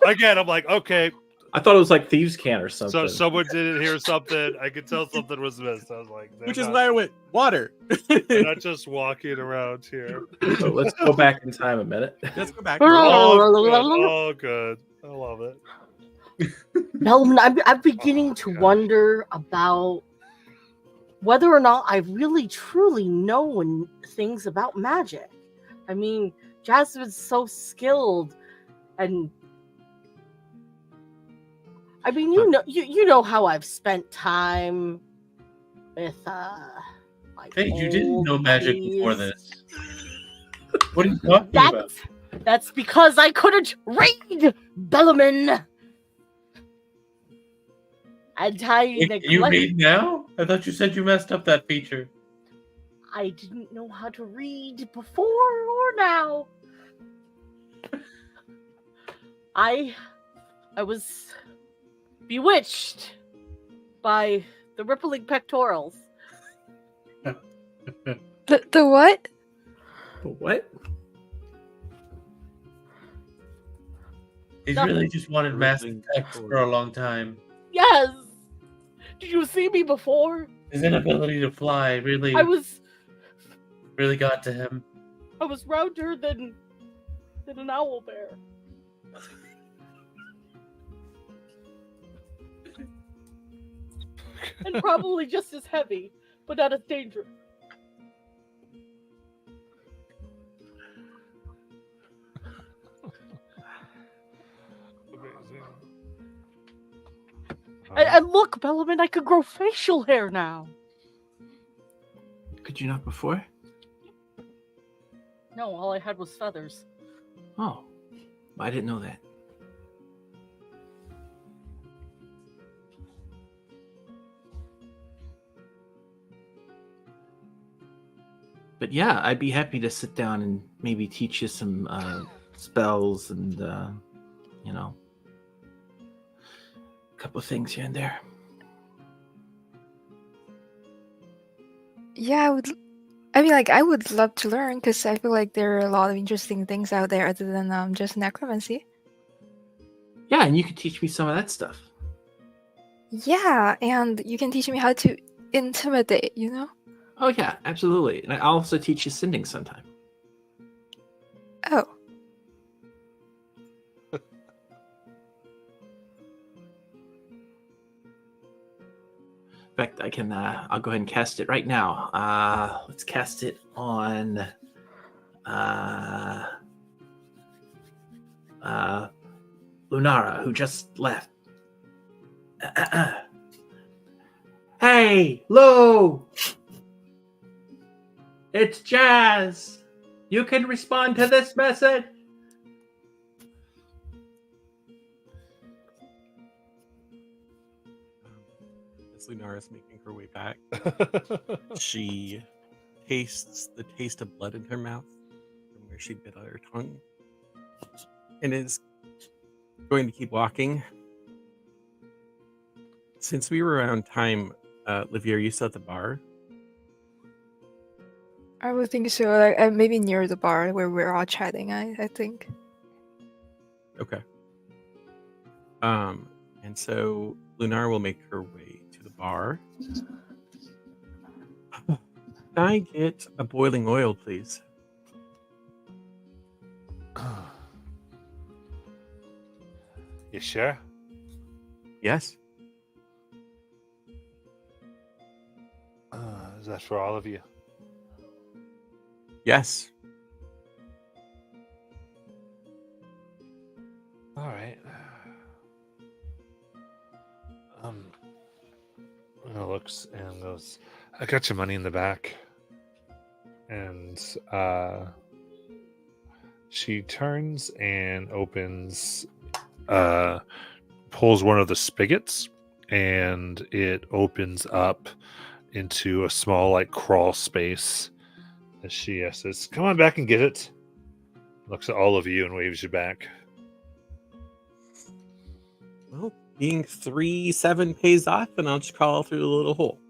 Again, I'm like, okay. I thought it was like thieves' can or something. So someone didn't hear something. I could tell something was missed. I was like, Which is why I went water. they're not just walking around here. So let's go back in time a minute. Let's go back. All good. I love it. Melvin, I'm beginning to God. wonder about whether or not I really truly know things about magic. I mean, Jasmine's so skilled, and I mean, you know how I've spent time with my Hey, you didn't old know magic before buddies. this. What are you talking about? That's because I couldn't read, Bellaman. And I Wait, can you read now? I thought you said you messed up that feature. I didn't know how to read before or now. I was bewitched by the rippling pectorals. The what? What? He's Nothing. really just wanted massive text for a long time. Yes. Did you see me before? His inability to fly really I was got to him. rounder than an owl bear. And probably just as heavy, but not as dangerous. Amazing. And look, Bellaman, I could grow facial hair now. Could you not before? No, all I had was feathers. Oh, I didn't know that. But yeah, I'd be happy to sit down and maybe teach you some spells and, you know, a couple of things here and there. Yeah, I would love to learn because I feel like there are a lot of interesting things out there other than just necromancy. Yeah, and you could teach me some of that stuff. Yeah, and you can teach me how to intimidate, you know? Oh yeah, absolutely. And I'll also teach you sending sometime. Oh, In fact, I can. I'll go ahead and cast it right now. Let's cast it on. Lunara, who just left. Hey, Lou! It's Jazz. You can respond to this message. As Lunara's making her way back, she tastes the taste of blood in her mouth from where she bit out her tongue and is going to keep walking. Since we were on time, Livia, are you still at the bar? I would think so. Like maybe near the bar where we're all chatting. I think. Okay. And so Lunar will make her way to the bar. Can I get a boiling oil, please? You sure? Yes. Is that for all of you? Yes. All right. Looks and goes, I got your money in the back. And she turns and opens, pulls one of the spigots, and it opens up into a small, like, crawl space. As she says, come on back and get it. Looks at all of you and waves you back. Well, being 3-7 pays off, and I'll just crawl through the little hole.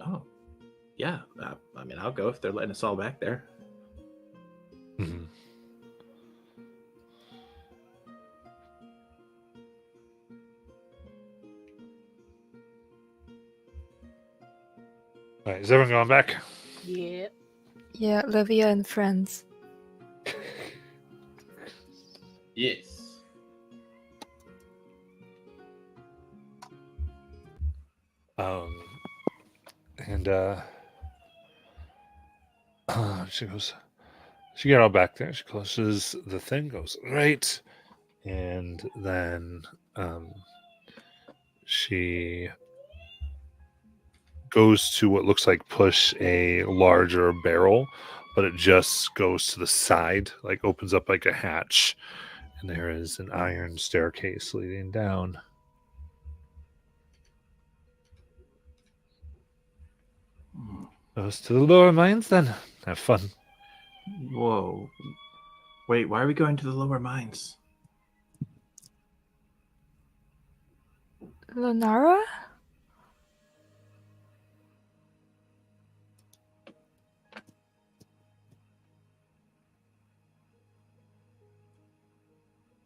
Oh, yeah. I mean, I'll go if they're letting us all back there. Mm-hmm. All right, is everyone going back? Yeah. Yeah, Livia and friends. Yes. And she goes, she got all back there. She closes the thing, goes, right. And then she goes to what looks like push a larger barrel, but it just goes to the side, like opens up like a hatch. And there is an iron staircase leading down. Goes to the lower mines then. Have fun. Whoa. Wait, why are we going to the lower mines? Lunara?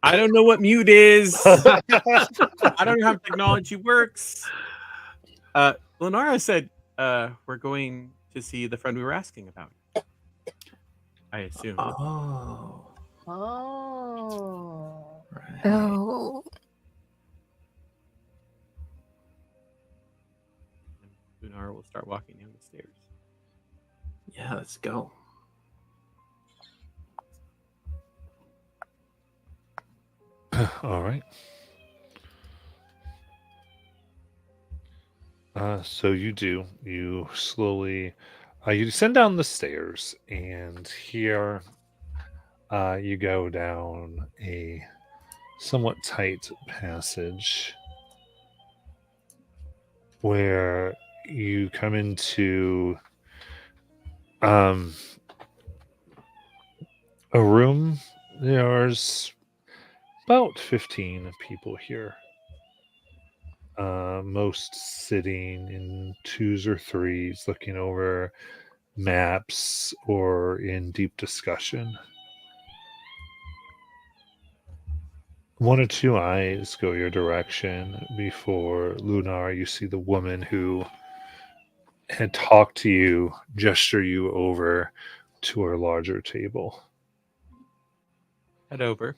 I don't know what mute is. I don't know how technology works. Lenara said we're going to see the friend we were asking about. I assume. Oh. Oh. Right. Oh. Lunara will start walking down the stairs. Yeah, let's go. All right. So you do. You slowly, you descend down the stairs, and here, you go down a somewhat tight passage where you come into a room. There's about 15 people here. Most sitting in twos or threes, looking over maps or in deep discussion. one or two eyes go your direction before Lunar. You see the woman who had talked to you gesture you over to her larger table. Head over.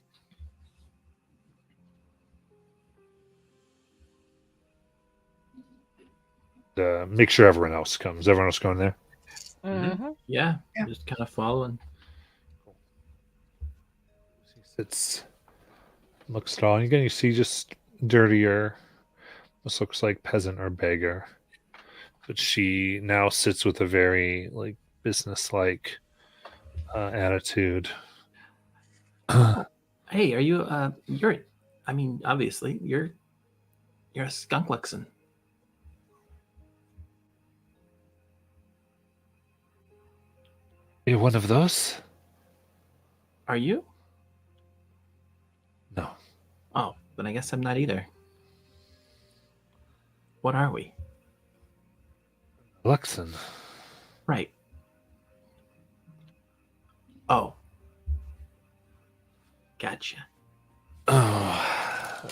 Make sure everyone else comes. Everyone else going there? Mm-hmm. Yeah, Yeah. just kind of following. She sits, looks tall. Again, you see just dirtier. This looks like peasant or beggar. But she now sits with a very like business-like attitude. Hey, are you? You're. I mean, obviously, you're a skunk Lexan. You're one of those? Are you? No. Oh, then I guess I'm not either. What are we? Luxon. Right. Oh. Gotcha. Oh.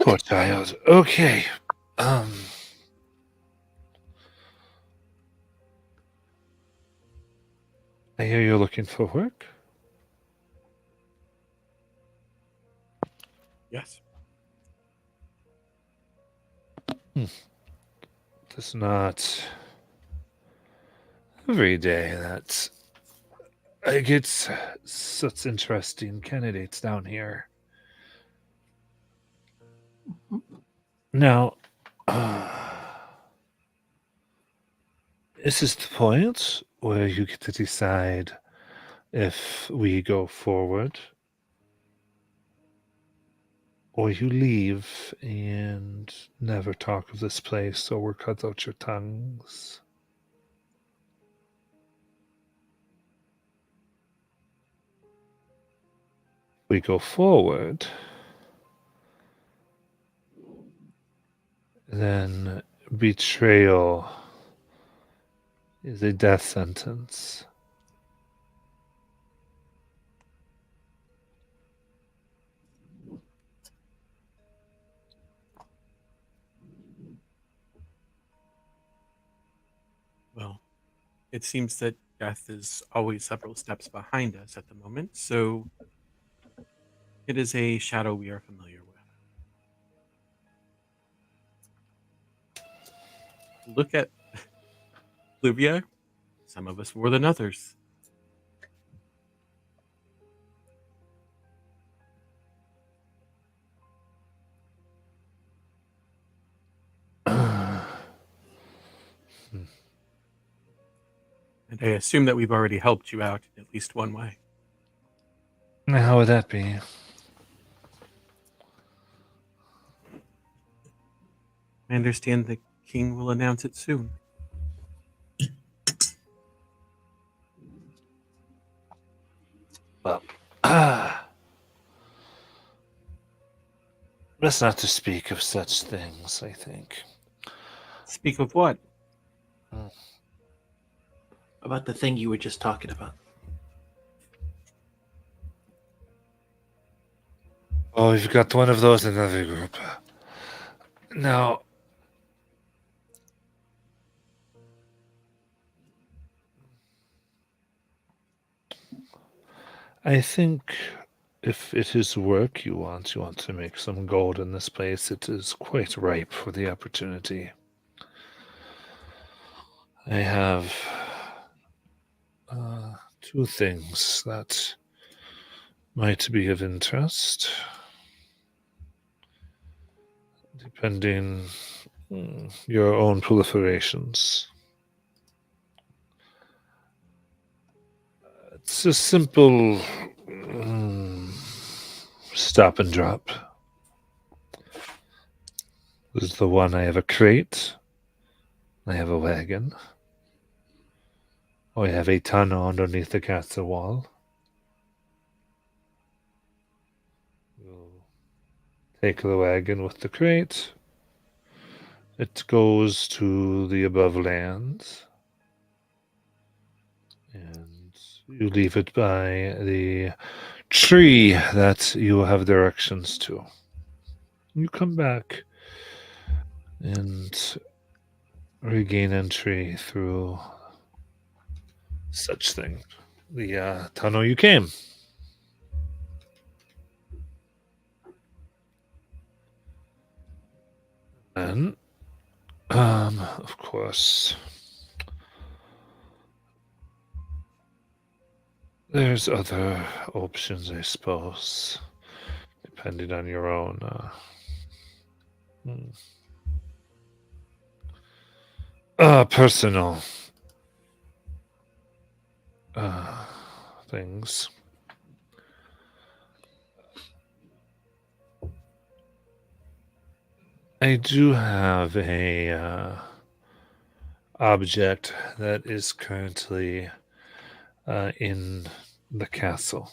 Poor child. Okay. I hear you're looking for work. Yes. It's not every day that I get such interesting candidates down here. Now, this is the point where you get to decide if we go forward or you leave and never talk of this place or we'll cut out your tongues. We go forward, then betrayal is a death sentence. Well, it seems that death is always several steps behind us at the moment, so it is a shadow we are familiar with. Look at Olivia. Some of us more than others. And I assume that we've already helped you out in at least one way. How would that be? I understand the king will announce it soon. Well, best not to speak of such things, I think. Speak of what? About the thing you were just talking about. Oh, we've got one of those in every group. Now, I think if it is work you want to make some gold in this place, it is quite ripe for the opportunity. I have two things that might be of interest, depending your own proliferations. It's a simple stop and drop. This is the one. I have a crate. I have a wagon. I have a tunnel underneath the castle wall. We'll take the wagon with the crate. It goes to the above lands. And you leave it by the tree that you will have directions to. You come back and regain entry through such thing. The tunnel you came. And, of course, there's other options, I suppose, depending on your own personal things. I do have a object that is currently in the castle.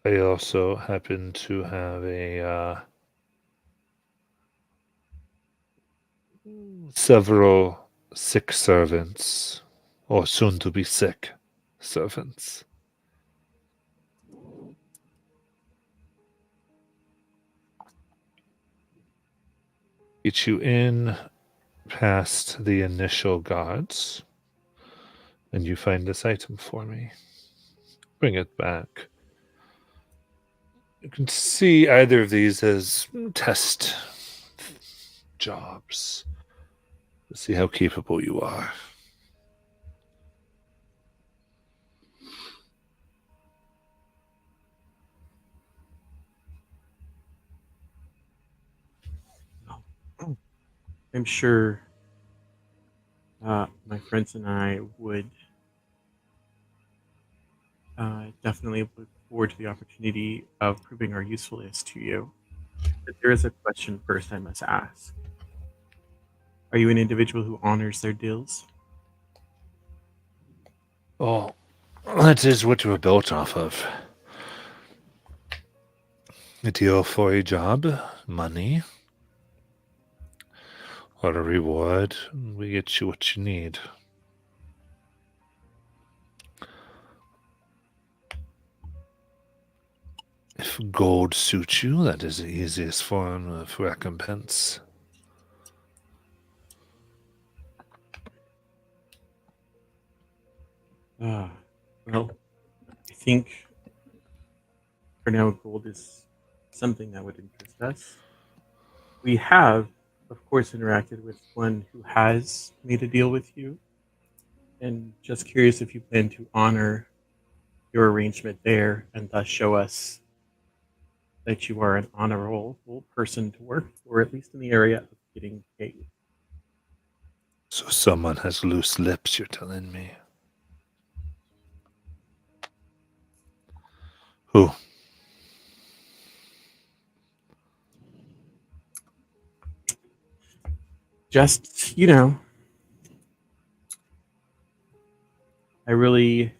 I also happen to have a several sick servants, or soon to be sick servants. Get you in past the initial guards, and you find this item for me. Bring it back. You can see either of these as test jobs to see how capable you are. I'm sure my friends and I would definitely look forward to the opportunity of proving our usefulness to you. But there is a question first I must ask. Are you an individual who honors their deals? Oh, that is what we're built off of. A deal for a job, money, or a reward. We get you what you need. If gold suits you, that is the easiest form of recompense. Well, I think for now gold is something that would interest us. We have, of course, interacted with one who has made a deal with you. And just curious if you plan to honor your arrangement there and thus show us that you are an honorable person to work for, at least in the area of getting paid. So someone has loose lips, you're telling me. Who? Just, I really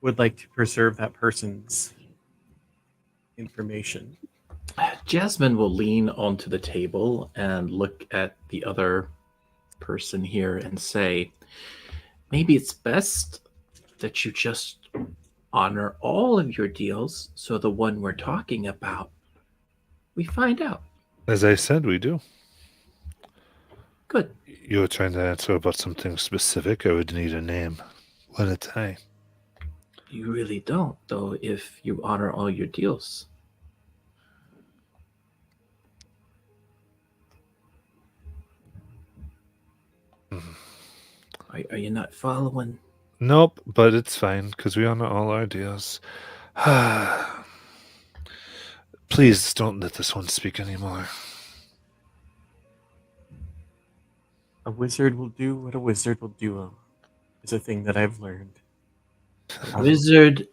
would like to preserve that person's information. Jasmine will lean onto the table and look at the other person here and say, maybe it's best that you just honor all of your deals so the one we're talking about, we find out. As I said, we do. Good. You were trying to answer about something specific. I would need a name. What a tie. You really don't, though, if you honor all your deals. Are you not following? Nope, but it's fine because we honor all our deals. Please don't let this one speak anymore. A wizard will do what a wizard will do is a thing that I've learned. A wizard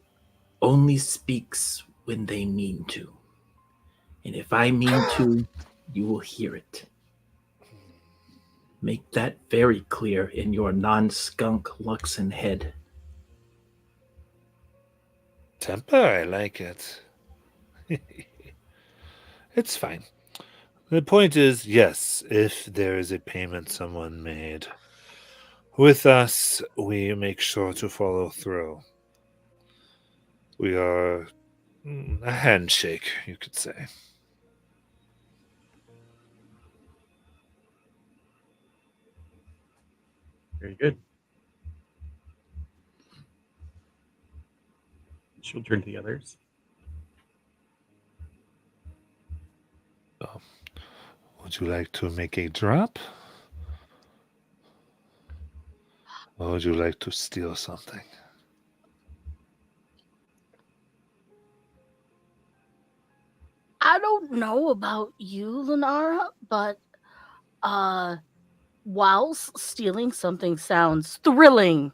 only speaks when they mean to. And if I mean to, you will hear it. Make that very clear in your non-skunk Luxon head. Temper, I like it. It's fine. The point is, yes, if there is a payment someone made, With us, we make sure to follow through. We are a handshake, you could say. Very good. She'll turn to the others. Would you like to make a drop? Or would you like to steal something? I don't know about you, Lunara, but whilst stealing something sounds thrilling,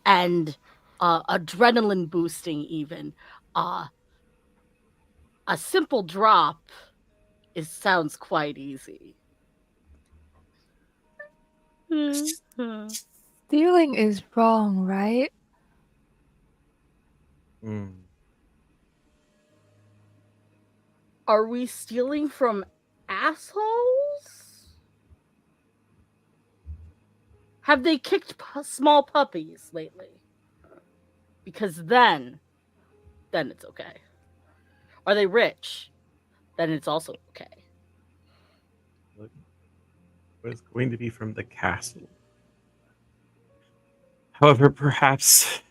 and adrenaline boosting even, a simple drop sounds quite easy. Stealing is wrong, right? Hmm. Are we stealing from assholes? Have they kicked small puppies lately? Because then it's okay. Are they rich? Then it's also okay. It was going to be from the castle. However, perhaps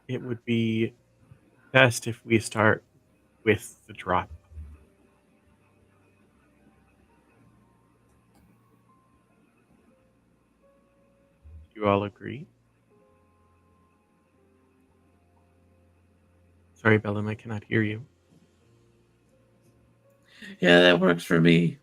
it would be best if we start with the drop. Do you all agree? Sorry, Bellum, I cannot hear you. Yeah, that works for me.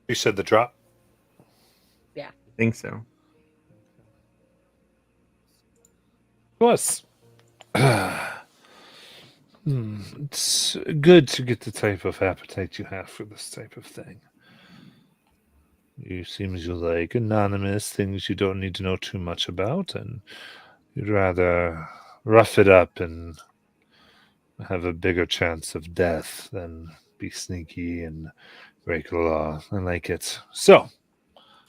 You said the drop? I think so. Was. It's good to get the type of appetite you have for this type of thing. You seem you like anonymous things you don't need to know too much about, and you'd rather rough it up and have a bigger chance of death than be sneaky and break the law. I like it. So,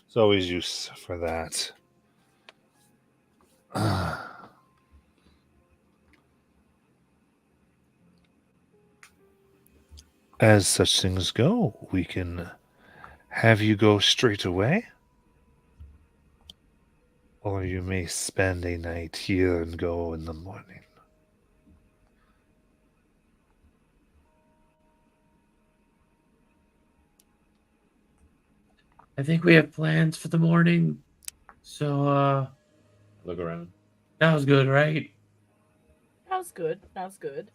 there's always use for that. As such things go, we can have you go straight away, or you may spend a night here and go in the morning. I think we have plans for the morning. So, Look around. that was good, right? That was good. That was good.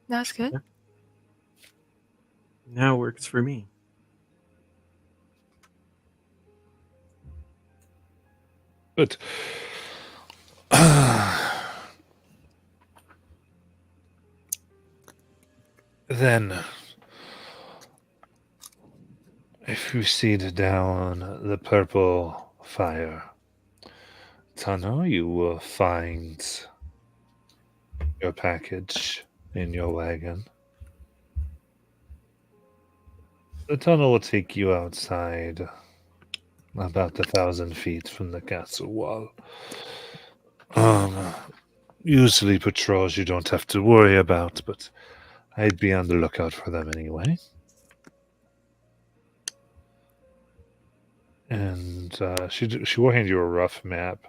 That's good. Now works for me. But then, if you see down the purple fire tunnel, you will find your package in your wagon. The tunnel will take you outside about 1,000 feet from the castle wall. Usually patrols you don't have to worry about, but I'd be on the lookout for them anyway. And she will hand you a rough map,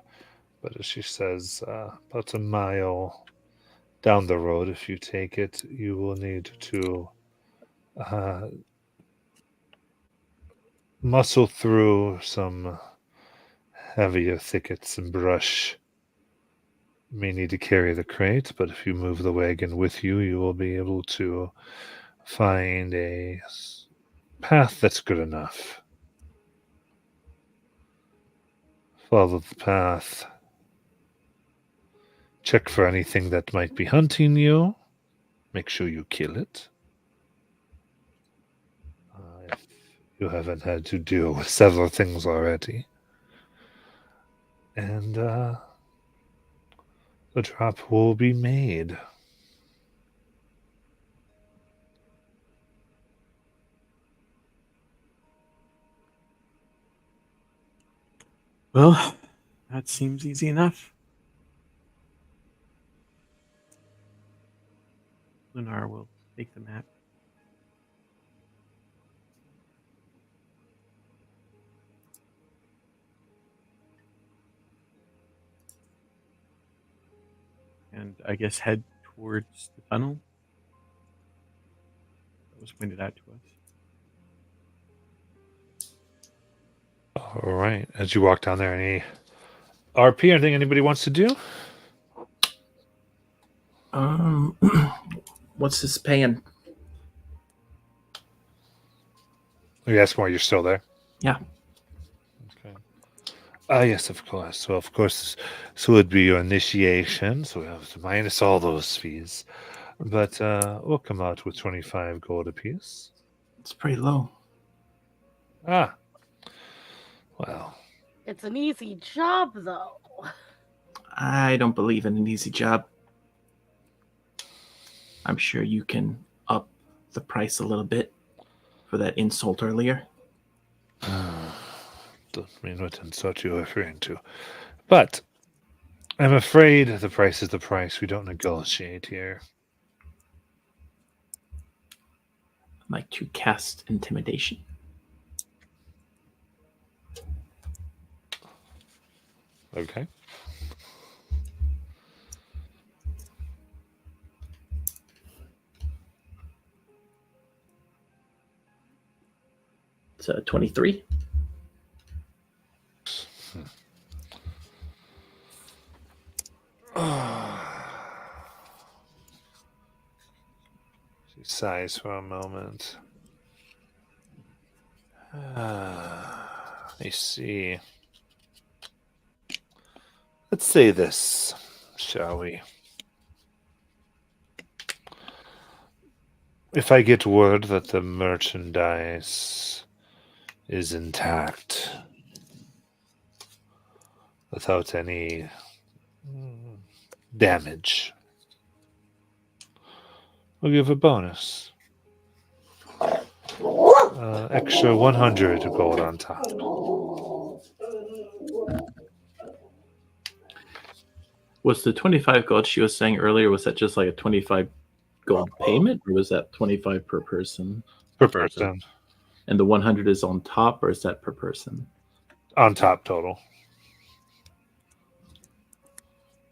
but as she says, about a mile down the road, if you take it, you will need to muscle through some heavier thickets and brush. You may need to carry the crate, but if you move the wagon with you, you will be able to find a path that's good enough. Follow the path. Check for anything that might be hunting you. Make sure you kill it. If you haven't had to deal with several things already. And the drop will be made. Well, that seems easy enough. Lunar will take the map. And I guess head towards the tunnel that was pointed out to us. All right. As you walk down there, any RP, anything anybody wants to do? What's this paying? Are you asking why you're still there? Yeah. Okay. Yes, of course. So, so it would be your initiation. So we have to minus all those fees. But we'll come out with 25 gold apiece. It's pretty low. Ah. Well, It's an easy job, though. I don't believe in an easy job. I'm sure you can up the price a little bit for that insult earlier. don't mean what insult you're referring to. But I'm afraid the price is the price. We don't negotiate here. I'd like to cast intimidation. Okay. It's 23. She sighs for a moment. Let me see. Let's say this, shall we? If I get word that the merchandise is intact, without any damage, we'll give a bonus. Extra 100 gold on top. Was the 25 gold she was saying earlier, was that just like a 25 gold payment, or was that 25 per person? Per person. And the 100 is on top, or is that per person? On top total.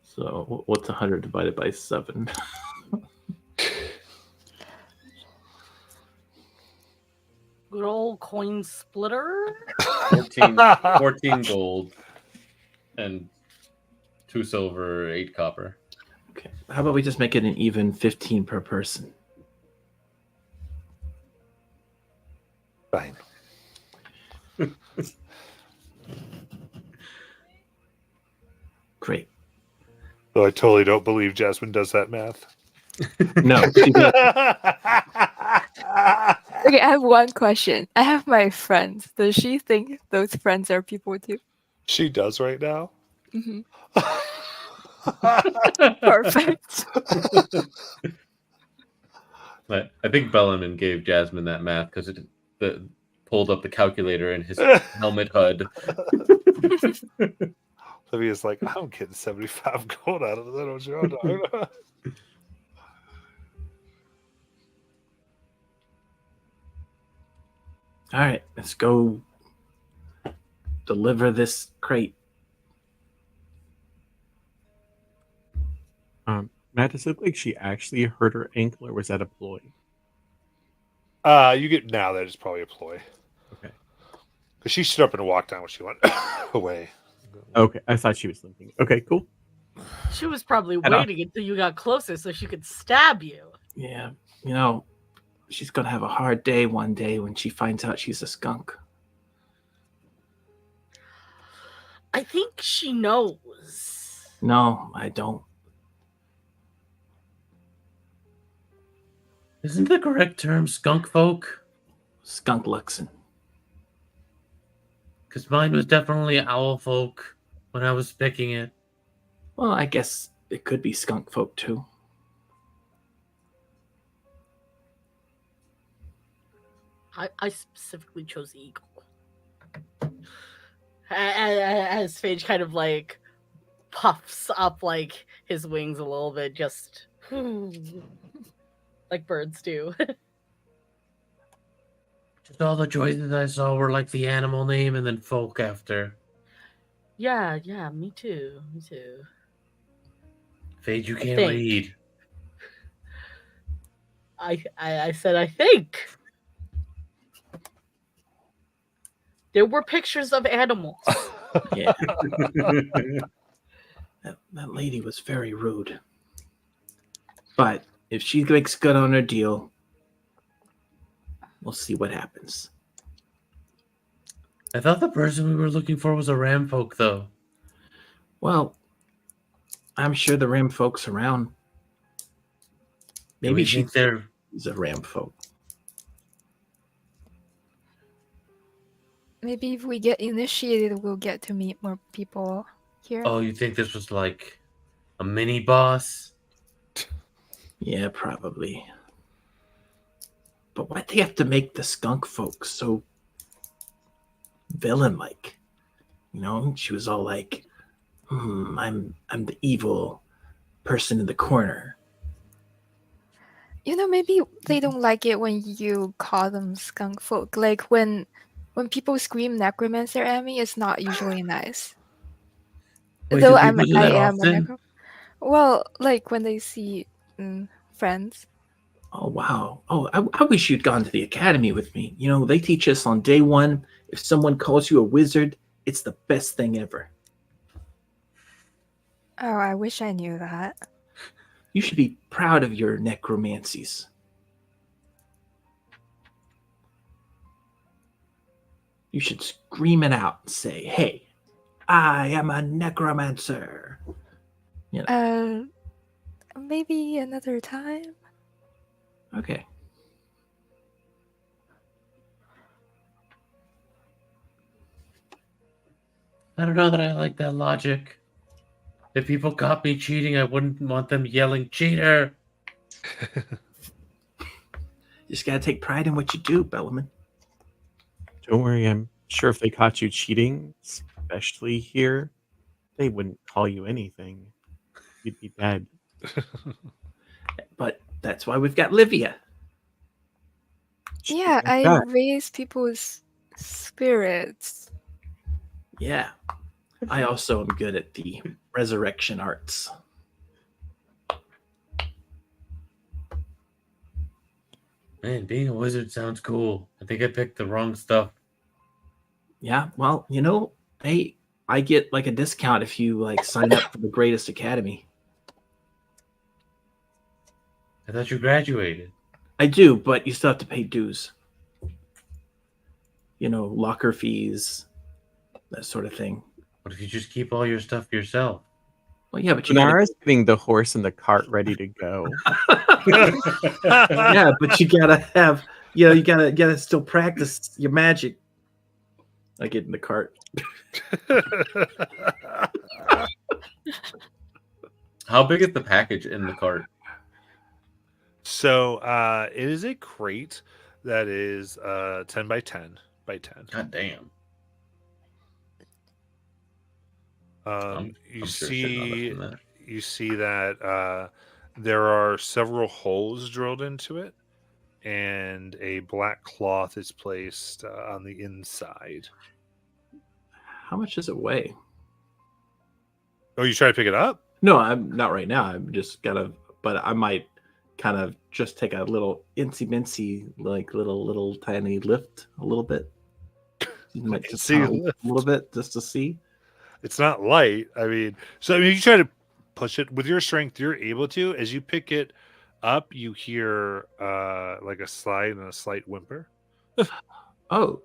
So what's 100 divided by 7? Good old coin splitter. 14 gold and 2 silver, 8 copper. Okay. How about we just make it an even 15 per person? Fine. Great. Though I totally don't believe Jasmine does that math. No. She does. Okay, I have one question. I have my friends. Does she think those friends are people too? She does right now. Hmm. Perfect. I think Bellarmine gave Jasmine that math because it pulled up the calculator in his helmet HUD. Olivia's like, I'm getting 75 gold out of that. What you're talking about. All right, let's go deliver this crate. Matt, does it look like she actually hurt her ankle, or was that a ploy? You get now that is probably a ploy. Okay. Because she stood up and walked down when she went away. Okay, I thought she was limping. Okay, cool. She was probably Head off. waiting until you got closer so she could stab you. Yeah, you know, she's gonna have a hard day one day when she finds out she's a skunk. I think she knows. No, I don't. Isn't the correct term skunk folk? Skunk Luxon. Because mine was definitely owl folk when I was picking it. Well, I guess It could be skunk folk too. I specifically chose eagle. As Phage kind of like puffs up like his wings a little bit, just like birds do. Just all the choices I saw were like the animal name and then folk after. Yeah, me too. Phage, you I can't think. read. I said I think. There were pictures of animals. Yeah. That lady was very rude. But if she makes good on her deal, we'll see what happens. I thought the person we were looking for was a ram folk, though. Well, I'm sure the Ram folks around. Do Maybe we think they're... she's a Ram folk. Maybe if we get initiated, we'll get to meet more people here. Oh, you think this was like a mini boss? Yeah, probably. But why'd they have to make the skunk folks so villain-like? You know, she was all like, I'm the evil person in the corner. You know, maybe they don't like it when you call them skunk folk. Like when people scream necromancer at me, it's not usually nice. Wait, Though do people do I that am a often? necro. Well, like when they see friends. Oh, wow. Oh, I wish you'd gone to the academy with me. You know, they teach us on day one, if someone calls you a wizard, it's the best thing ever. Oh, I wish I knew that. You should be proud of your necromancies. You should scream it out and say, hey, I am a necromancer. You know. Maybe another time. Okay. I don't know that I like that logic. If people caught me cheating, I wouldn't want them yelling, cheater! You just gotta take pride in what you do, Bellaman. Don't worry, I'm sure if they caught you cheating, especially here, they wouldn't call you anything. You'd be dead. But that's why we've got Livia. Yeah, I Yeah. raise people's spirits. Yeah. I also am good at the resurrection arts. Man, being a wizard sounds cool. I think I picked the wrong stuff. Yeah, well, you know, I get like a discount if you like sign up for the Greatest Academy. I thought you graduated. I do, but you still have to pay dues. You know, locker fees, that sort of thing. What if you just keep all your stuff yourself? Well, yeah, but you gotta, Nara's getting the horse and the cart ready to go. yeah, but you gotta have, you know, you gotta still practice your magic. I get in the cart. How big is the package in the cart? So it is a crate that is 10 by 10 by 10. God damn. You I'm sure shit not less see than that. you see that there are several holes drilled into it, and a black cloth is placed on the inside. How much does it weigh? Oh, you try to pick it up? No, I'm not right now. I'm just gotta, but I might kind of just take a little incy-mincy, like little tiny lift a little bit. You might just See, kinda lift a little bit just to see. It's not light. I mean, you try to push it with your strength. You're able to. As you pick it up, you hear like a slide and a slight whimper. Oh,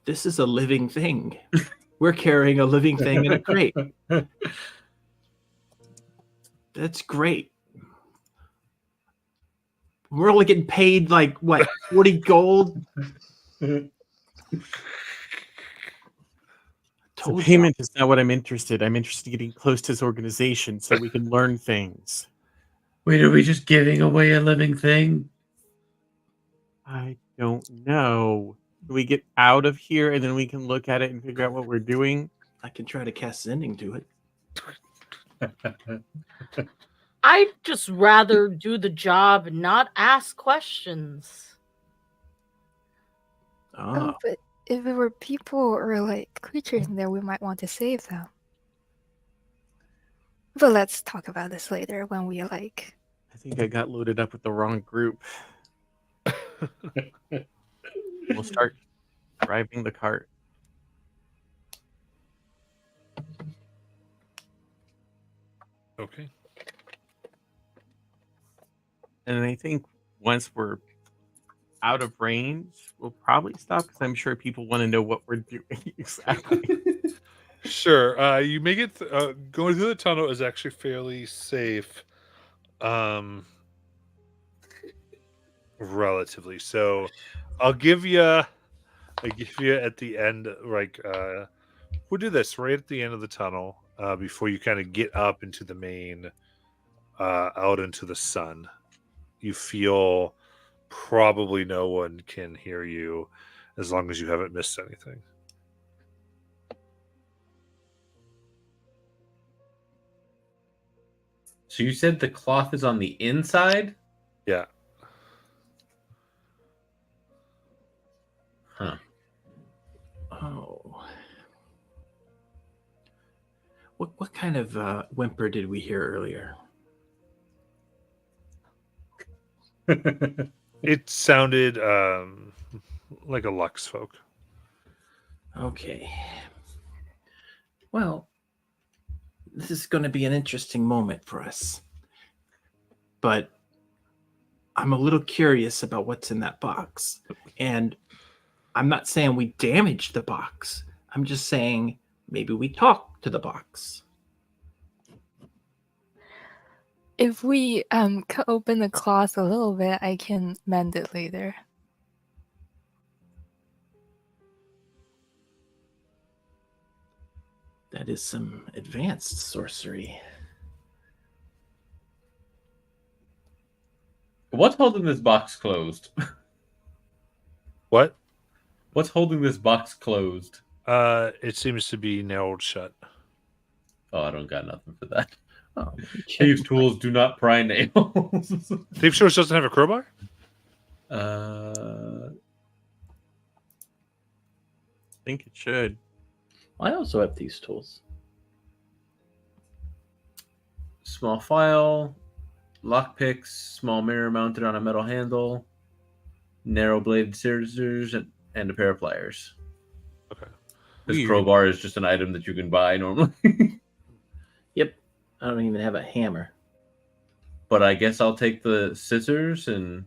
this is a living thing. We're carrying a living thing in a crate. That's great. We're only getting paid like what, 40 gold? The Told you. payment is not what I'm interested. I'm interested in getting close to his organization so we can learn things. Wait, are we just giving away a living thing? I don't know. Do we get out of here and then we can look at it and figure out what we're doing? I can try to cast sending to it. I'd just rather do the job and not ask questions. Oh, Oh, but if it were people or like creatures in there, we might want to save them. But let's talk about this later when we like. I think I got loaded up with the wrong group. We'll start driving the cart. Okay. And I think once we're out of range, we'll probably stop because I'm sure people want to know what we're doing exactly. Sure. You make it going through the tunnel is actually fairly safe. Relatively. So I'll give you at the end, like we'll do this right at the end of the tunnel, before you kind of get up into the main, out into the sun. You feel probably no one can hear you as long as you haven't missed anything. So you said the cloth is on the inside? Yeah. Huh. oh. What kind of whimper did we hear earlier? It sounded like a Lux folk. Okay. Well, this is going to be an interesting moment for us. But I'm a little curious about what's in that box. And I'm not saying we damaged the box. I'm just saying maybe we talk to the box. If we cut open the cloth a little bit, I can mend it later. That is some advanced sorcery. What's holding this box closed? What? What's holding this box closed? It seems to be nailed shut. Oh, I don't got nothing for that. Oh, let me check Thieves' my- tools do not pry nails. Thief Shores doesn't have a crowbar? I think it should. I also have these tools. Small file, lockpicks, small mirror mounted on a metal handle, narrow bladed scissors, and a pair of pliers. Okay. This Weird. crowbar is just an item that you can buy normally. Yep. I don't even have a hammer. But I guess I'll take the scissors and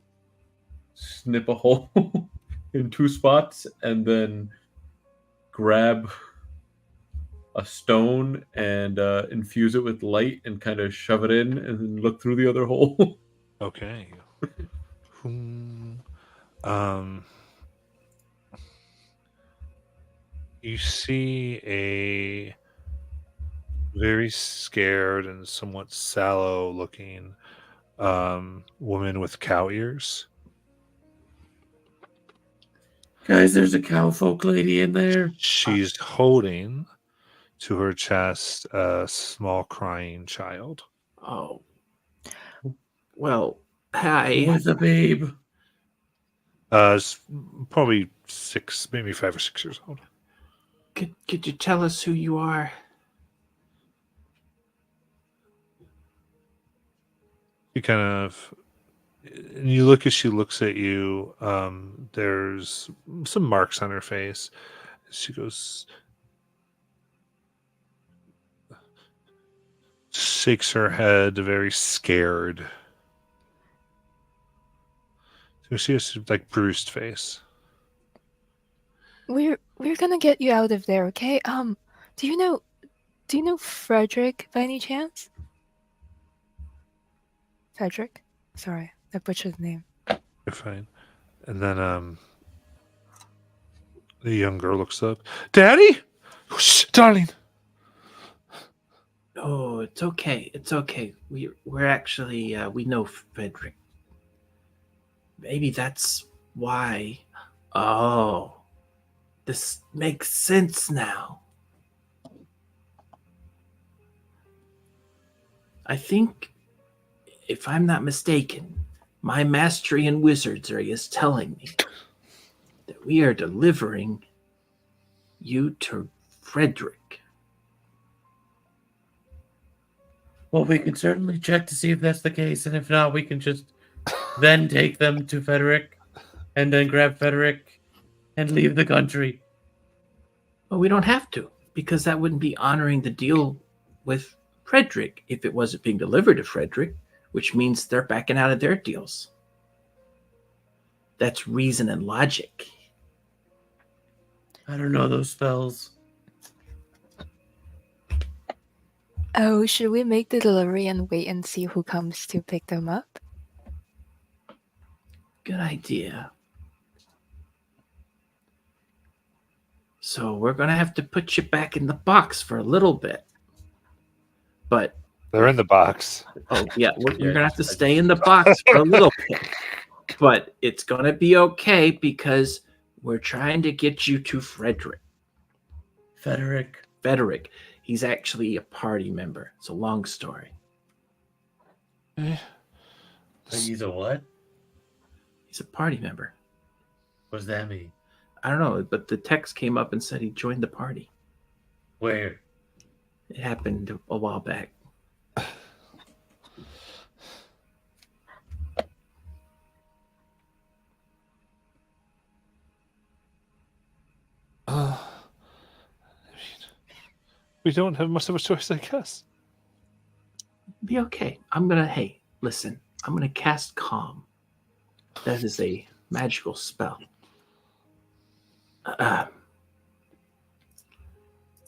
snip a hole in 2 spots and then grab a stone and infuse it with light and kind of shove it in and then look through the other hole. Okay. You see a very scared and somewhat sallow looking woman with cow ears. Guys, there's a cowfolk lady in there. She's holding to her chest a small crying child. Oh. Well, hi. With a babe. It's probably 6, maybe 5 or 6 years old. Could you tell us who you are? You kind of, and you look as she looks at you. There's some marks on her face. She goes, shakes her head, very scared. So she has like bruised face. We're gonna get you out of there, okay? Do you know Frederick by any chance? Frederick? Sorry, I butchered the name. You're fine. And then the young girl looks up. Daddy? Shh, darling. Oh, it's okay. It's okay. We're actually we know Frederick. Maybe that's why. Oh, this makes sense now. I think, if I'm not mistaken, my mastery in wizardry is telling me that we are delivering you to Frederick. Well, we can certainly check to see if that's the case, and if not, we can just then take them to Frederick, and then grab Frederick and leave the country. Well, we don't have to, because that wouldn't be honoring the deal with Frederick if it wasn't being delivered to Frederick, which means they're backing out of their deals. That's reason and logic. I don't know those spells. Oh, should we make the delivery and wait and see who comes to pick them up? Good idea. So we're going to have to put you back in the box for a little bit. But, They're in the box. oh, yeah, you're going to have to stay in the box for a little bit. But it's going to be okay because we're trying to get you to Frederick. Frederick. He's actually a party member. It's a long story. He's a what? He's a party member. What does that mean? I don't know, but the text came up and said he joined the party. Where? It happened a while back. We don't have much of a choice, I guess. Be okay. Hey, listen. I'm gonna cast Calm. That is a magical spell.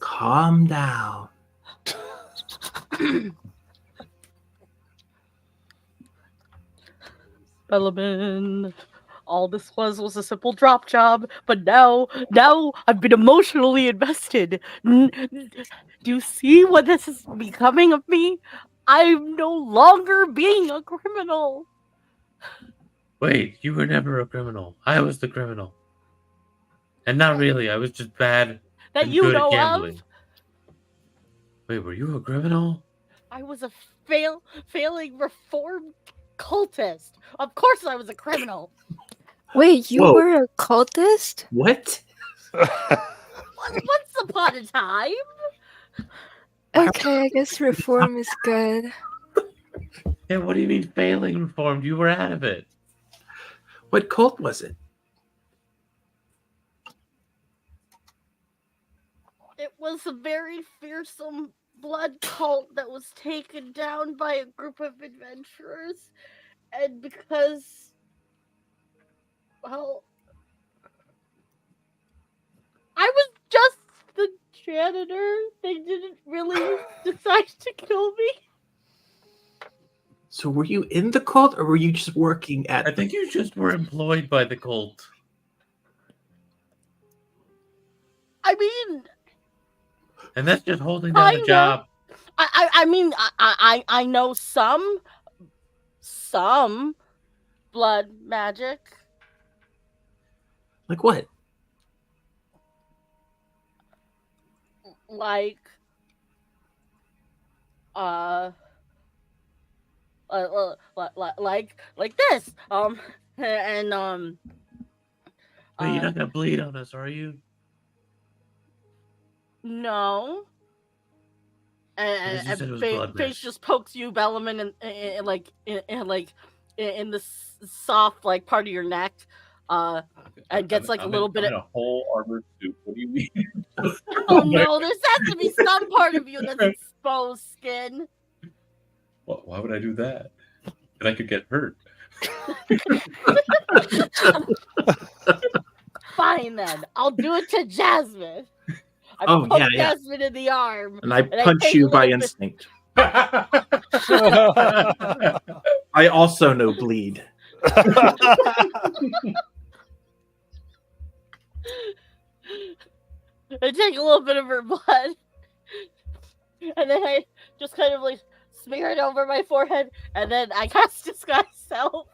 Calm down. Bellman. All this was a simple drop job, but now I've been emotionally invested. Do you see what this is becoming of me? I'm no longer being a criminal. Wait, you were never a criminal. I was the criminal. And not really, I was just bad That and you good at know gambling. of? Wait, were you a criminal? I was a failing reformed cultist. Of course I was a criminal. Wait, you Whoa. were a cultist? What? Once upon a time. Okay, I guess reform is good. Yeah, what do you mean failing reformed? You were out of it. What cult was it? It was a very fearsome blood cult that was taken down by a group of adventurers. And because, well, I was just the janitor, they didn't really decide to kill me. So were you in the cult or were you just working at I think you just were employed by the cult. I mean, And that's just holding down a Kinda. job. I mean, I know some blood magic. like what? Like like this and Wait, you're not gonna bleed on us, are you? no, Because you said it was blood face magic. just pokes you Bellaman in the soft like part of your neck and gets like a little bit I'm of in a whole armored suit. What do you mean? oh no, there has to be some part of you that's exposed skin. Why would I do that? And I could get hurt. Fine then, I'll do it to Jasmine. I Oh, poke yeah. Jasmine in the arm. And I I punch take you a by little bit- instinct. I also know bleed. I take a little bit of her blood, and then I just kind of like smear it over my forehead, and then I cast disguise self,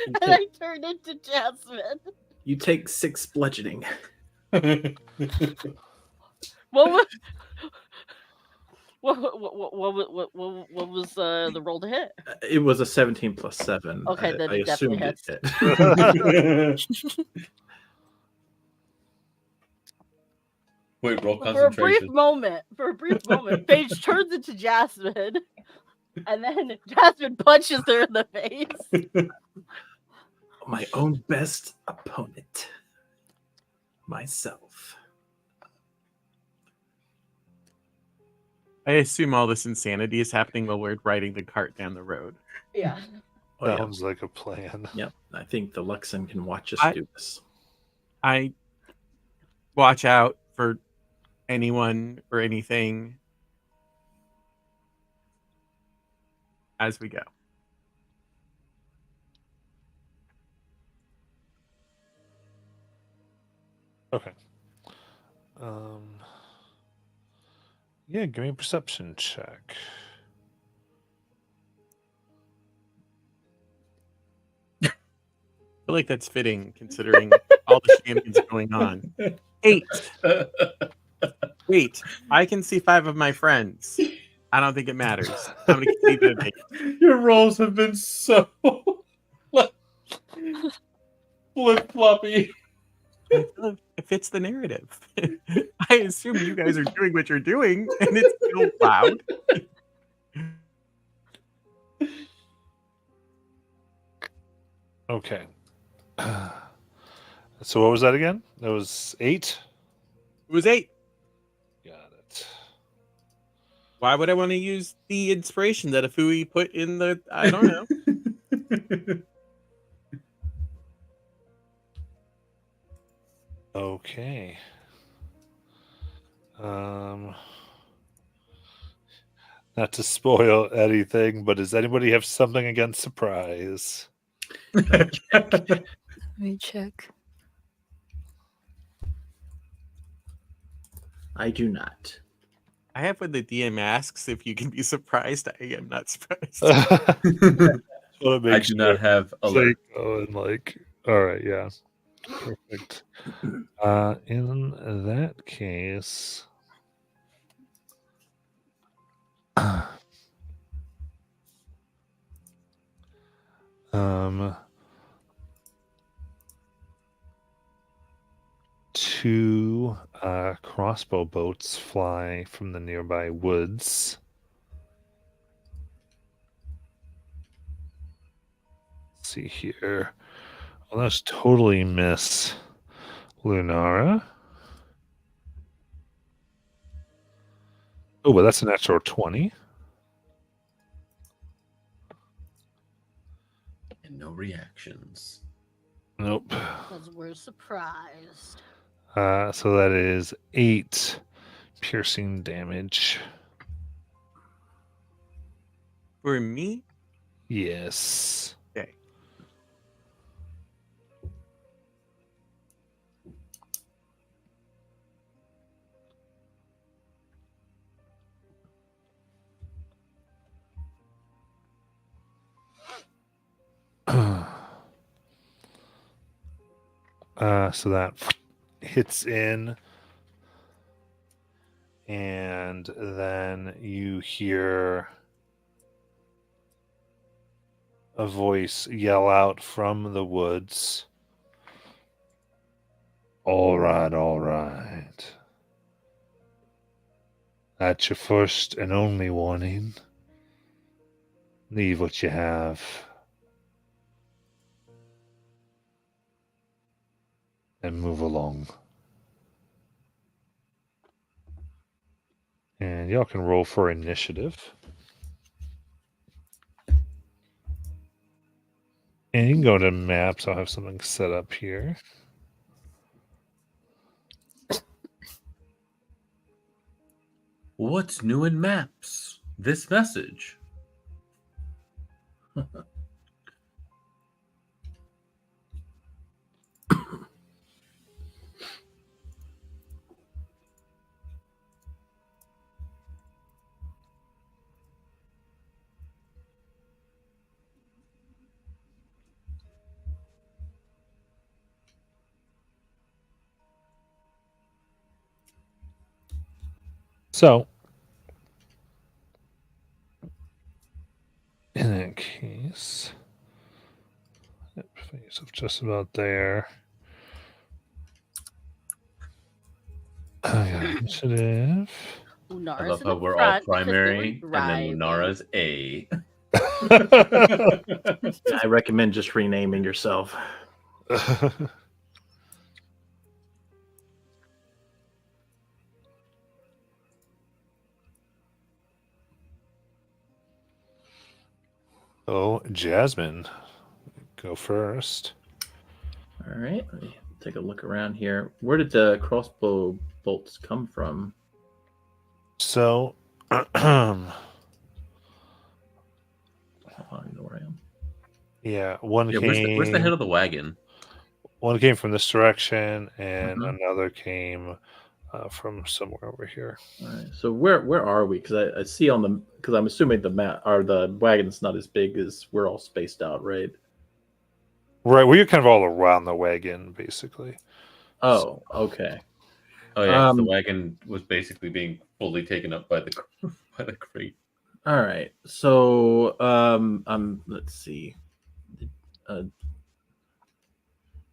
and I turn into Jasmine. You take 6 bludgeoning. What was what was the roll to hit? It was a 17 plus 7. Okay, then I it definitely assumed it hit. Wait, roll For a brief concentration. moment, Paige turns into Jasmine, and then Jasmine punches her in the face. My own best opponent. Myself. I assume all this insanity is happening while we're riding the cart down the road. Yeah. Oh, yeah. Sounds like a plan. Yep. I think the Luxon can watch us do this. I watch out for anyone or anything as we go. Okay. Yeah, give me a perception check. I feel like that's fitting considering all the shenanigans going on. 8. Wait, I can see 5 of my friends. I don't think it matters. How many can see it? Your rolls have been so flip floppy. It fits the narrative. I assume you guys are doing what you're doing, and it's still loud. Okay. So what was that again? That was 8? It was 8. Got it. Why would I want to use the inspiration that Afui put in the... I don't know. Okay. Not to spoil anything, but does anybody have something against surprise? Let me check. I do not. I have when the DM asks if you can be surprised. I am not surprised. I do not have alert. All right, yeah. Perfect. In that case, two crossbow boats fly from the nearby woods. Let's see here. Well, that's totally miss Lunara. Oh, but that's a natural 20. And no reactions. Nope. Because we're surprised. So that is 8 piercing damage. For me? Yes. Okay. So that hits in, and then you hear a voice yell out from the woods. All right, all right. That's your first and only warning. Leave what you have. And move along. And y'all can roll for initiative. And you can go to maps. I'll have something set up here. What's new in maps? This message. So, in that case, put yourself just about there. I got initiative. I Unara's love in how the we're all front because they were primary, and then driving. Lunara's A. I recommend just renaming yourself. Oh, Jasmine, go first. All right, let me take a look around here. Where did the crossbow bolts come from? So, Oh, I know where I am. yeah, one Yeah, came. where's the head of the wagon? One came from this direction, and Mhm. another came from somewhere over here. All right, so where are we? Because I see on the because I'm assuming the map or the wagon's not as big as we're all spaced out, right? Right, well, you're kind of all around the wagon, basically. Oh, okay. Oh yeah, 'cause the Um, wagon was basically being fully taken up by the by the crate. All right. So let's see. Did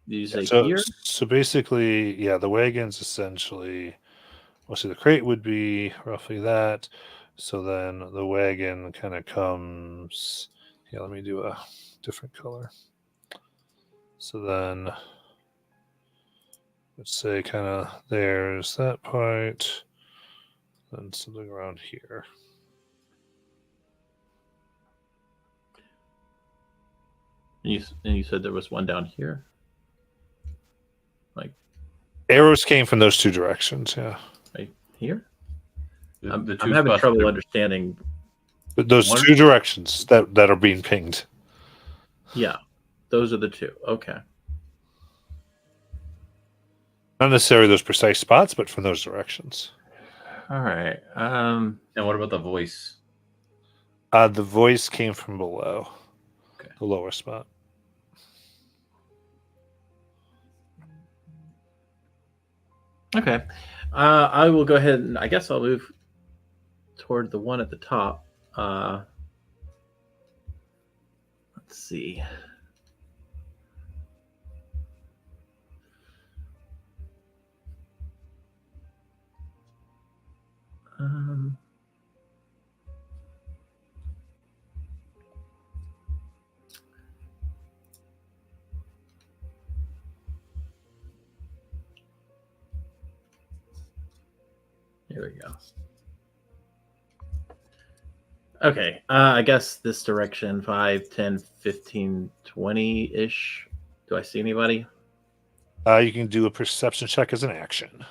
you Yeah, say so, here? so basically, yeah, the wagon's essentially. Well, see, the crate would be roughly that. So then the wagon kind of comes. Yeah, let me do a different color. So then, let's say kind of there's that part, then something around here. And you said there was one down here. Like Arrows came from those two directions, yeah. right here. I'm The two having spots trouble that- understanding. But those One- two directions that are being pinged. Yeah, those are the two. Okay. Not necessarily those precise spots, but from those directions. All right. And what about the voice? The voice came from below, Okay. the lower spot. Okay. I will go ahead and I guess I'll move toward the one at the top. Let's see. Um, Here we go. Okay, I guess this direction 5, 10, 15, 20-ish. Do I see anybody? You can do a perception check as an action.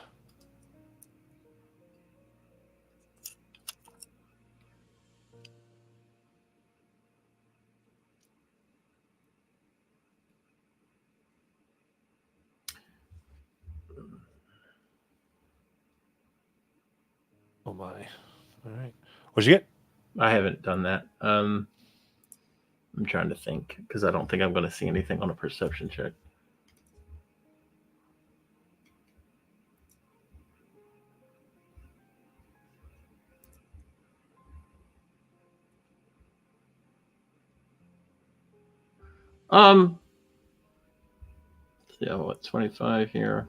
Oh my. All right. What'd you get? I haven't done that. I'm trying to think because I don't think I'm going to see anything on a perception check. Yeah, what 25 here?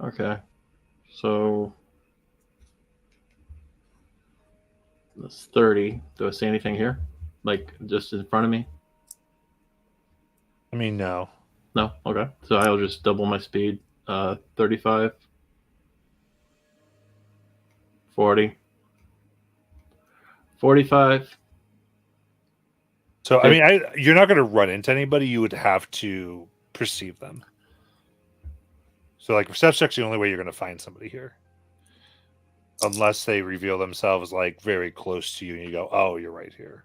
Okay, so that's 30. Do I see anything here? Like just in front of me? I mean, no. No. Okay, so I'll just double my speed. 35, 40, 45. So, I mean, you're not going to run into anybody. You would have to perceive them. So, like, perception check's the only way you're going to find somebody here. Unless they reveal themselves, like, very close to you and you go, oh, you're right here.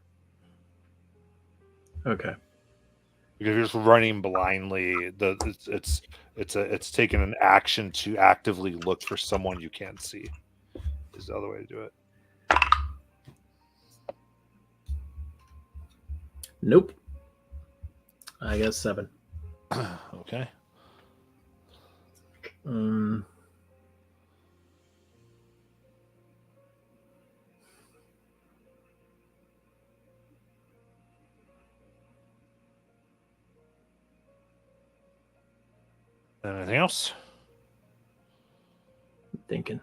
Okay. Because you're just running blindly. It's taking an action to actively look for someone you can't see. Is the other way to do it. Nope. I guess 7. Okay. Anything else? I'm thinking.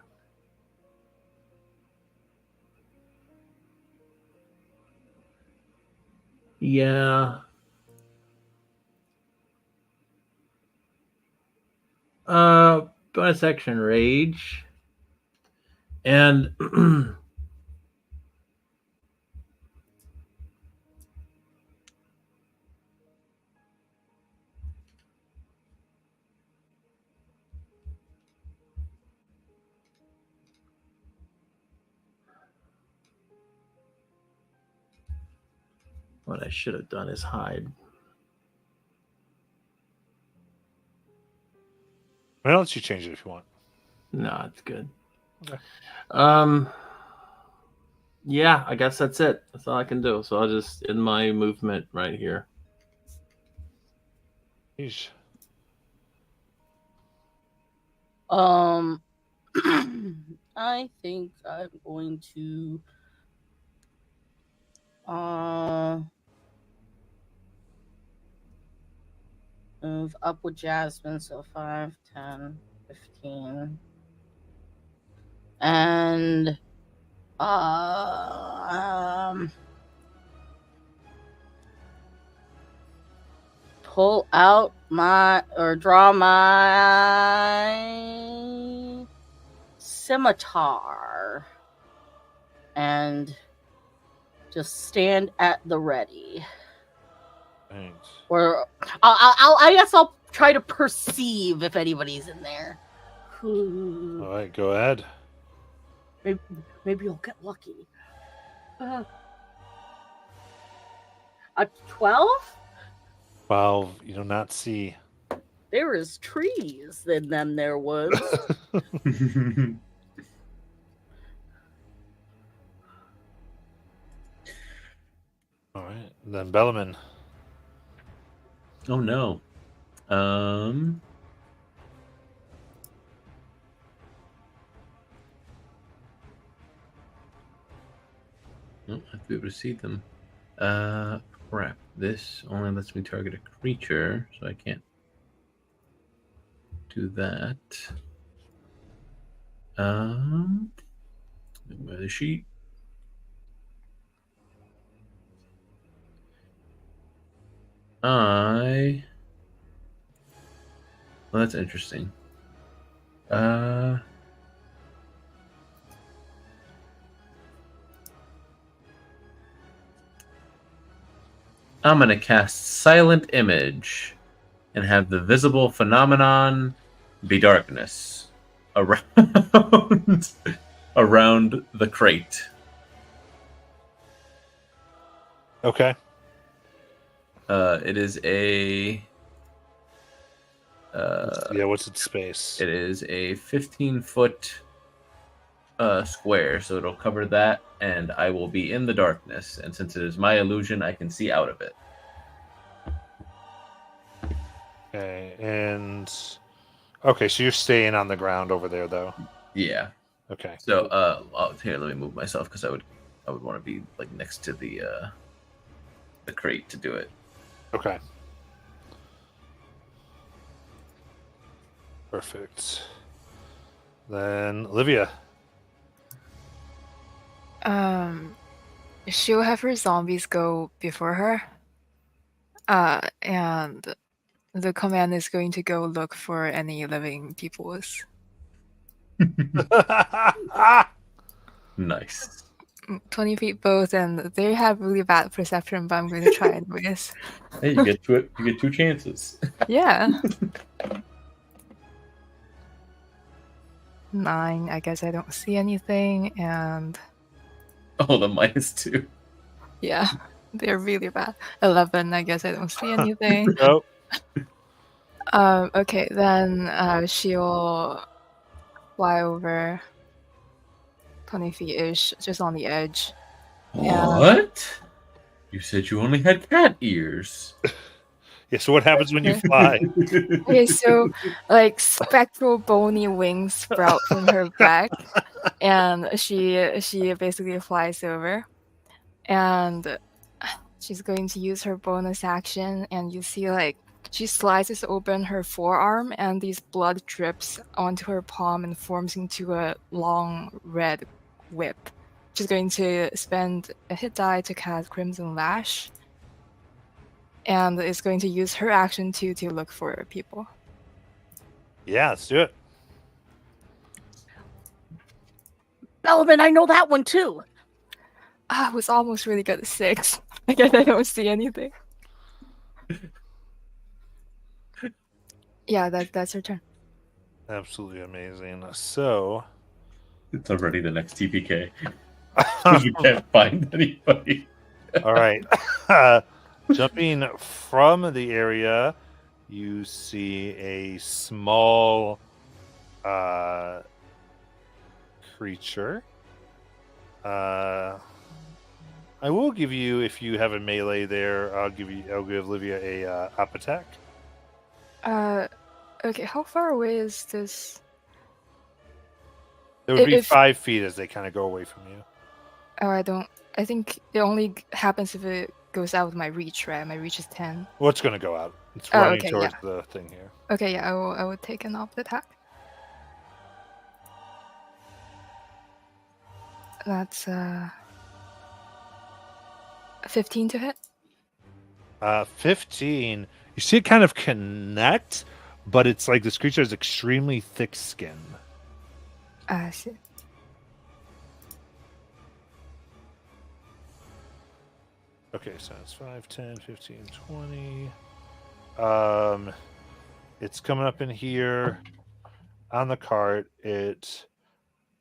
Yeah. Bonus action rage. And what I should have done is hide. I'll let you change it if you want. No, it's good. Okay. Yeah, I guess that's it. That's all I can do. So I'll just end my movement right here. Yeesh. I think I'm going to move up with Jasmine, so 5, 10, 15. And pull out draw my scimitar and just stand at the ready. Thanks. Or I guess I'll try to perceive if anybody's in there. All right, go ahead. Maybe I'll get lucky. 12? 12. You do not see. There is trees in them there woods. All right, then Bellaman. Oh no. I have to be able to see them. Crap. This only lets me target a creature, so I can't do that. By the sheet. Well, that's interesting. I'm going to cast Silent Image and have the visible phenomenon be darkness around around the crate. Okay. It is a Yeah, what's its space? it is a 15-foot square, so it'll cover that, and I will be in the darkness. And since it is my illusion, I can see out of it. Okay, and okay, so you're staying on the ground over there, though. Yeah. Okay. So, here, let me move myself because I would want to be like next to the crate to do it. Okay. Perfect. Then Olivia. She'll have her zombies go before her. And the command is going to go look for any living peoples. Nice. 20 feet both, and they have really bad perception, but I'm going to try anyways. Hey, you get to it. You get 2 chances. Yeah. 9, I guess I don't see anything, and Oh, the -2. yeah, they're really bad. 11, I guess I don't see anything. Nope. Okay, then she'll fly over 20 feet-ish, just on the edge. What? You said you only had cat ears. Yeah, so what happens when you fly? Okay, so like spectral bony wings sprout from her back, and she basically flies over, and she's going to use her bonus action, and you see like She slices open her forearm, and these blood drips onto her palm and forms into a long red whip. She's going to spend a hit die to cast Crimson Lash, and is going to use her action to look for people. Yeah, let's do it. Bellman, I know that one too. I was almost really good at 6. I guess I don't see anything. Yeah, that's her turn. Absolutely amazing. So, It's already the next TPK. Because we can't find anybody. all right. Jumping from the area, you see a small creature. I will give you, if you have a melee there, I'll give Livia a up attack. Okay, how far away is this? It would be If- 5 feet as they kind of go away from you. Oh, I think it only happens if it goes out of my reach, right? My reach is 10. Well, it's going to go out. It's Oh, running okay, towards yeah. the thing here. Okay, yeah, I will take an opt attack. That's 15 to hit. 15. You see it kind of connect, but it's like this creature has extremely thick skin. I see. Okay, so it's 5, 10, 15, 20. It's coming up in here on the cart. It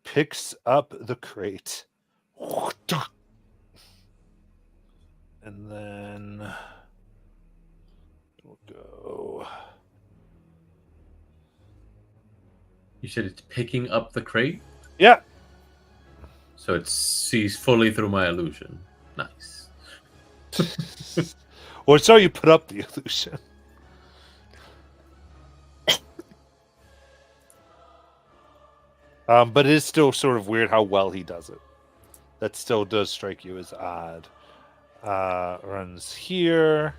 picks up the crate. And then we'll go. You said it's picking up the crate, Yeah. so it sees fully through my illusion. Nice. Or so you put up the illusion. But it is still sort of weird how well he does it. That still does strike you as odd. Runs here,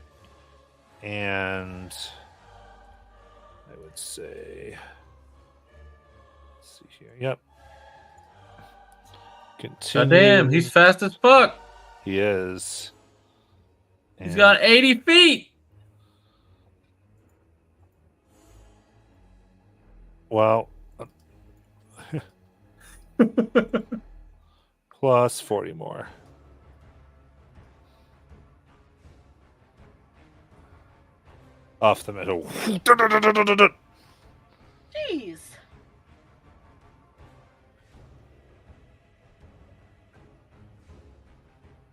and I would say, let's see here. Yep. Continue. God damn, he's fast as fuck. He is. He's And- got 80 feet. Well, plus 40 more. Off the middle. Jeez.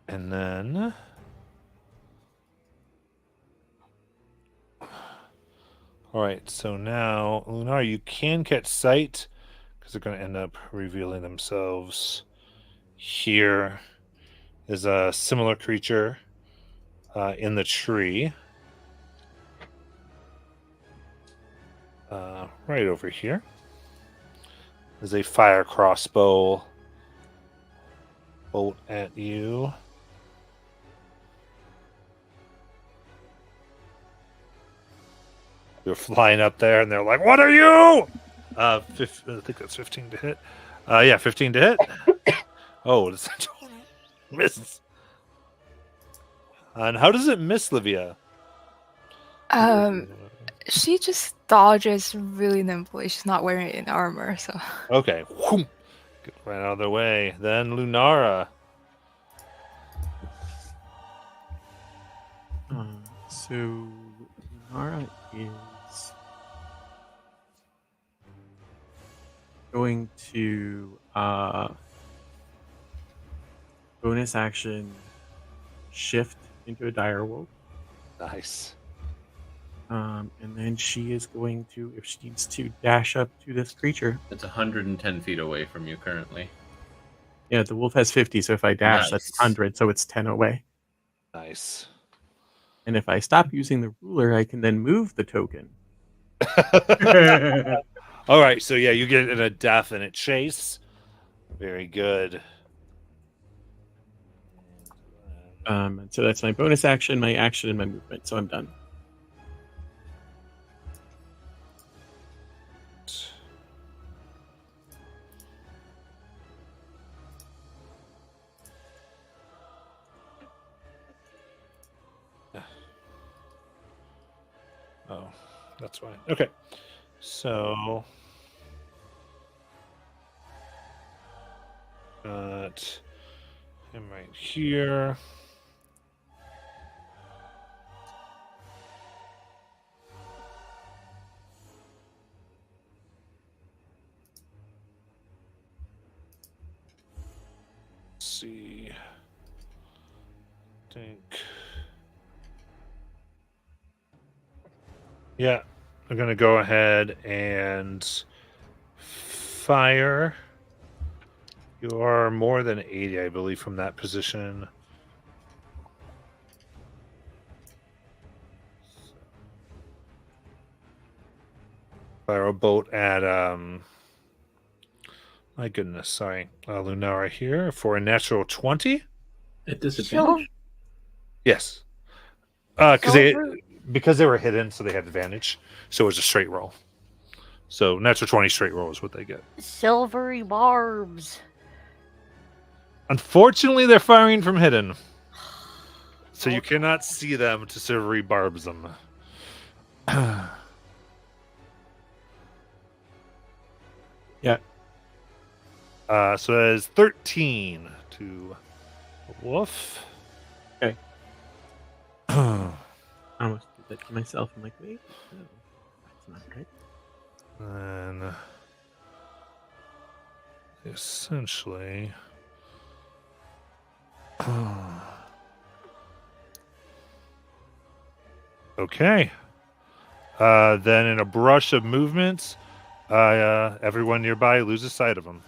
And then all right, so now Lunar, you can catch sight because they're going to end up revealing themselves. Here is a similar creature in the tree. Right over here. There's a fire crossbow bolt at you. You're flying up there, and they're like, "What are you?" I think that's 15 to hit. Yeah, 15 to hit. Oh, it's miss. And how does it miss, Livia? She just dodges really nimbly. She's not wearing any armor, so. Okay. Whoom. Get right out of the way. Then Lunara. So Nara is going to bonus action shift into a direwolf. Nice. And then she is going to, if she needs to, dash up to this creature. It's 110 feet away from you currently. Yeah, the wolf has 50, so if I dash, that's Nice. 100, so it's 10 away. Nice. And if I stop using the ruler, I can then move the token. All right, so yeah, you get in a definite chase. Very good. So that's my bonus action, my action, and my movement. So I'm done. That's fine. Okay. So got him right here. Let's see. Think. Yeah, I'm gonna go ahead and fire. You are more than 80, I believe, from that position. Fire a bolt at my goodness, sorry, Lunara here for a natural 20. At disadvantage. Yes, because Silver, they were hidden, so they had advantage. So it was a straight roll. So natural 20 straight roll is what they get. silvery barbs. Unfortunately, they're firing from hidden, so you cannot see them to silvery barbs them. Yeah. So that is 13 to Wolf. Okay. I almost did that to myself. I'm like, wait, no, that's not right. And essentially, okay. Then in a brush of movements, everyone nearby loses sight of him.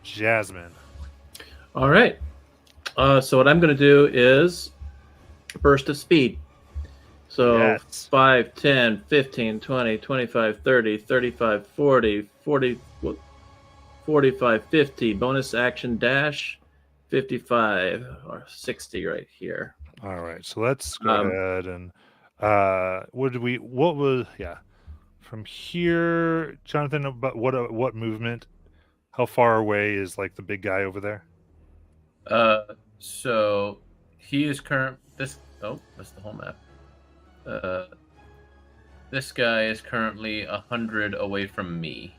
Jasmine. All right. So what I'm going to do is burst of speed. So Yes. 5, 10, 15, 20, 25, 30, 35, 40, 45, 50. Bonus action dash 55 or 60 right here. All right. So let's go ahead and from here, Jonathan, about what movement? How far away is like the big guy over there? So he is that's the whole map. This guy is currently 100 away from me.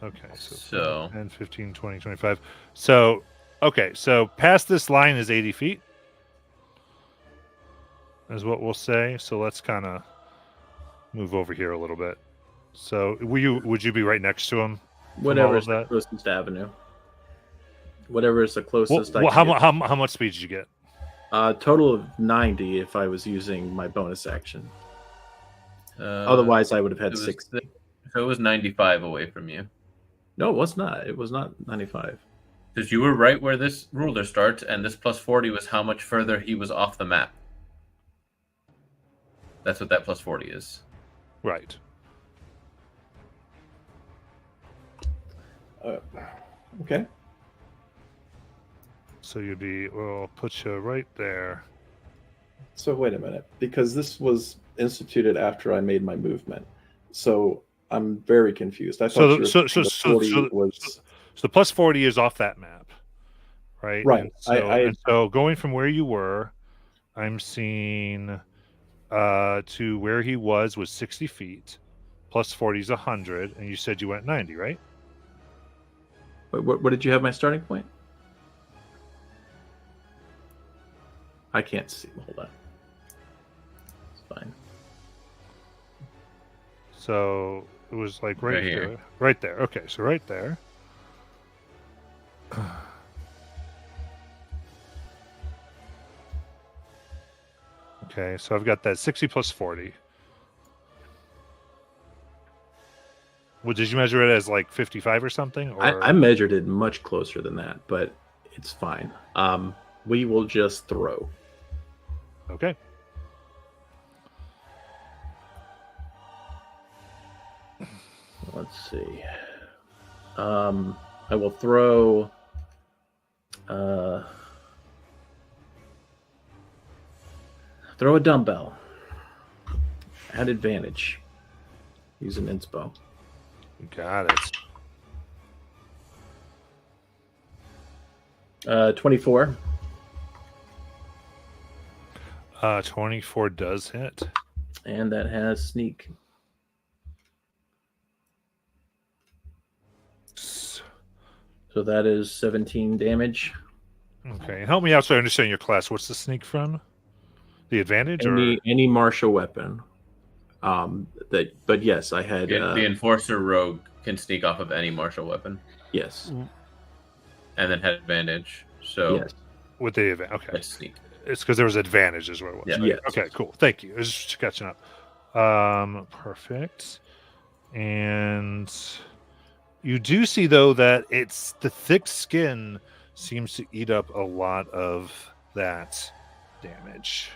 Okay, So 10, 15, 20, 25. So, okay, so past this line is 80 feet, is what we'll say. So let's kind of move over here a little bit. So, would you be right next to him? Whatever is the that? closest avenue. Whatever is the closest. How much speed did you get? Total of 90 if I was using my bonus action. Otherwise, I would have had 60. So it was 95 away from you. No, it was not. It was not 95. Because you were right where this ruler starts, and this plus 40 was how much further he was off the map. That's what that plus 40 is. Right. Okay. So we'll put you right there. So wait a minute, because this was instituted after I made my movement, so I'm very confused. I thought So the plus 40 is off that map, right? Right. And so going from where you were, I'm seeing to where he was 60 feet. Plus 40 is 100, and you said you went 90, right? Wait, what did you have my starting point? I can't see. Hold on. It's fine. So it was like Right here. there. Right there. Okay, so right there. Okay, so I've got that 60 plus 40. Well, did you measure it as like 55 or something? Or... I measured it much closer than that, but it's fine. We will just throw. Okay. Let's see. I will throw. Throw a dumbbell. At advantage. Use an inspo. Got it. 24. 24 does hit. And that has sneak. So that is 17 damage. Okay, help me out so I understand your class. What's the sneak from? The advantage or Any martial weapon. But yes, I had The enforcer rogue can sneak off of any martial weapon, yes, and then had advantage. So yes, with the advantage? Okay, that's sneak. it's because there was advantage, is what it was. Yeah. Right? Yes. Okay, cool. Thank you. I was just catching up. Perfect. And you do see though that it's the thick skin seems to eat up a lot of that damage.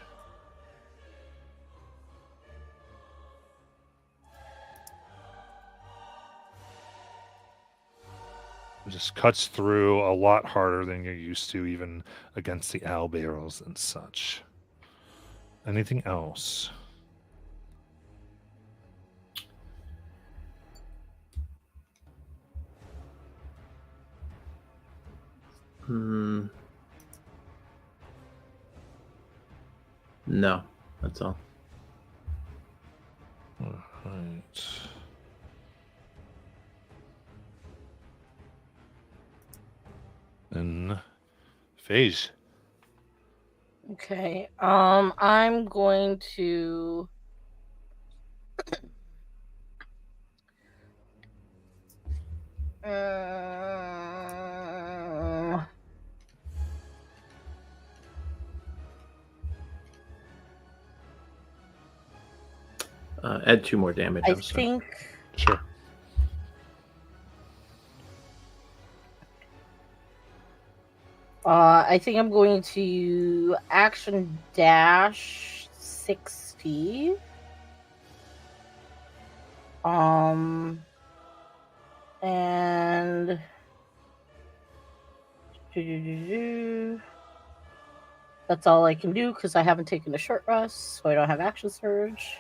It just cuts through a lot harder than you're used to, even against the owl barrels and such. Anything else? No, that's all. All right. And Phage. Okay. I'm going to. Add 2 more damage. I I'm sorry. think. Sure. I think I'm going to action dash 60. And that's all I can do because I haven't taken a short rest, so I don't have action surge.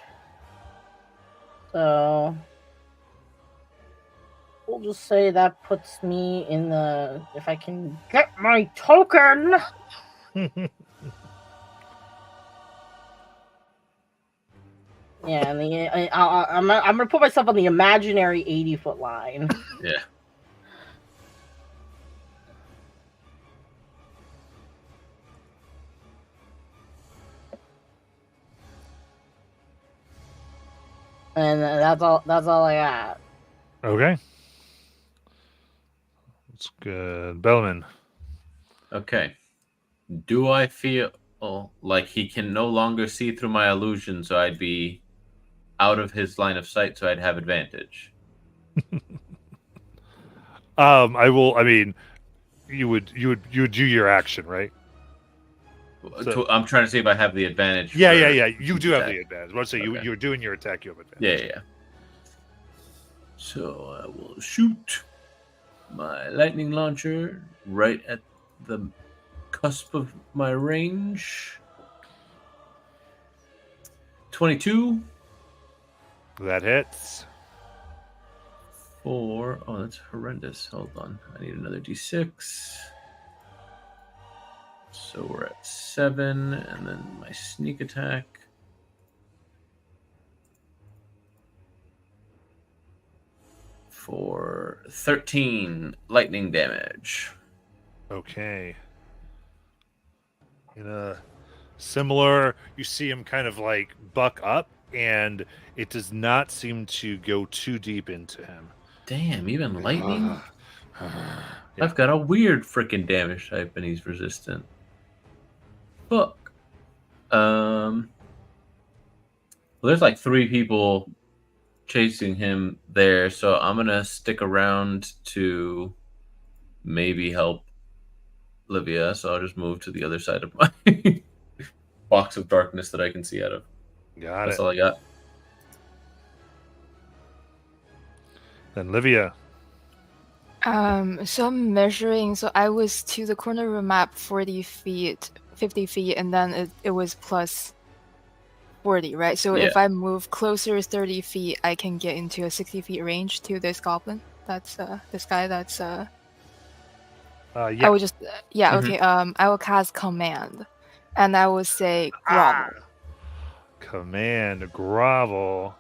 So we'll just say that puts me in the, if I can get my token. Yeah, and I'm gonna put myself on the imaginary 80-foot line. Yeah. And that's all I got. Okay. That's good. Bellman. Okay. Do I feel like he can no longer see through my illusion, so I'd be out of his line of sight, so I'd have advantage? I mean, you would do your action, right? So- I'm trying to see if I have the advantage. Yeah. for You each do have attack. the advantage. Let's say Okay. you're doing your attack, you have advantage. Yeah. So I will shoot my lightning launcher right at the cusp of my range. 22 That hits. for... Oh, that's horrendous. Hold on. I need another d6. So we're at 7, and then my sneak attack. For 13 lightning damage. Okay. In a similar, you see him kind of like buck up, and it does not seem to go too deep into him. Damn, even lightning? Yeah. I've got a weird freaking damage type and he's resistant. Fuck. Well, there's like 3 people chasing him there, so I'm gonna stick around to maybe help Livia. So I'll just move to the other side of my box of darkness that I can see out of. Got That's it. all I got. Then Livia. So I'm measuring. So I was to the corner of the map 40 feet, 50 feet, and then it was plus 40, right? So if Yeah. I move closer 30 feet, I can get into a 60 feet range to this goblin. That's this guy. That's I Yeah. will just yeah. Mhm. Okay. I will cast command, and I will say Ah! grovel. Command grovel.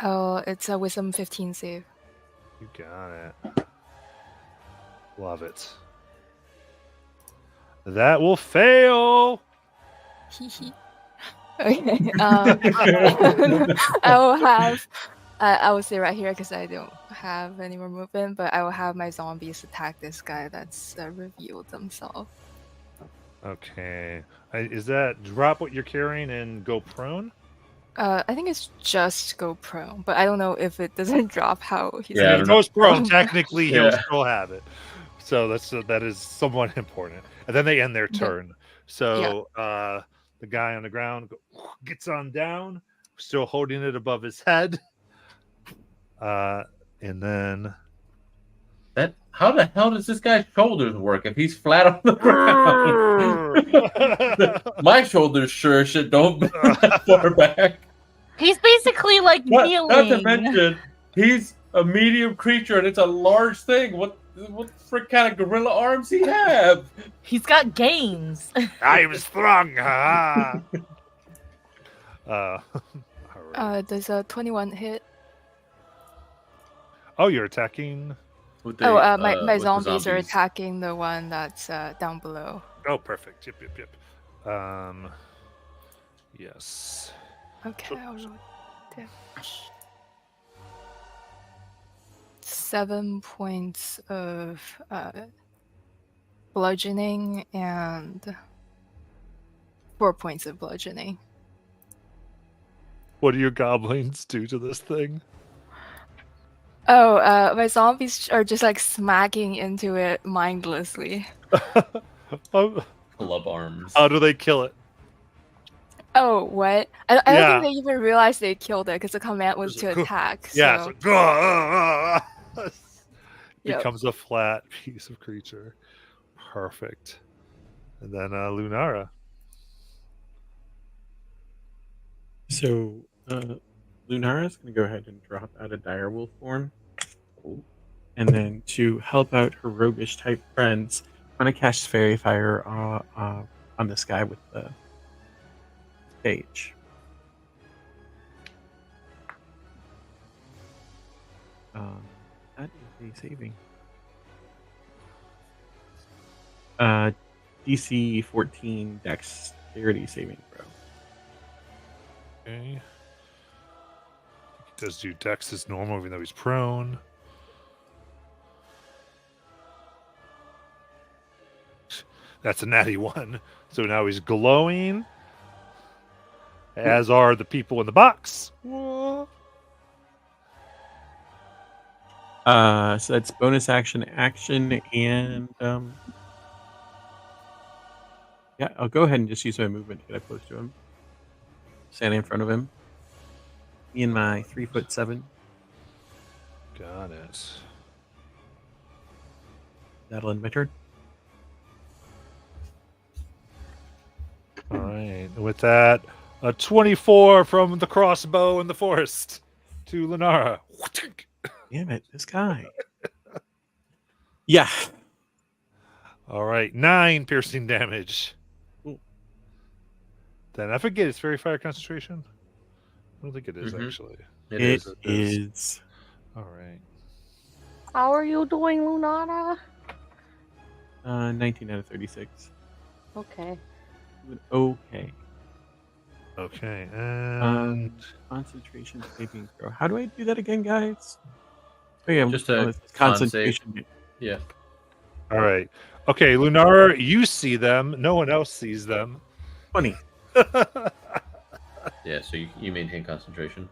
Oh, it's a wisdom 15 save. You got it. Love it. That will fail. Hee. Okay. I will have. I will say right here because I don't have any more movement, but I will have my zombies attack this guy that's revealed themselves. Okay. Is that drop what you're carrying and go prone? I think it's just go prone, but I don't know if it doesn't drop how he's. Yeah, I If don't he know. goes prone, technically he'll Yeah. still have it. So that is somewhat important. And then they end their Okay. turn. So the guy on the ground gets on down, still holding it above his head. And then How the hell does this guy's shoulders work if he's flat on the ground? My shoulders sure shit don't bend that far back. He's basically like Not to kneeling. mention, he's a medium creature and it's a large thing. What frick kind of gorilla arms he have? He's got gains. I am strong. Ha. All right. Does a 21 hit? Oh, you're attacking. With My with the zombies are attacking the one that's down below. Oh, perfect. Yep. Yes. Okay, I'll roll damage. 7 points of bludgeoning and 4 points of bludgeoning. What do your goblins do to this thing? Oh, my zombies are just like smacking into it mindlessly. Oh, club arms. how do they kill it? Oh, what? I don't Yeah. think they even realized they killed it because the command was to attack. Yeah. So, So, Yep. becomes a flat piece of creature. Perfect. And then Lunara. So, Lunara's going to go ahead and drop out of direwolf form. And then to help out her roguish type friends, I'm going to cast Fairy Fire on this guy with the cage. That is a saving. DC 14 Dexterity saving throw. Okay. He does do Dex as normal, even though he's prone. That's a natty one. So now he's glowing, as are the people in the box. So that's bonus action, and yeah, I'll go ahead and just use my movement to get up close to him. Standing in front of him. Me and my 3'7". Got it. That'll end my turn. All right. With that, a 24 from the crossbow in the forest to Lenara. Damn it, this guy. Yeah. All right. 9 piercing damage. Cool. Then I forget, it's Fairy Fire concentration? I don't think it is, Mhm. actually. It is. All right. How are you doing, Lunana? 19 out of 36. Okay. Okay. Okay. And Concentration saving throw. How do I do that again, guys? Oh yeah, Just a it's con concentration. Yeah. all right. Okay, Lunar, you see them. No one else sees them. 20. Yeah, so you maintain concentration.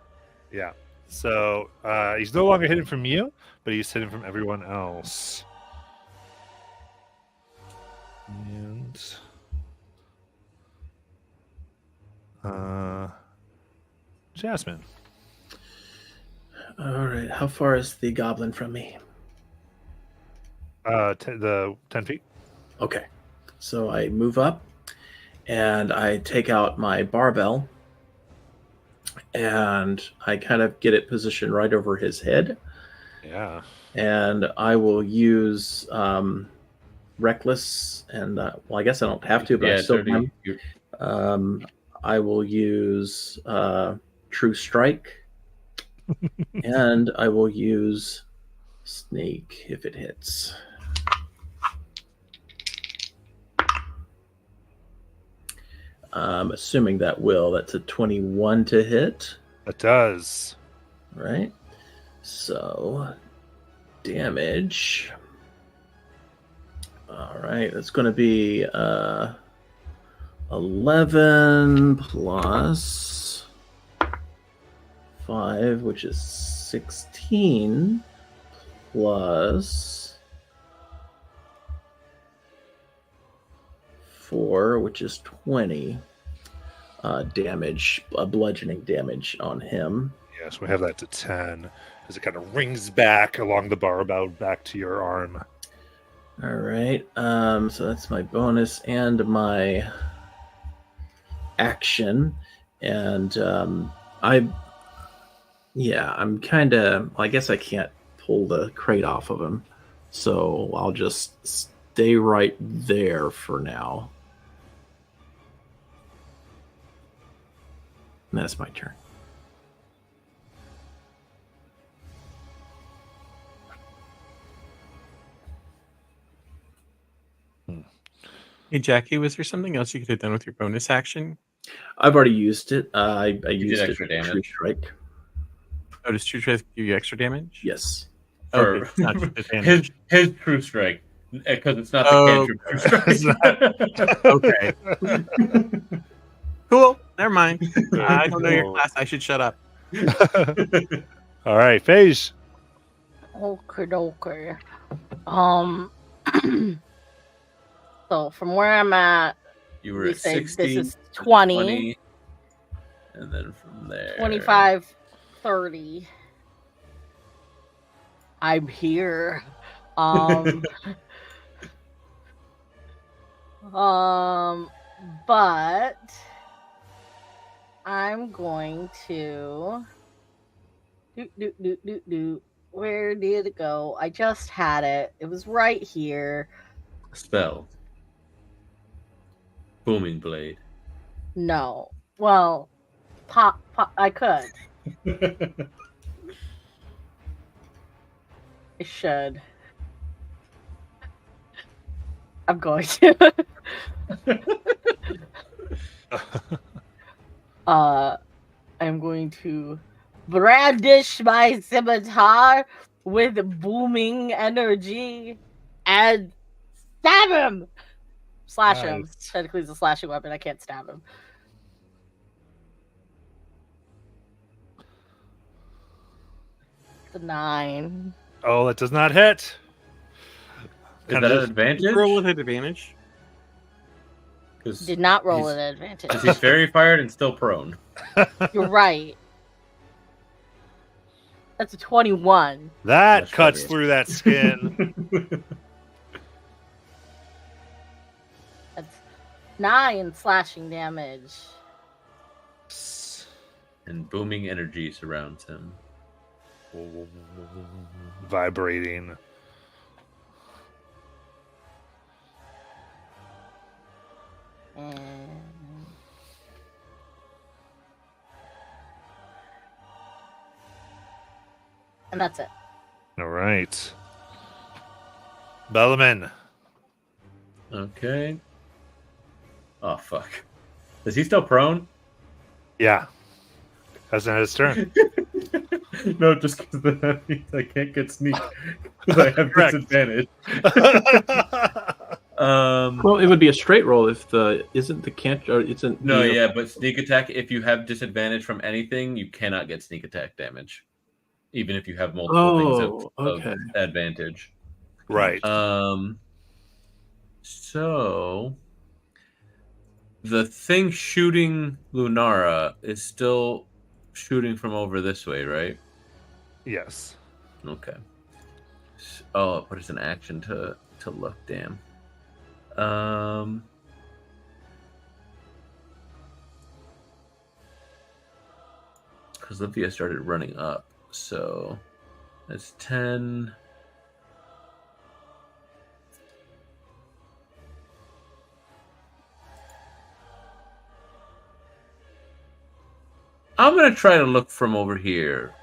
Yeah. So he's no longer hidden from you, but he's hidden from everyone else. And Jasmine. All right. How far is the goblin from me? The 10 feet. Okay. So I move up and I take out my barbell and I kind of get it positioned right over his head. Yeah. And I will use reckless, and well, I guess I don't have to, but I Yeah, still 30. am. You're- I will use True Strike, and I will use Sneak if it hits. Assuming that will. That's a 21 to hit. It does. Right. So, damage. All right. That's going to be 11 plus 5, which is 16, plus 4, which is 20 damage, bludgeoning damage on him. Yes, we have that to 10 as it kind of rings back along the barbell back to your arm. All right. So that's my bonus and my action. And I'm kind of, I guess I can't pull the crate off of him. So I'll just stay right there for now. And that's my turn. Hey, Jackie, was there something else you could have done with your bonus action? I've already used it. I used it extra for True damage. Strike. Oh, does True Strike give you extra damage? Yes. Okay, For it's not just advantage. his True Strike, because it's not the Oh, cantrip True Strike. Cool. Never mind. I don't know your class. I should shut up. All right, Phage. Okay. So from where I'm at, You were we at say 60. this is 20, and then from there 25, 30. I'm here. But I'm going to do. Where did it go? I just had it. It was right here. spell. Booming blade. No. Well, pop. I could. I should. I'm going to. I'm going to brandish my scimitar with booming energy and stab him. Slash him. Nice. Technically, it's a slashing weapon. I can't stab him. It's a 9. Oh, that does not hit. Is that an advantage? Roll with advantage. Did not roll an advantage. Because he's fairy fired and still prone. You're right. That's a 21. That That's cuts better. through that skin. That's 9 slashing damage. And booming energy surrounds him. Vibrating. And that's it. All right. Bellaman. Okay. Oh, fuck. Is he still prone? Yeah. Hasn't had his turn. No, just because that means I can't get sneak. Because I have Correct. disadvantage. Well, it would be a straight roll if isn't No, yeah, but sneak attack, if you have disadvantage from anything, you cannot get sneak attack damage. Even if you have multiple things of advantage. Right. So the thing shooting Lunara is still shooting from over this way, right? Yes. Okay. Oh, but it's an action to look. Damn. Because Livia started running up, so that's 10. I'm gonna try to look from over here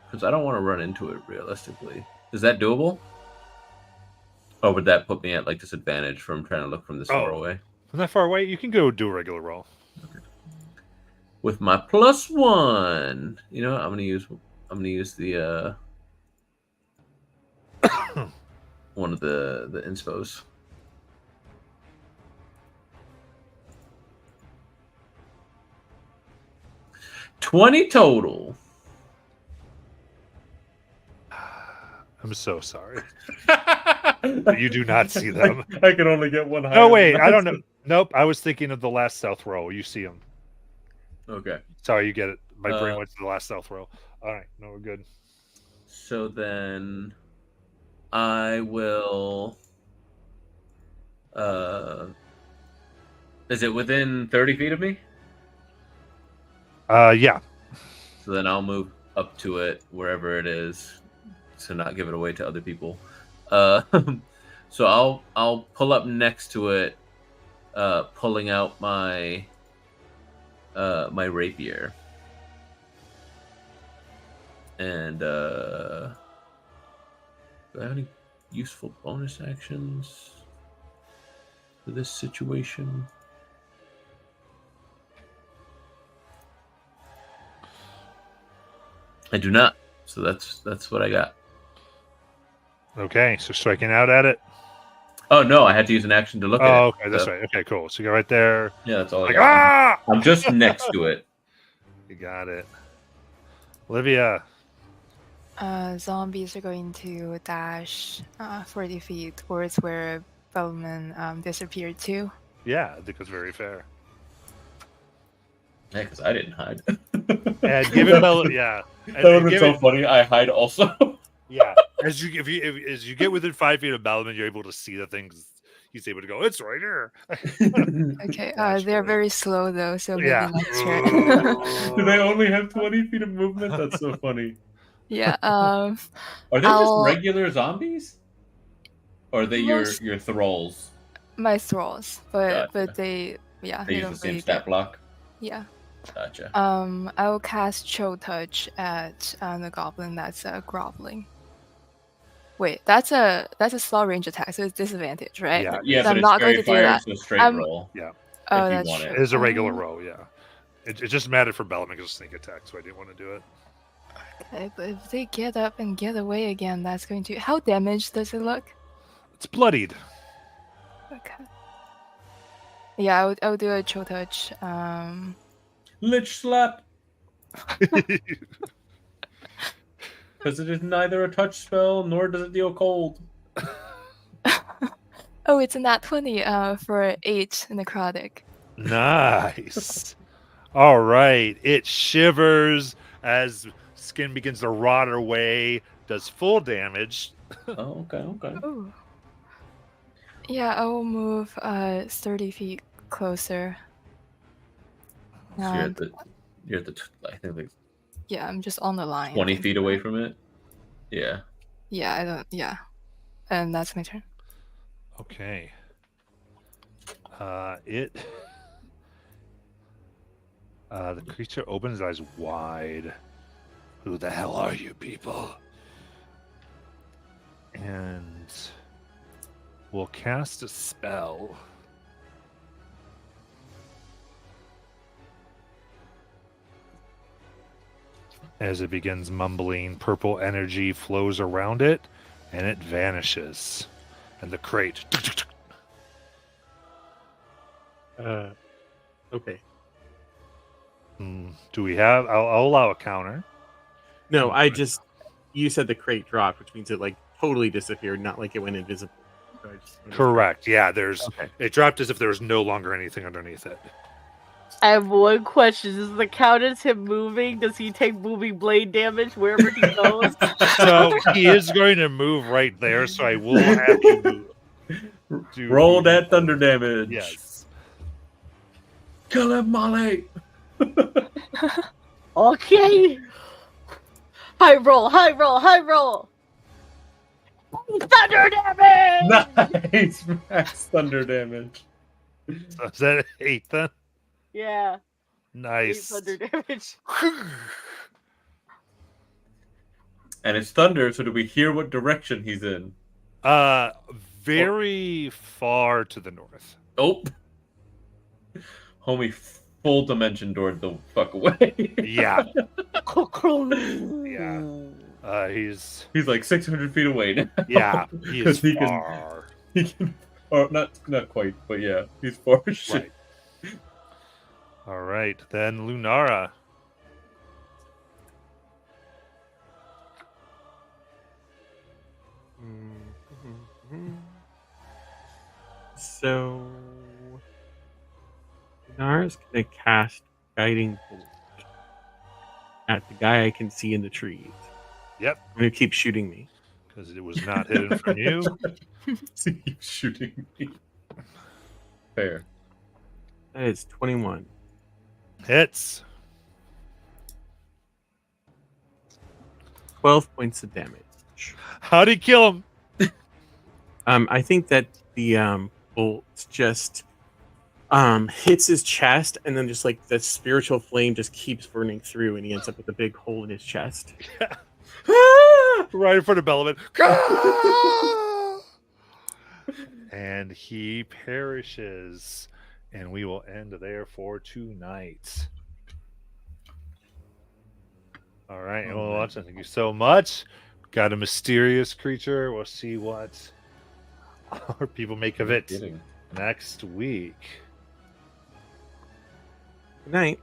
because I don't want to run into it realistically. Is that doable? Or would that put me at like disadvantage from trying to look from this far away? From that far away, you can go do a regular roll. With my +1, you know what? I'm gonna use the one of the inspos. $20 total. I'm so sorry. You do not see them. I can only get one. No, wait. I don't know. Nope. I was thinking of the last stealth roll. You see them. Okay. Sorry, you get it. My brain went to the last stealth roll. All right. No, we're good. So then I will. Is it within 30 feet of me? Yeah. So then I'll move up to it wherever it is, to not give it away to other people. So I'll pull up next to it, pulling out my my rapier, and do I have any useful bonus actions for this situation? I do not. So that's what I got. Okay. So striking out at it. Oh no, I had to use an action to look at it. Oh, okay. That's right. Okay, cool. So you go right there. Yeah, that's all I Like, got. ah! I'm just next to it. You got it. Olivia. Zombies are going to dash 40 feet towards where Bellman disappeared to. Yeah, I think it's very fair. Yeah, because I didn't hide. And given yeah. That would have been so funny. I hide also. Yeah. As you get within 5 feet of Bellman, you're able to see the things. He's able to go, it's right here. Okay, they're very slow though, so maybe Yeah. next turn. Do they only have 20 feet of movement? That's so funny. Yeah. Are they just regular zombies? Or are they Most- your thralls? My thralls, but Gotcha. they They they use don't the same really stat get- block? Yeah. Gotcha. I will cast Chill Touch at the goblin that's groveling. Wait, that's a small range attack, so it's disadvantage, right? Yeah. Yeah, So but I'm it's not going fairy to do fire, that. so straight roll. Yeah. Oh, if you that's want true. it. It is a regular roll, yeah. It just mattered for Bellman because it's sneak attack, so I didn't want to do it. Okay, but if they get up and get away again, that's going to. How damaged does it look? It's bloodied. Okay. Yeah, I would do a Chill Touch. Lich slap! Because it is neither a touch spell nor does it deal cold. Oh, it's a nat 20 for 8 necrotic. Nice. All right. It shivers as skin begins to rot away, does full damage. Oh, okay. Oh. Yeah, I will move 30 feet closer. So And you're at the I think like yeah, I'm just on the line. 20 feet away from it. Yeah. Yeah, I don't. Yeah, and that's my turn. Okay. The creature opens its eyes wide. Who the hell are you people? And we'll cast a spell. As it begins mumbling, purple energy flows around it, and it vanishes. And the crate. Okay. Do we have? I'll allow a counter. No, you said the crate dropped, which means it like totally disappeared, not like it went invisible. So I just- Correct. Yeah, there's. Okay. It dropped as if there was no longer anything underneath it. I have one question. Does the count as him moving? Does he take moving blade damage wherever he goes? So he is going to move right there. So I will have you do Roll that thunder damage. Yes. Kill him, Molly. Okay. High roll, high roll, high roll. Thunder damage! Nice. Max thunder damage. So is that 8 then? Yeah. Nice. thunder damage. And it's thunder, so do we hear what direction he's in? Very far to the north. Oh. Homie full dimension doored the fuck away. Yeah. Yeah. He's He's like 600 feet away now. yeah. He is 'Cause he can- far. He can, or not quite, but yeah, he's far as shit. Right. All right, then Lunara. So, Nara's gonna cast Guiding Bolt at the guy I can see in the trees. Yep, I'm gonna keep shooting me. because it was not hidden from you. See you shooting me. Fair. That is 21. Hits. 12 points of damage. How'd he kill him? I think that the bolt just hits his chest, and then just like the spiritual flame just keeps burning through, and he ends up with a big hole in his chest. Right in front of Bellman. And he perishes. And we will end there for tonight. All right. Well, Watson, thank you so much. Got a mysterious creature. We'll see what our people make of it Kidding. next week. Good night.